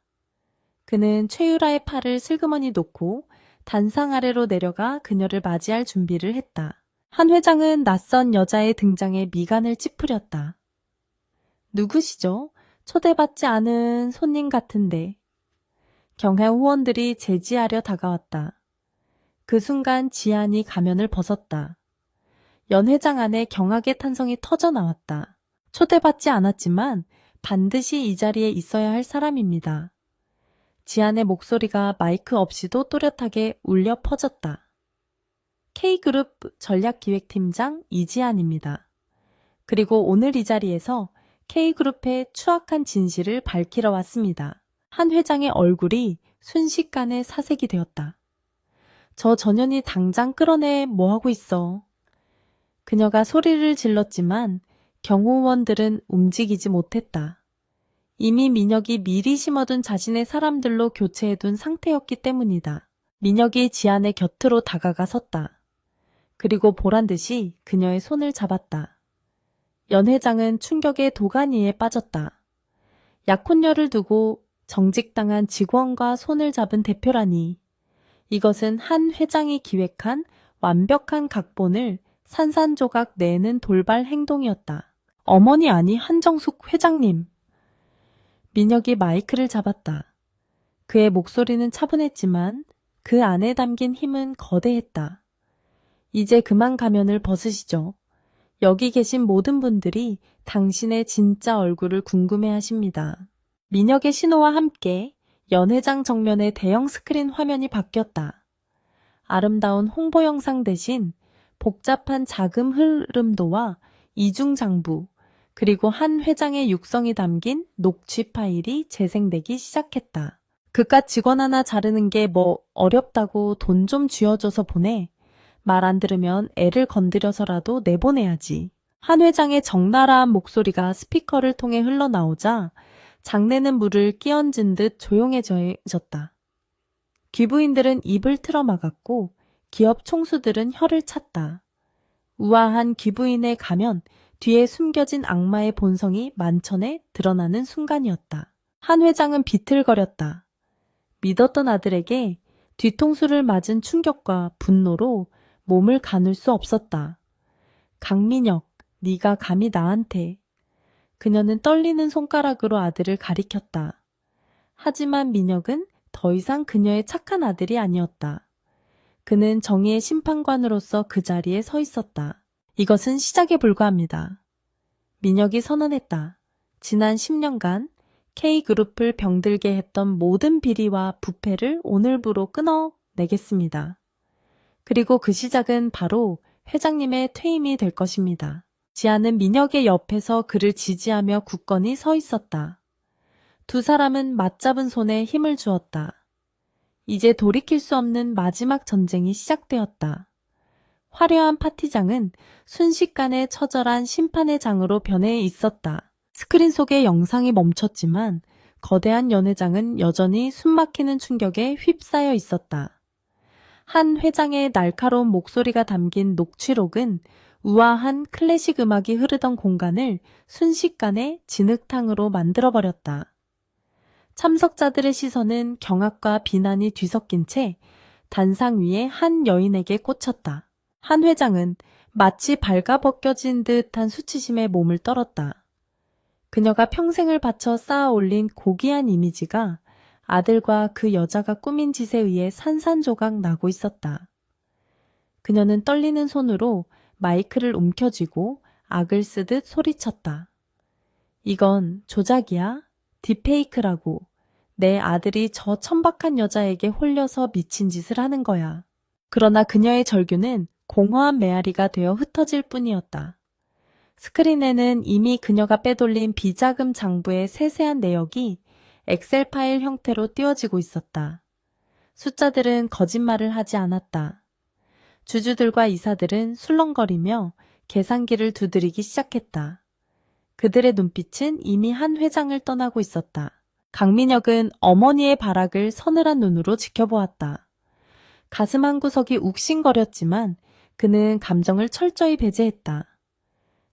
그는 최유라의 팔을 슬그머니 놓고 단상 아래로 내려가 그녀를 맞이할 준비를 했다. 한 회장은 낯선 여자의 등장에 미간을 찌푸렸다. 누구시죠? 초대받지 않은 손님 같은데. 경회 후원들이 제지하려 다가왔다. 그 순간 지안이 가면을 벗었다. 연 회장 안에 경악의 탄성이 터져 나왔다. 초대받지 않았지만 반드시 이 자리에 있어야 할 사람입니다. 지안의 목소리가 마이크 없이도 또렷하게 울려 퍼졌다. K그룹 전략기획팀장 이지안입니다. 그리고 오늘 이 자리에서 K그룹의 추악한 진실을 밝히러 왔습니다. 한 회장의 얼굴이 순식간에 사색이 되었다. 저 전현이 당장 끌어내 뭐하고 있어. 그녀가 소리를 질렀지만 경호원들은 움직이지 못했다. 이미 민혁이 미리 심어둔 자신의 사람들로 교체해둔 상태였기 때문이다. 민혁이 지안의 곁으로 다가가 섰다. 그리고 보란듯이 그녀의 손을 잡았다. 연 회장은 충격의 도가니에 빠졌다. 약혼녀를 두고 정직당한 직원과 손을 잡은 대표라니. 이것은 한 회장이 기획한 완벽한 각본을 산산조각 내는 돌발 행동이었다. 어머니 아니 한정숙 회장님. 민혁이 마이크를 잡았다. 그의 목소리는 차분했지만 그 안에 담긴 힘은 거대했다. 이제 그만 가면을 벗으시죠. 여기 계신 모든 분들이 당신의 진짜 얼굴을 궁금해하십니다. 민혁의 신호와 함께 연 회장 정면의 대형 스크린 화면이 바뀌었다. 아름다운 홍보 영상 대신 복잡한 자금 흐름도와 이중장부, 그리고 한 회장의 육성이 담긴 녹취 파일이 재생되기 시작했다. 그깟 직원 하나 자르는 게 뭐 어렵다고 돈 좀 쥐어줘서 보내. 말 안 들으면 애를 건드려서라도 내보내야지. 한 회장의 적나라한 목소리가 스피커를 통해 흘러나오자 장내는 물을 끼얹은 듯 조용해졌다. 귀부인들은 입을 틀어막았고 기업 총수들은 혀를 찼다. 우아한 귀부인의 가면 뒤에 숨겨진 악마의 본성이 만천에 드러나는 순간이었다. 한 회장은 비틀거렸다. 믿었던 아들에게 뒤통수를 맞은 충격과 분노로 몸을 가눌 수 없었다. 강민혁, 네가 감히 나한테. 그녀는 떨리는 손가락으로 아들을 가리켰다. 하지만 민혁은 더 이상 그녀의 착한 아들이 아니었다. 그는 정의의 심판관으로서 그 자리에 서 있었다. 이것은 시작에 불과합니다. 민혁이 선언했다. 지난 10년간 K그룹을 병들게 했던 모든 비리와 부패를 오늘부로 끊어내겠습니다. 그리고 그 시작은 바로 회장님의 퇴임이 될 것입니다. 지아는 민혁의 옆에서 그를 지지하며 굳건히 서 있었다. 두 사람은 맞잡은 손에 힘을 주었다. 이제 돌이킬 수 없는 마지막 전쟁이 시작되었다. 화려한 파티장은 순식간에 처절한 심판의 장으로 변해 있었다. 스크린 속의 영상이 멈췄지만 거대한 연회장은 여전히 숨막히는 충격에 휩싸여 있었다. 한 회장의 날카로운 목소리가 담긴 녹취록은 우아한 클래식 음악이 흐르던 공간을 순식간에 진흙탕으로 만들어버렸다. 참석자들의 시선은 경악과 비난이 뒤섞인 채 단상 위에 한 여인에게 꽂혔다. 한 회장은 마치 발가벗겨진 듯한 수치심에 몸을 떨었다. 그녀가 평생을 바쳐 쌓아 올린 고귀한 이미지가 아들과 그 여자가 꾸민 짓에 의해 산산조각 나고 있었다. 그녀는 떨리는 손으로 마이크를 움켜쥐고 악을 쓰듯 소리쳤다. 이건 조작이야. 딥페이크라고. 내 아들이 저 천박한 여자에게 홀려서 미친 짓을 하는 거야. 그러나 그녀의 절규는 공허한 메아리가 되어 흩어질 뿐이었다. 스크린에는 이미 그녀가 빼돌린 비자금 장부의 세세한 내역이 엑셀 파일 형태로 띄워지고 있었다. 숫자들은 거짓말을 하지 않았다. 주주들과 이사들은 술렁거리며 계산기를 두드리기 시작했다. 그들의 눈빛은 이미 한 회장을 떠나고 있었다. 강민혁은 어머니의 발악을 서늘한 눈으로 지켜보았다. 가슴 한구석이 욱신거렸지만 그는 감정을 철저히 배제했다.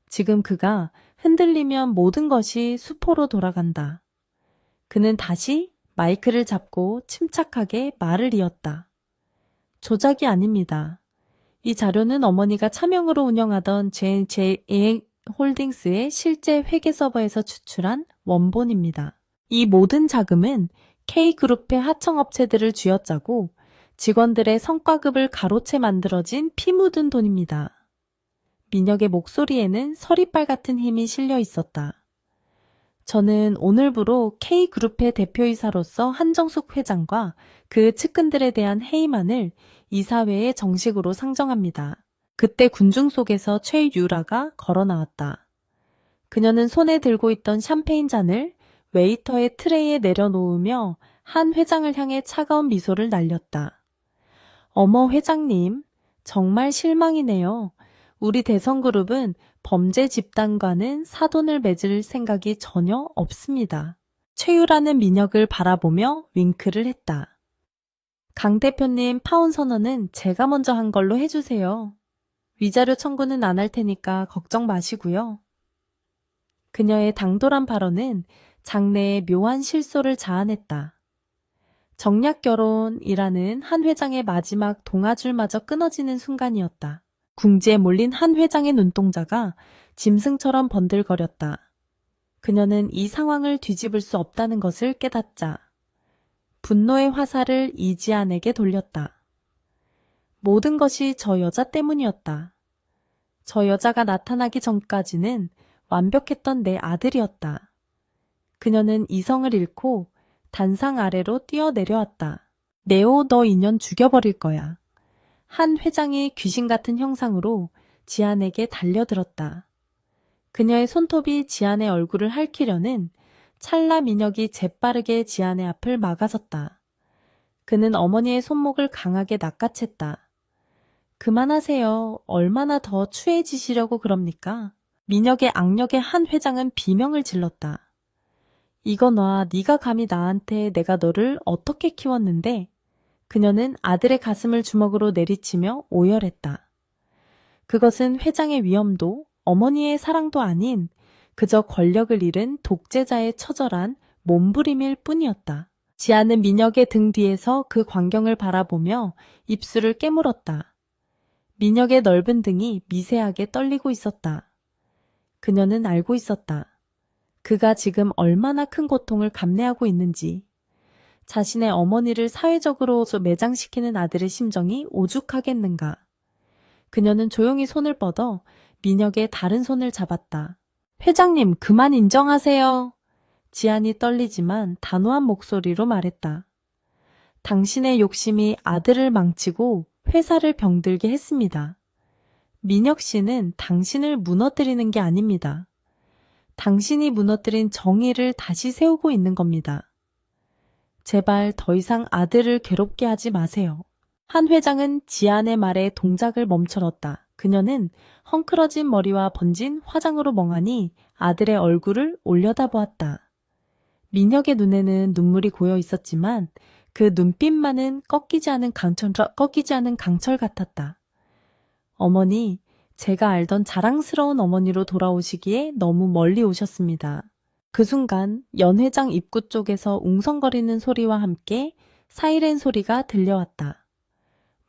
지금 그가 흔들리면 모든 것이 수포로 돌아간다. 그는 다시 마이크를 잡고 침착하게 말을 이었다. 조작이 아닙니다. 이 자료는 어머니가 차명으로 운영하던 JJ 홀딩스의 실제 회계 서버에서 추출한 원본입니다. 이 모든 자금은 K그룹의 하청업체들을 쥐어짜고 직원들의 성과급을 가로채 만들어진 피 묻은 돈입니다. 민혁의 목소리에는 서리빨 같은 힘이 실려 있었다. 저는 오늘부로 K그룹의 대표이사로서 한정숙 회장과 그 측근들에 대한 해임안을 이사회에 정식으로 상정합니다. 그때 군중 속에서 최유라가 걸어 나왔다. 그녀는 손에 들고 있던 샴페인 잔을 웨이터의 트레이에 내려놓으며 한 회장을 향해 차가운 미소를 날렸다. 어머 회장님, 정말 실망이네요. 우리 대성그룹은 범죄 집단과는 사돈을 맺을 생각이 전혀 없습니다. 최유라는 민혁을 바라보며 윙크를 했다. 강 대표님 파혼 선언은 제가 먼저 한 걸로 해주세요. 위자료 청구는 안 할 테니까 걱정 마시고요. 그녀의 당돌한 발언은 장래의 묘한 실소를 자아냈다. 정략 결혼이라는 한 회장의 마지막 동아줄마저 끊어지는 순간이었다. 궁지에 몰린 한 회장의 눈동자가 짐승처럼 번들거렸다. 그녀는 이 상황을 뒤집을 수 없다는 것을 깨닫자 분노의 화살을 이지안에게 돌렸다. 모든 것이 저 여자 때문이었다. 저 여자가 나타나기 전까지는 완벽했던 내 아들이었다. 그녀는 이성을 잃고 단상 아래로 뛰어내려왔다. 네오, 너 인연 죽여버릴 거야. 한 회장이 귀신 같은 형상으로 지안에게 달려들었다. 그녀의 손톱이 지안의 얼굴을 핥히려는 찰나 민혁이 재빠르게 지안의 앞을 막아섰다. 그는 어머니의 손목을 강하게 낚아챘다. 그만하세요. 얼마나 더 추해지시려고 그럽니까? 민혁의 악력에 한 회장은 비명을 질렀다. 이거 놔, 네가 감히 나한테 내가 너를 어떻게 키웠는데? 그녀는 아들의 가슴을 주먹으로 내리치며 오열했다. 그것은 회장의 위엄도 어머니의 사랑도 아닌 그저 권력을 잃은 독재자의 처절한 몸부림일 뿐이었다. 지아는 민혁의 등 뒤에서 그 광경을 바라보며 입술을 깨물었다. 민혁의 넓은 등이 미세하게 떨리고 있었다. 그녀는 알고 있었다. 그가 지금 얼마나 큰 고통을 감내하고 있는지. 자신의 어머니를 사회적으로 매장시키는 아들의 심정이 오죽하겠는가. 그녀는 조용히 손을 뻗어 민혁의 다른 손을 잡았다. 회장님, 그만 인정하세요. 지안이 떨리지만 단호한 목소리로 말했다. 당신의 욕심이 아들을 망치고 회사를 병들게 했습니다. 민혁 씨는 당신을 무너뜨리는 게 아닙니다. 당신이 무너뜨린 정의를 다시 세우고 있는 겁니다. 제발 더 이상 아들을 괴롭게 하지 마세요. 한 회장은 지안의 말에 동작을 멈춰놨다. 그녀는 헝클어진 머리와 번진 화장으로 멍하니 아들의 얼굴을 올려다보았다. 민혁의 눈에는 눈물이 고여 있었지만 그 눈빛만은 꺾이지 않은 강철 같았다. 어머니, 제가 알던 자랑스러운 어머니로 돌아오시기에 너무 멀리 오셨습니다. 그 순간 연회장 입구 쪽에서 웅성거리는 소리와 함께 사이렌 소리가 들려왔다.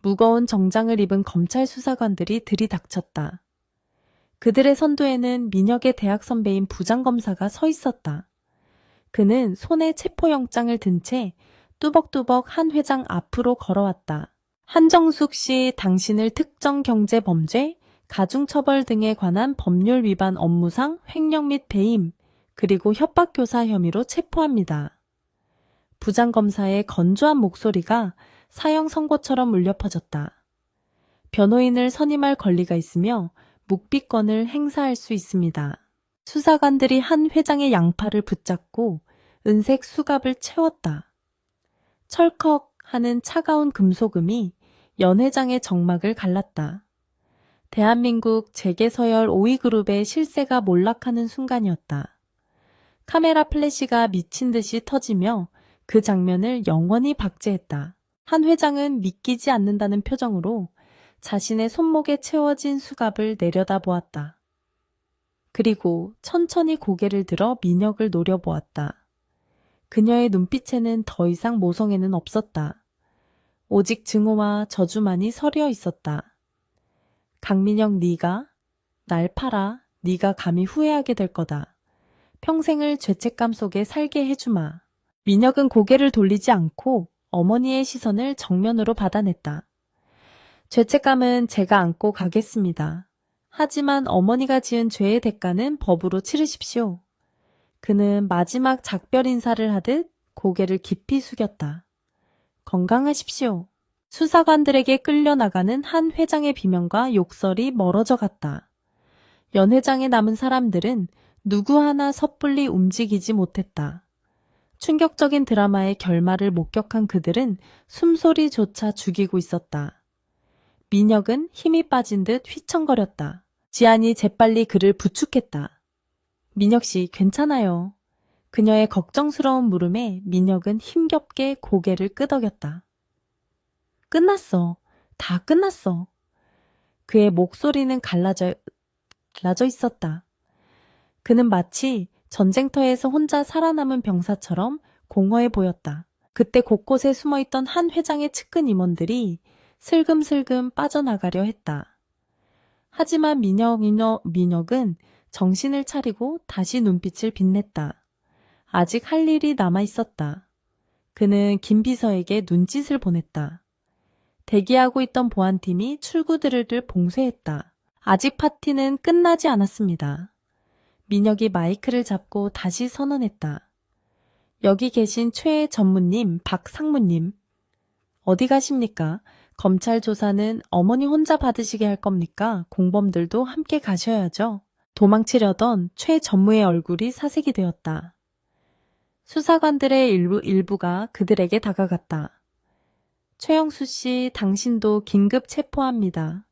무거운 정장을 입은 검찰 수사관들이 들이닥쳤다. 그들의 선두에는 민혁의 대학 선배인 부장검사가 서 있었다. 그는 손에 체포영장을 든 채 뚜벅뚜벅 한 회장 앞으로 걸어왔다. 한정숙 씨, 당신을 특정 경제범죄, 가중처벌 등에 관한 법률 위반 업무상 횡령 및 배임, 그리고 협박교사 혐의로 체포합니다. 부장검사의 건조한 목소리가 사형 선고처럼 울려 퍼졌다. 변호인을 선임할 권리가 있으며 묵비권을 행사할 수 있습니다. 수사관들이 한 회장의 양팔을 붙잡고 은색 수갑을 채웠다. 철컥 하는 차가운 금속음이 연 회장의 정막을 갈랐다. 대한민국 재계서열 5위 그룹의 실세가 몰락하는 순간이었다. 카메라 플래시가 미친 듯이 터지며 그 장면을 영원히 박제했다. 한 회장은 믿기지 않는다는 표정으로 자신의 손목에 채워진 수갑을 내려다보았다. 그리고 천천히 고개를 들어 민혁을 노려보았다. 그녀의 눈빛에는 더 이상 모성애는 없었다. 오직 증오와 저주만이 서려 있었다. 강민혁, 네가 날 팔아. 네가 감히 후회하게 될 거다. 평생을 죄책감 속에 살게 해주마. 민혁은 고개를 돌리지 않고 어머니의 시선을 정면으로 받아냈다. 죄책감은 제가 안고 가겠습니다. 하지만 어머니가 지은 죄의 대가는 법으로 치르십시오. 그는 마지막 작별 인사를 하듯 고개를 깊이 숙였다. 건강하십시오. 수사관들에게 끌려나가는 한 회장의 비명과 욕설이 멀어져 갔다. 연 회장에 남은 사람들은 누구 하나 섣불리 움직이지 못했다. 충격적인 드라마의 결말을 목격한 그들은 숨소리조차 죽이고 있었다. 민혁은 힘이 빠진 듯 휘청거렸다. 지안이 재빨리 그를 부축했다. 민혁 씨, 괜찮아요. 그녀의 걱정스러운 물음에 민혁은 힘겹게 고개를 끄덕였다. 끝났어. 다 끝났어. 그의 목소리는 갈라져 있었다. 그는 마치 전쟁터에서 혼자 살아남은 병사처럼 공허해 보였다. 그때 곳곳에 숨어있던 한 회장의 측근 임원들이 슬금슬금 빠져나가려 했다. 하지만 민혁은 정신을 차리고 다시 눈빛을 빛냈다. 아직 할 일이 남아있었다. 그는 김 비서에게 눈짓을 보냈다. 대기하고 있던 보안팀이 출구들을 봉쇄했다. 아직 파티는 끝나지 않았습니다. 민혁이 마이크를 잡고 다시 선언했다. 여기 계신 최 전무님, 박 상무님. 어디 가십니까? 검찰 조사는 어머니 혼자 받으시게 할 겁니까? 공범들도 함께 가셔야죠. 도망치려던 최 전무의 얼굴이 사색이 되었다. 수사관들의 일부가 그들에게 다가갔다. 최영수 씨, 당신도 긴급 체포합니다.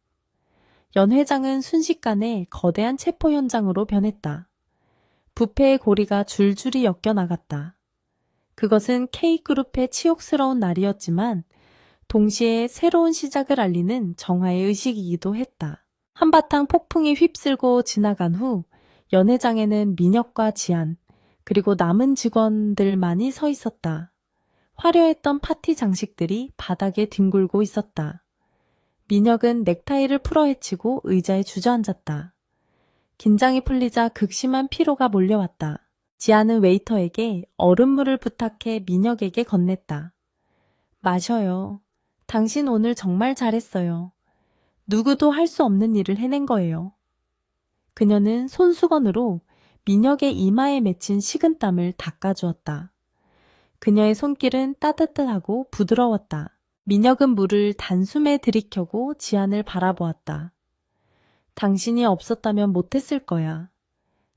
연 회장은 순식간에 거대한 체포 현장으로 변했다. 부패의 고리가 줄줄이 엮여나갔다. 그것은 K그룹의 치욕스러운 날이었지만 동시에 새로운 시작을 알리는 정화의 의식이기도 했다. 한바탕 폭풍이 휩쓸고 지나간 후 연 회장에는 민혁과 지안, 그리고 남은 직원들만이 서 있었다. 화려했던 파티 장식들이 바닥에 뒹굴고 있었다. 민혁은 넥타이를 풀어헤치고 의자에 주저앉았다. 긴장이 풀리자 극심한 피로가 몰려왔다. 지안은 웨이터에게 얼음물을 부탁해 민혁에게 건넸다. 마셔요. 당신 오늘 정말 잘했어요. 누구도 할 수 없는 일을 해낸 거예요. 그녀는 손수건으로 민혁의 이마에 맺힌 식은땀을 닦아주었다. 그녀의 손길은 따뜻하고 부드러웠다. 민혁은 물을 단숨에 들이켜고 지안을 바라보았다. 당신이 없었다면 못했을 거야.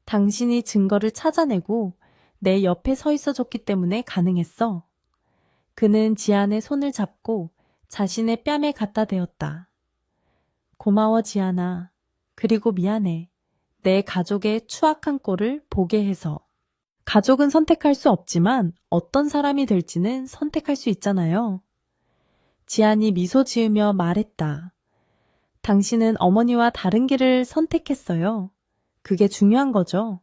당신이 증거를 찾아내고 내 옆에 서 있어줬기 때문에 가능했어. 그는 지안의 손을 잡고 자신의 뺨에 갖다 대었다. 고마워 지안아. 그리고 미안해. 내 가족의 추악한 꼴을 보게 해서. 가족은 선택할 수 없지만 어떤 사람이 될지는 선택할 수 있잖아요. 지안이 미소 지으며 말했다. 당신은 어머니와 다른 길을 선택했어요. 그게 중요한 거죠.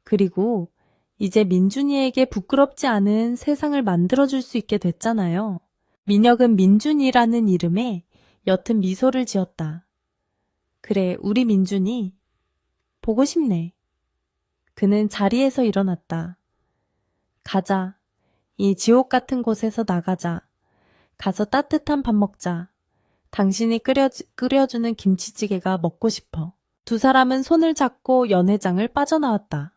그리고 이제 민준이에게 부끄럽지 않은 세상을 만들어줄 수 있게 됐잖아요. 민혁은 민준이라는 이름에 옅은 미소를 지었다. 그래, 우리 민준이 보고 싶네. 그는 자리에서 일어났다. 가자. 이 지옥 같은 곳에서 나가자. 가서 따뜻한 밥 먹자. 당신이 끓여주는 김치찌개가 먹고 싶어. 두 사람은 손을 잡고 연회장을 빠져나왔다.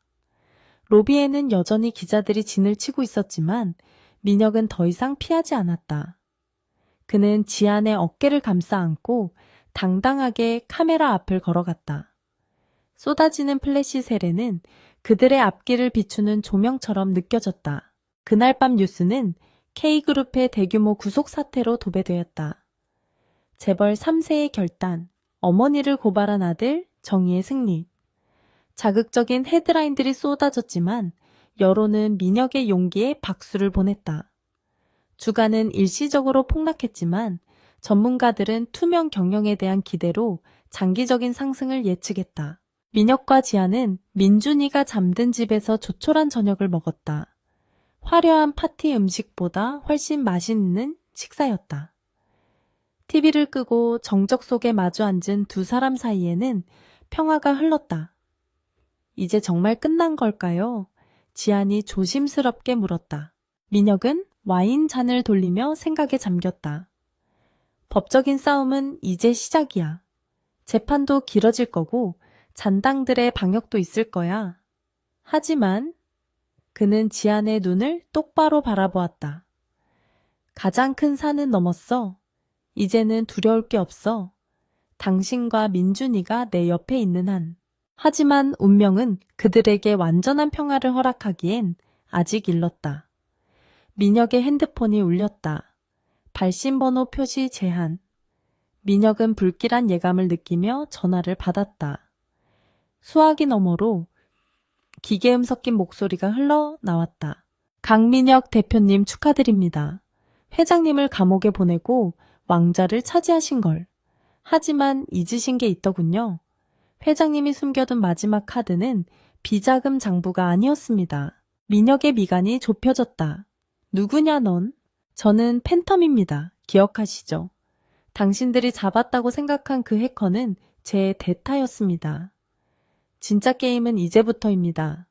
로비에는 여전히 기자들이 진을 치고 있었지만 민혁은 더 이상 피하지 않았다. 그는 지안의 어깨를 감싸 안고 당당하게 카메라 앞을 걸어갔다. 쏟아지는 플래시 세례는 그들의 앞길을 비추는 조명처럼 느껴졌다. 그날 밤 뉴스는 K그룹의 대규모 구속 사태로 도배되었다. 재벌 3세의 결단, 어머니를 고발한 아들, 정의의 승리. 자극적인 헤드라인들이 쏟아졌지만 여론은 민혁의 용기에 박수를 보냈다. 주가는 일시적으로 폭락했지만 전문가들은 투명 경영에 대한 기대로 장기적인 상승을 예측했다. 민혁과 지아는 민준이가 잠든 집에서 조촐한 저녁을 먹었다. 화려한 파티 음식보다 훨씬 맛있는 식사였다. TV를 끄고 정적 속에 마주 앉은 두 사람 사이에는 평화가 흘렀다. 이제 정말 끝난 걸까요? 지안이 조심스럽게 물었다. 민혁은 와인 잔을 돌리며 생각에 잠겼다. 법적인 싸움은 이제 시작이야. 재판도 길어질 거고 잔당들의 방역도 있을 거야. 하지만 그는 지안의 눈을 똑바로 바라보았다. 가장 큰 산은 넘었어. 이제는 두려울 게 없어. 당신과 민준이가 내 옆에 있는 한. 하지만 운명은 그들에게 완전한 평화를 허락하기엔 아직 일렀다. 민혁의 핸드폰이 울렸다. 발신번호 표시 제한. 민혁은 불길한 예감을 느끼며 전화를 받았다. 수화기 너머로 기계음 섞인 목소리가 흘러나왔다. 강민혁 대표님 축하드립니다. 회장님을 감옥에 보내고 왕자를 차지하신 걸. 하지만 잊으신 게 있더군요. 회장님이 숨겨둔 마지막 카드는 비자금 장부가 아니었습니다. 민혁의 미간이 좁혀졌다. 누구냐 넌? 저는 팬텀입니다. 기억하시죠? 당신들이 잡았다고 생각한 그 해커는 제 대타였습니다. 진짜 게임은 이제부터입니다.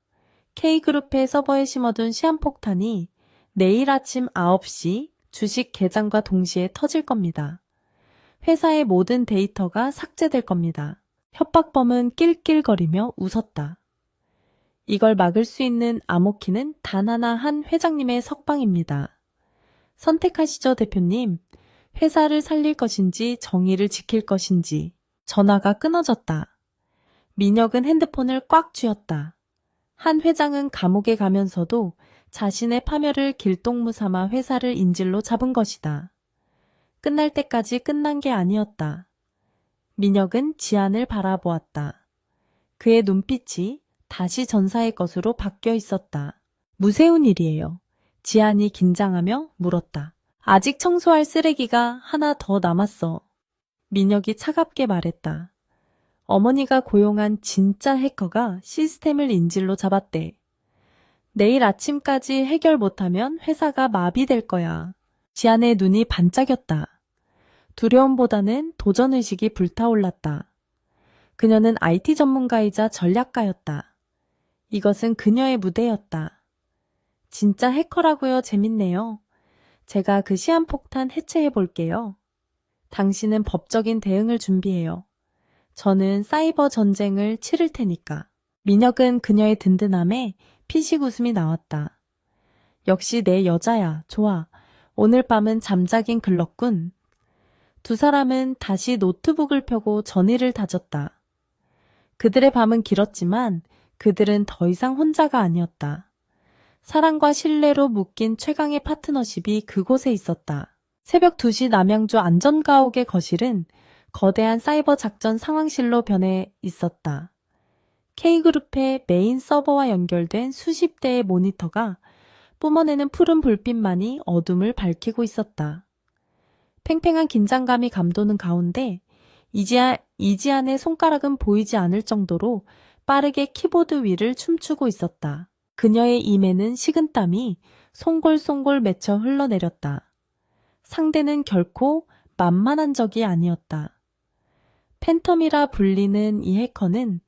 K그룹의 서버에 심어둔 시한폭탄이 내일 아침 9시 주식 개장과 동시에 터질 겁니다. 회사의 모든 데이터가 삭제될 겁니다. 협박범은 낄낄거리며 웃었다. 이걸 막을 수 있는 암호키는 단 하나 한 회장님의 석방입니다. 선택하시죠, 대표님. 회사를 살릴 것인지 정의를 지킬 것인지. 전화가 끊어졌다. 민혁은 핸드폰을 꽉 쥐었다. 한 회장은 감옥에 가면서도 자신의 파멸을 길동무 삼아 회사를 인질로 잡은 것이다. 끝날 때까지 끝난 게 아니었다. 민혁은 지안을 바라보았다. 그의 눈빛이 다시 전사의 것으로 바뀌어 있었다. 무세운 일이에요. 지안이 긴장하며 물었다. 아직 청소할 쓰레기가 하나 더 남았어. 민혁이 차갑게 말했다. 어머니가 고용한 진짜 해커가 시스템을 인질로 잡았대. 내일 아침까지 해결 못하면 회사가 마비될 거야. 지안의 눈이 반짝였다. 두려움보다는 도전의식이 불타올랐다. 그녀는 IT 전문가이자 전략가였다. 이것은 그녀의 무대였다. 진짜 해커라고요. 재밌네요. 제가 그 시한폭탄 해체해 볼게요. 당신은 법적인 대응을 준비해요. 저는 사이버 전쟁을 치를 테니까. 민혁은 그녀의 든든함에 피식 웃음이 나왔다. 역시 내 여자야. 좋아. 오늘 밤은 잠자긴 글렀군. 두 사람은 다시 노트북을 펴고 전의를 다졌다. 그들의 밤은 길었지만 그들은 더 이상 혼자가 아니었다. 사랑과 신뢰로 묶인 최강의 파트너십이 그곳에 있었다. 새벽 2시 남양주 안전가옥의 거실은 거대한 사이버 작전 상황실로 변해 있었다. K그룹의 메인 서버와 연결된 수십 대의 모니터가 뿜어내는 푸른 불빛만이 어둠을 밝히고 있었다. 팽팽한 긴장감이 감도는 가운데 이지안의 손가락은 보이지 않을 정도로 빠르게 키보드 위를 춤추고 있었다. 그녀의 입에는 식은땀이 송골송골 맺혀 흘러내렸다. 상대는 결코 만만한 적이 아니었다. 팬텀이라 불리는 이 해커는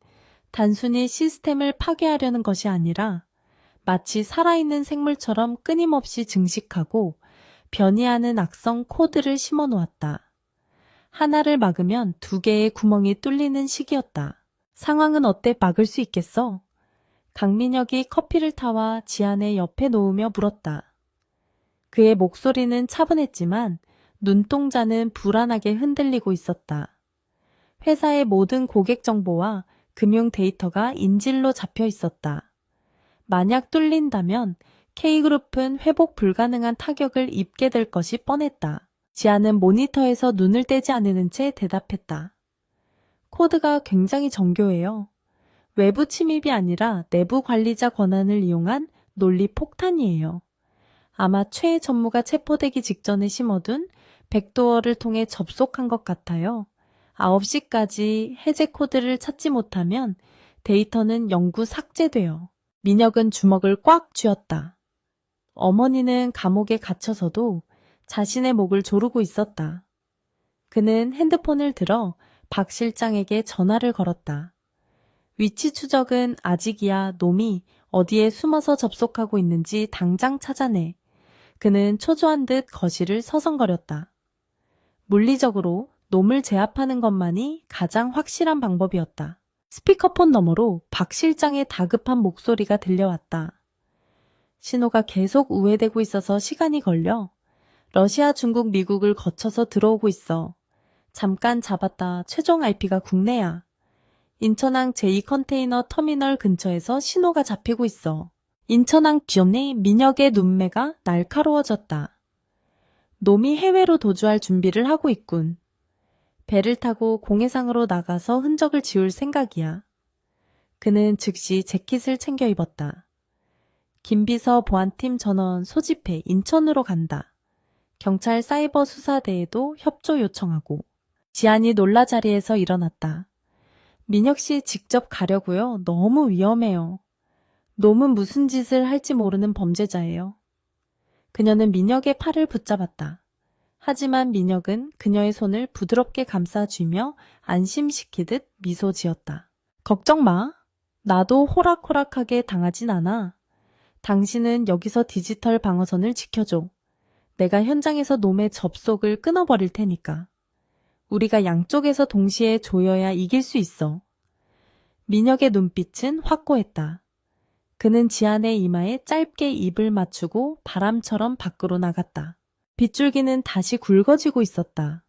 단순히 시스템을 파괴하려는 것이 아니라 마치 살아있는 생물처럼 끊임없이 증식하고 변이하는 악성 코드를 심어 놓았다. 하나를 막으면 두 개의 구멍이 뚫리는 시기였다. 상황은 어때? 막을 수 있겠어? 강민혁이 커피를 타와 지안의 옆에 놓으며 물었다. 그의 목소리는 차분했지만 눈동자는 불안하게 흔들리고 있었다. 회사의 모든 고객 정보와 금융 데이터가 인질로 잡혀 있었다. 만약 뚫린다면 K그룹은 회복 불가능한 타격을 입게 될 것이 뻔했다. 지안은 모니터에서 눈을 떼지 않는 채 대답했다. 코드가 굉장히 정교해요. 외부 침입이 아니라 내부 관리자 권한을 이용한 논리 폭탄이에요. 아마 최 전무가 체포되기 직전에 심어둔 백도어를 통해 접속한 것 같아요. 9시까지 해제 코드를 찾지 못하면 데이터는 영구 삭제돼요. 민혁은 주먹을 꽉 쥐었다. 어머니는 감옥에 갇혀서도 자신의 목을 조르고 있었다. 그는 핸드폰을 들어 박 실장에게 전화를 걸었다. 위치 추적은 아직이야. 놈이 어디에 숨어서 접속하고 있는지 당장 찾아내. 그는 초조한 듯 거실을 서성거렸다. 물리적으로 놈을 제압하는 것만이 가장 확실한 방법이었다. 스피커폰 너머로 박 실장의 다급한 목소리가 들려왔다. 신호가 계속 우회되고 있어서 시간이 걸려. 러시아, 중국, 미국을 거쳐서 들어오고 있어. 잠깐 잡았다. 최종 IP가 국내야. 인천항 제2컨테이너 터미널 근처에서 신호가 잡히고 있어. 인천항 뒤에 민혁의 눈매가 날카로워졌다. 놈이 해외로 도주할 준비를 하고 있군. 배를 타고 공해상으로 나가서 흔적을 지울 생각이야. 그는 즉시 재킷을 챙겨 입었다. 김비서 보안팀 전원 소집해 인천으로 간다. 경찰 사이버 수사대에도 협조 요청하고. 지안이 놀라 자리에서 일어났다. 민혁 씨 직접 가려고요. 너무 위험해요. 놈은 무슨 짓을 할지 모르는 범죄자예요. 그녀는 민혁의 팔을 붙잡았다. 하지만 민혁은 그녀의 손을 부드럽게 감싸쥐며 안심시키듯 미소 지었다. 걱정 마. 나도 호락호락하게 당하진 않아. 당신은 여기서 디지털 방어선을 지켜줘. 내가 현장에서 놈의 접속을 끊어버릴 테니까. 우리가 양쪽에서 동시에 조여야 이길 수 있어. 민혁의 눈빛은 확고했다. 그는 지안의 이마에 짧게 입을 맞추고 바람처럼 밖으로 나갔다. 빗줄기는 다시 굵어지고 있었다.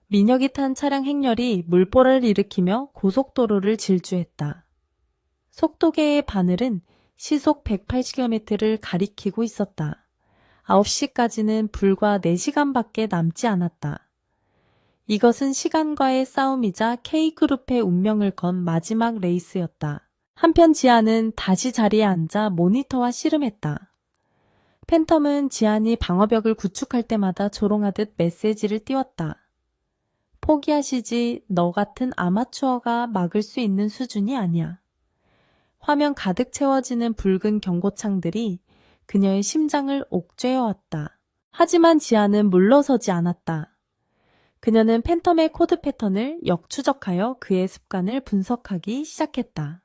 민혁이 탄 차량 행렬이 물보라를 일으키며 고속도로를 질주했다. 속도계의 바늘은 시속 180km를 가리키고 있었다. 9시까지는 불과 4시간밖에 남지 않았다. 이것은 시간과의 싸움이자 K그룹의 운명을 건 마지막 레이스였다. 한편 지안은 다시 자리에 앉아 모니터와 씨름했다. 팬텀은 지안이 방어벽을 구축할 때마다 조롱하듯 메시지를 띄웠다. 포기하시지. 너 같은 아마추어가 막을 수 있는 수준이 아니야. 화면 가득 채워지는 붉은 경고창들이 그녀의 심장을 옥죄어왔다. 하지만 지안은 물러서지 않았다. 그녀는 팬텀의 코드 패턴을 역추적하여 그의 습관을 분석하기 시작했다.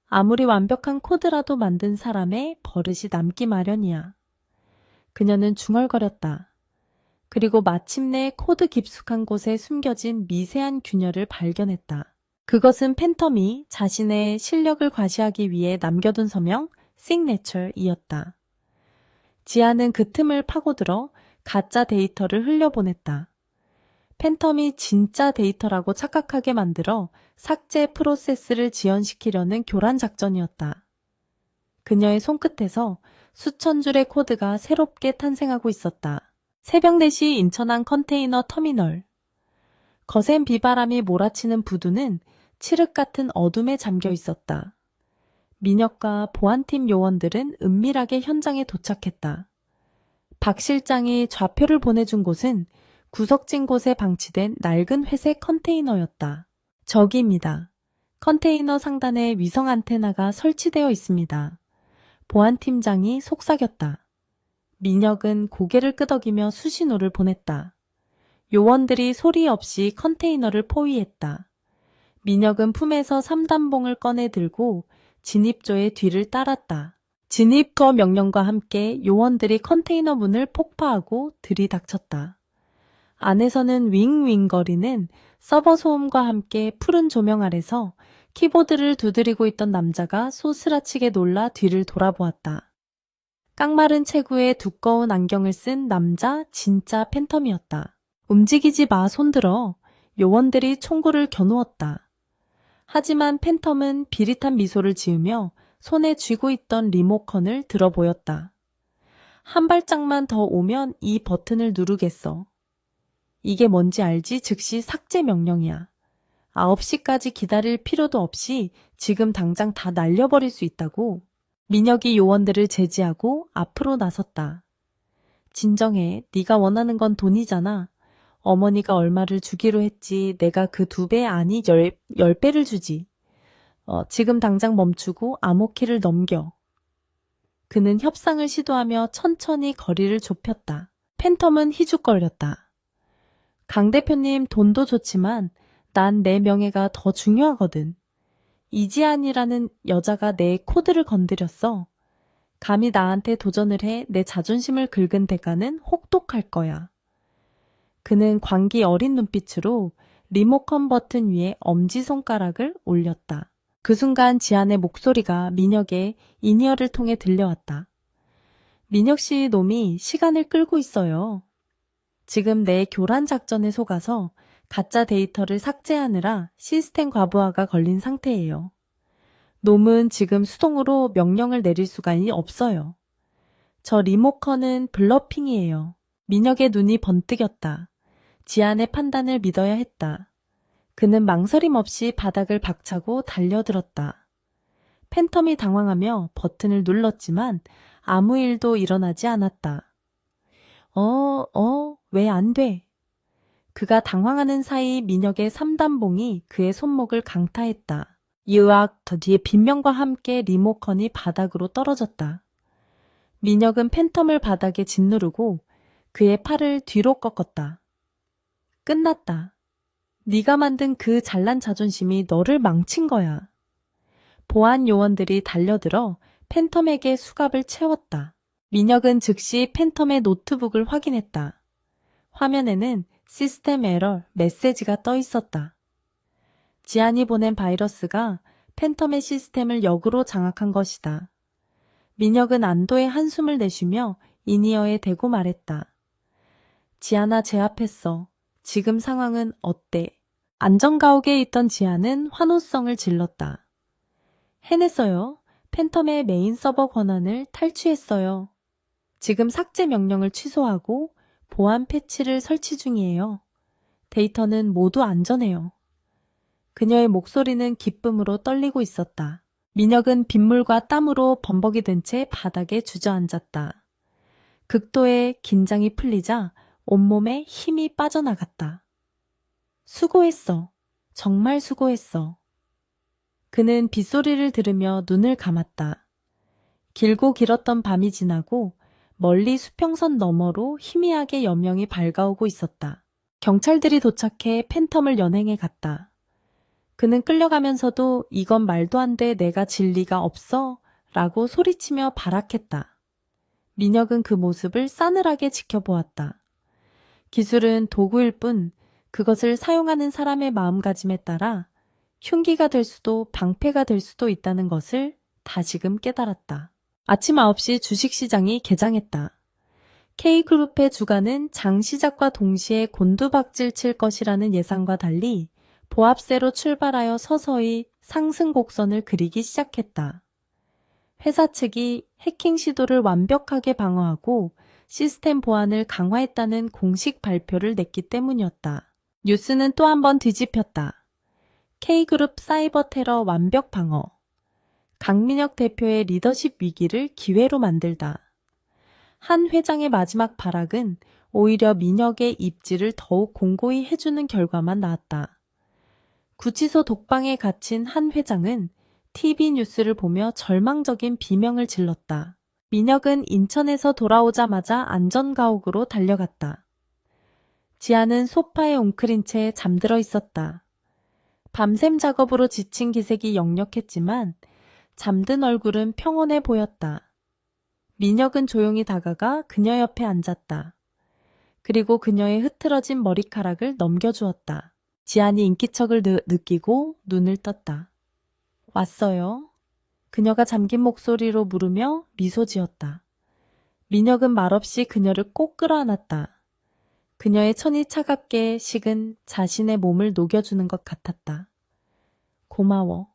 아무리 완벽한 코드라도 만든 사람의 버릇이 남기 마련이야. 그녀는 중얼거렸다. 그리고 마침내 코드 깊숙한 곳에 숨겨진 미세한 균열을 발견했다. 그것은 팬텀이 자신의 실력을 과시하기 위해 남겨둔 서명 시그네처이었다. 지안은 그 틈을 파고들어 가짜 데이터를 흘려보냈다. 팬텀이 진짜 데이터라고 착각하게 만들어 삭제 프로세스를 지연시키려는 교란 작전이었다. 그녀의 손끝에서 수천 줄의 코드가 새롭게 탄생하고 있었다. 새벽 4시 인천항 컨테이너 터미널. 거센 비바람이 몰아치는 부두는 칠흑 같은 어둠에 잠겨 있었다. 민혁과 보안팀 요원들은 은밀하게 현장에 도착했다. 박 실장이 좌표를 보내준 곳은 구석진 곳에 방치된 낡은 회색 컨테이너였다. 저기입니다. 컨테이너 상단에 위성 안테나가 설치되어 있습니다. 보안팀장이 속삭였다. 민혁은 고개를 끄덕이며 수신호를 보냈다. 요원들이 소리 없이 컨테이너를 포위했다. 민혁은 품에서 3단봉을 꺼내 들고 진입조의 뒤를 따랐다. 진입거 명령과 함께 요원들이 컨테이너 문을 폭파하고 들이닥쳤다. 안에서는 윙윙거리는 서버 소음과 함께 푸른 조명 아래서 키보드를 두드리고 있던 남자가 소스라치게 놀라 뒤를 돌아보았다. 깡마른 체구에 두꺼운 안경을 쓴 남자 진짜 팬텀이었다. 움직이지 마, 손들어. 요원들이 총구를 겨누었다. 하지만 팬텀은 비릿한 미소를 지으며 손에 쥐고 있던 리모컨을 들어 보였다. 한 발짝만 더 오면 이 버튼을 누르겠어. 이게 뭔지 알지? 즉시 삭제 명령이야. 9시까지 기다릴 필요도 없이 지금 당장 다 날려버릴 수 있다고. 민혁이 요원들을 제지하고 앞으로 나섰다. 진정해. 네가 원하는 건 돈이잖아. 어머니가 얼마를 주기로 했지. 내가 그 2배 아니 10배를 주지. 지금 당장 멈추고 암호키를 넘겨. 그는 협상을 시도하며 천천히 거리를 좁혔다. 팬텀은 희죽거렸다. 강 대표님 돈도 좋지만 난 내 명예가 더 중요하거든. 이지안이라는 여자가 내 코드를 건드렸어. 감히 나한테 도전을 해 내 자존심을 긁은 대가는 혹독할 거야. 그는 광기 어린 눈빛으로 리모컨 버튼 위에 엄지손가락을 올렸다. 그 순간 지안의 목소리가 민혁의 인이어를 통해 들려왔다. 민혁 씨 놈이 시간을 끌고 있어요. 지금 내 교란 작전에 속아서 가짜 데이터를 삭제하느라 시스템 과부하가 걸린 상태예요. 놈은 지금 수동으로 명령을 내릴 수가 없어요. 저 리모컨은 블러핑이에요. 민혁의 눈이 번뜩였다. 지안의 판단을 믿어야 했다. 그는 망설임 없이 바닥을 박차고 달려들었다. 팬텀이 당황하며 버튼을 눌렀지만 아무 일도 일어나지 않았다. 왜 안 돼? 그가 당황하는 사이 민혁의 3단봉이 그의 손목을 강타했다. 유악 더 뒤에 빈명과 함께 리모컨이 바닥으로 떨어졌다. 민혁은 팬텀을 바닥에 짓누르고 그의 팔을 뒤로 꺾었다. 끝났다. 네가 만든 그 잘난 자존심이 너를 망친 거야. 보안 요원들이 달려들어 팬텀에게 수갑을 채웠다. 민혁은 즉시 팬텀의 노트북을 확인했다. 화면에는 시스템 에러 메시지가 떠 있었다. 지안이 보낸 바이러스가 팬텀의 시스템을 역으로 장악한 것이다. 민혁은 안도의 한숨을 내쉬며 인이어에 대고 말했다. 지안아, 제압했어. 지금 상황은 어때? 안전가옥에 있던 지안은 환호성을 질렀다. 해냈어요. 팬텀의 메인 서버 권한을 탈취했어요. 지금 삭제 명령을 취소하고 보안 패치를 설치 중이에요. 데이터는 모두 안전해요. 그녀의 목소리는 기쁨으로 떨리고 있었다. 민혁은 빗물과 땀으로 범벅이 된 채 바닥에 주저앉았다. 극도의 긴장이 풀리자 온몸에 힘이 빠져나갔다. 수고했어. 정말 수고했어. 그는 빗소리를 들으며 눈을 감았다. 길고 길었던 밤이 지나고 멀리 수평선 너머로 희미하게 여명이 밝아오고 있었다. 경찰들이 도착해 팬텀을 연행해 갔다. 그는 끌려가면서도 이건 말도 안 돼, 내가 질 리가 없어 라고 소리치며 발악했다. 민혁은 그 모습을 싸늘하게 지켜보았다. 기술은 도구일 뿐 그것을 사용하는 사람의 마음가짐에 따라 흉기가 될 수도 방패가 될 수도 있다는 것을 다시금 깨달았다. 아침 9시 주식시장이 개장했다. K그룹의 주가는 장 시작과 동시에 곤두박질 칠 것이라는 예상과 달리 보합세로 출발하여 서서히 상승 곡선을 그리기 시작했다. 회사 측이 해킹 시도를 완벽하게 방어하고 시스템 보안을 강화했다는 공식 발표를 냈기 때문이었다. 뉴스는 또 한 번 뒤집혔다. K그룹 사이버 테러 완벽 방어. 강민혁 대표의 리더십 위기를 기회로 만들다. 한 회장의 마지막 발악은 오히려 민혁의 입지를 더욱 공고히 해주는 결과만 나왔다. 구치소 독방에 갇힌 한 회장은 TV 뉴스를 보며 절망적인 비명을 질렀다. 민혁은 인천에서 돌아오자마자 안전가옥으로 달려갔다. 지아는 소파에 웅크린 채 잠들어 있었다. 밤샘 작업으로 지친 기색이 역력했지만 잠든 얼굴은 평온해 보였다. 민혁은 조용히 다가가 그녀 옆에 앉았다. 그리고 그녀의 흐트러진 머리카락을 넘겨주었다. 지안이 인기척을 느끼고 눈을 떴다. 왔어요? 그녀가 잠긴 목소리로 물으며 미소 지었다. 민혁은 말없이 그녀를 꼭 끌어안았다. 그녀의 천이 차갑게 식은 자신의 몸을 녹여주는 것 같았다. 고마워.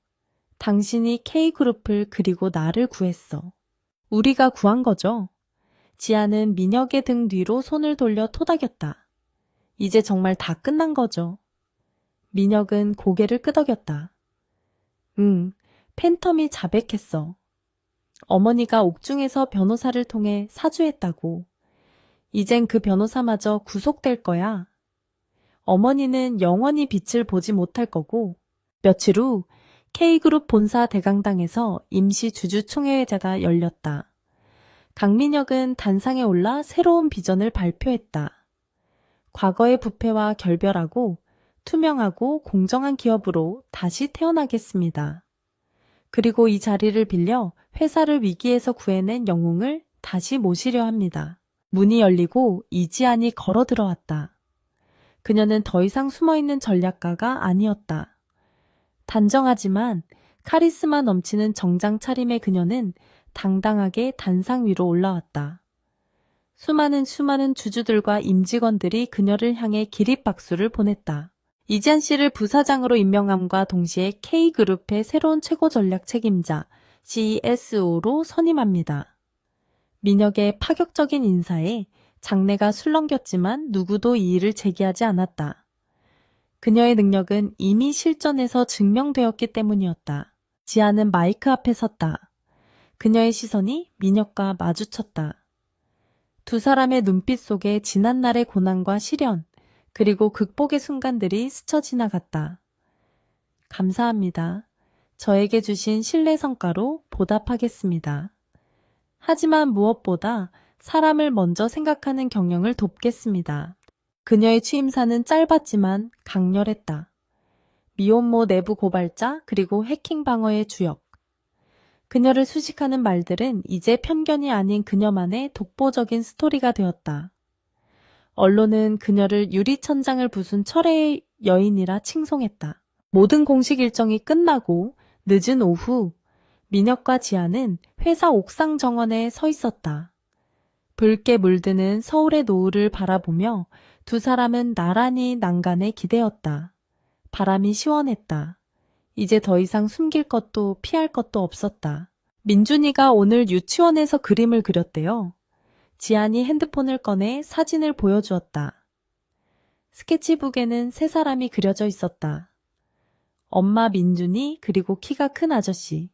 당신이 K그룹을 그리고 나를 구했어. 우리가 구한 거죠? 지아는 민혁의 등 뒤로 손을 돌려 토닥였다. 이제 정말 다 끝난 거죠. 민혁은 고개를 끄덕였다. 응, 팬텀이 자백했어. 어머니가 옥중에서 변호사를 통해 사주했다고. 이젠 그 변호사마저 구속될 거야. 어머니는 영원히 빛을 보지 못할 거고. 며칠 후 K그룹 본사 대강당에서 임시 주주총회회가 열렸다. 강민혁은 단상에 올라 새로운 비전을 발표했다. 과거의 부패와 결별하고 투명하고 공정한 기업으로 다시 태어나겠습니다. 그리고 이 자리를 빌려 회사를 위기에서 구해낸 영웅을 다시 모시려 합니다. 문이 열리고 이지안이 걸어 들어왔다. 그녀는 더 이상 숨어있는 전략가가 아니었다. 단정하지만 카리스마 넘치는 정장 차림의 그녀는 당당하게 단상 위로 올라왔다. 수많은 주주들과 임직원들이 그녀를 향해 기립박수를 보냈다. 이지안 씨를 부사장으로 임명함과 동시에 K그룹의 새로운 최고 전략 책임자 CSO로 선임합니다. 민혁의 파격적인 인사에 장내가 술렁겼지만 누구도 이의를 제기하지 않았다. 그녀의 능력은 이미 실전에서 증명되었기 때문이었다. 지아는 마이크 앞에 섰다. 그녀의 시선이 민혁과 마주쳤다. 두 사람의 눈빛 속에 지난날의 고난과 시련, 그리고 극복의 순간들이 스쳐 지나갔다. 감사합니다. 저에게 주신 신뢰 성과로 보답하겠습니다. 하지만 무엇보다 사람을 먼저 생각하는 경영을 돕겠습니다. 그녀의 취임사는 짧았지만 강렬했다. 미혼모 내부 고발자 그리고 해킹 방어의 주역. 그녀를 수식하는 말들은 이제 편견이 아닌 그녀만의 독보적인 스토리가 되었다. 언론은 그녀를 유리천장을 부순 철의 여인이라 칭송했다. 모든 공식 일정이 끝나고 늦은 오후 민혁과 지아는 회사 옥상 정원에 서 있었다. 붉게 물드는 서울의 노을을 바라보며 두 사람은 나란히 난간에 기대었다. 바람이 시원했다. 이제 더 이상 숨길 것도 피할 것도 없었다. 민준이가 오늘 유치원에서 그림을 그렸대요. 지안이 핸드폰을 꺼내 사진을 보여주었다. 스케치북에는 세 사람이 그려져 있었다. 엄마 민준이 그리고 키가 큰 아저씨.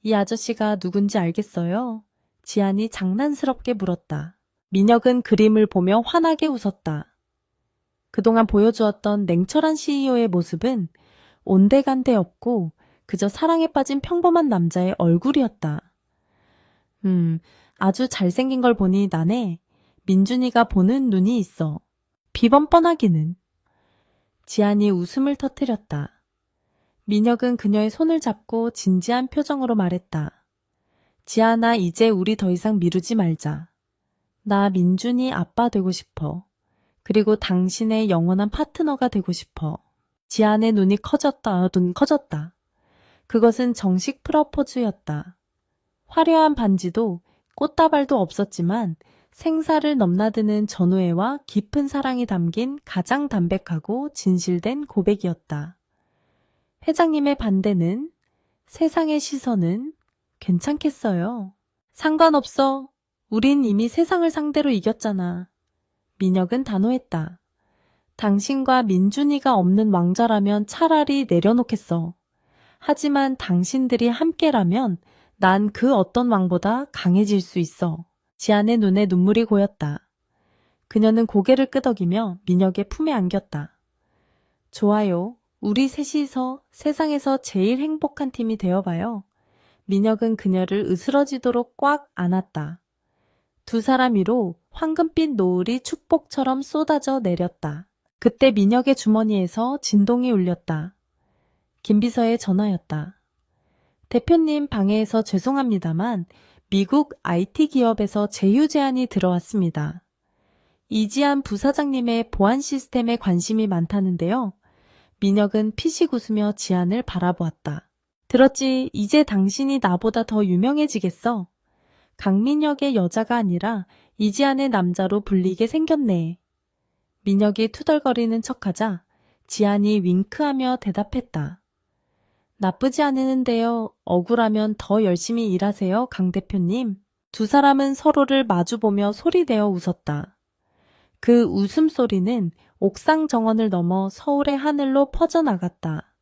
이 아저씨가 누군지 알겠어요? 지안이 장난스럽게 물었다. 민혁은 그림을 보며 환하게 웃었다. 그동안 보여주었던 냉철한 CEO의 모습은 온데간데 없고 그저 사랑에 빠진 평범한 남자의 얼굴이었다. 아주 잘생긴 걸 보니 나네. 민준이가 보는 눈이 있어. 비번 뻔하기는. 지안이 웃음을 터뜨렸다. 민혁은 그녀의 손을 잡고 진지한 표정으로 말했다. 지안아, 이제 우리 더 이상 미루지 말자. 나 민준이 아빠 되고 싶어. 그리고 당신의 영원한 파트너가 되고 싶어. 지안의 눈이 커졌다. 그것은 정식 프러포즈였다. 화려한 반지도 꽃다발도 없었지만 생사를 넘나드는 전우애와 깊은 사랑이 담긴 가장 담백하고 진실된 고백이었다. 회장님의 반대는, 세상의 시선은 괜찮겠어요. 상관없어. 우린 이미 세상을 상대로 이겼잖아. 민혁은 단호했다. 당신과 민준이가 없는 왕좌라면 차라리 내려놓겠어. 하지만 당신들이 함께라면 난 그 어떤 왕보다 강해질 수 있어. 지안의 눈에 눈물이 고였다. 그녀는 고개를 끄덕이며 민혁의 품에 안겼다. 좋아요. 우리 셋이서 세상에서 제일 행복한 팀이 되어봐요. 민혁은 그녀를 으스러지도록 꽉 안았다. 두 사람 위로 황금빛 노을이 축복처럼 쏟아져 내렸다. 그때 민혁의 주머니에서 진동이 울렸다. 김비서의 전화였다. 대표님 방해해서 죄송합니다만 미국 IT 기업에서 제휴 제안이 들어왔습니다. 이지한 부사장님의 보안 시스템에 관심이 많다는데요. 민혁은 피식 웃으며 지안을 바라보았다. 들었지, 이제 당신이 나보다 더 유명해지겠어. 강민혁의 여자가 아니라 이지안의 남자로 불리게 생겼네. 민혁이 투덜거리는 척하자 지안이 윙크하며 대답했다. 나쁘지 않으는데요. 억울하면 더 열심히 일하세요, 강 대표님. 두 사람은 서로를 마주보며 소리내어 웃었다. 그 웃음소리는 옥상 정원을 넘어 서울의 하늘로 퍼져나갔다.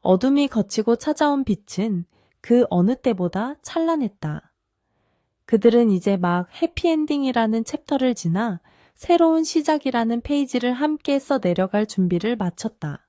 어둠이 걷히고 찾아온 빛은 그 어느 때보다 찬란했다. 그들은 이제 막 해피엔딩이라는 챕터를 지나 새로운 시작이라는 페이지를 함께 써 내려갈 준비를 마쳤다.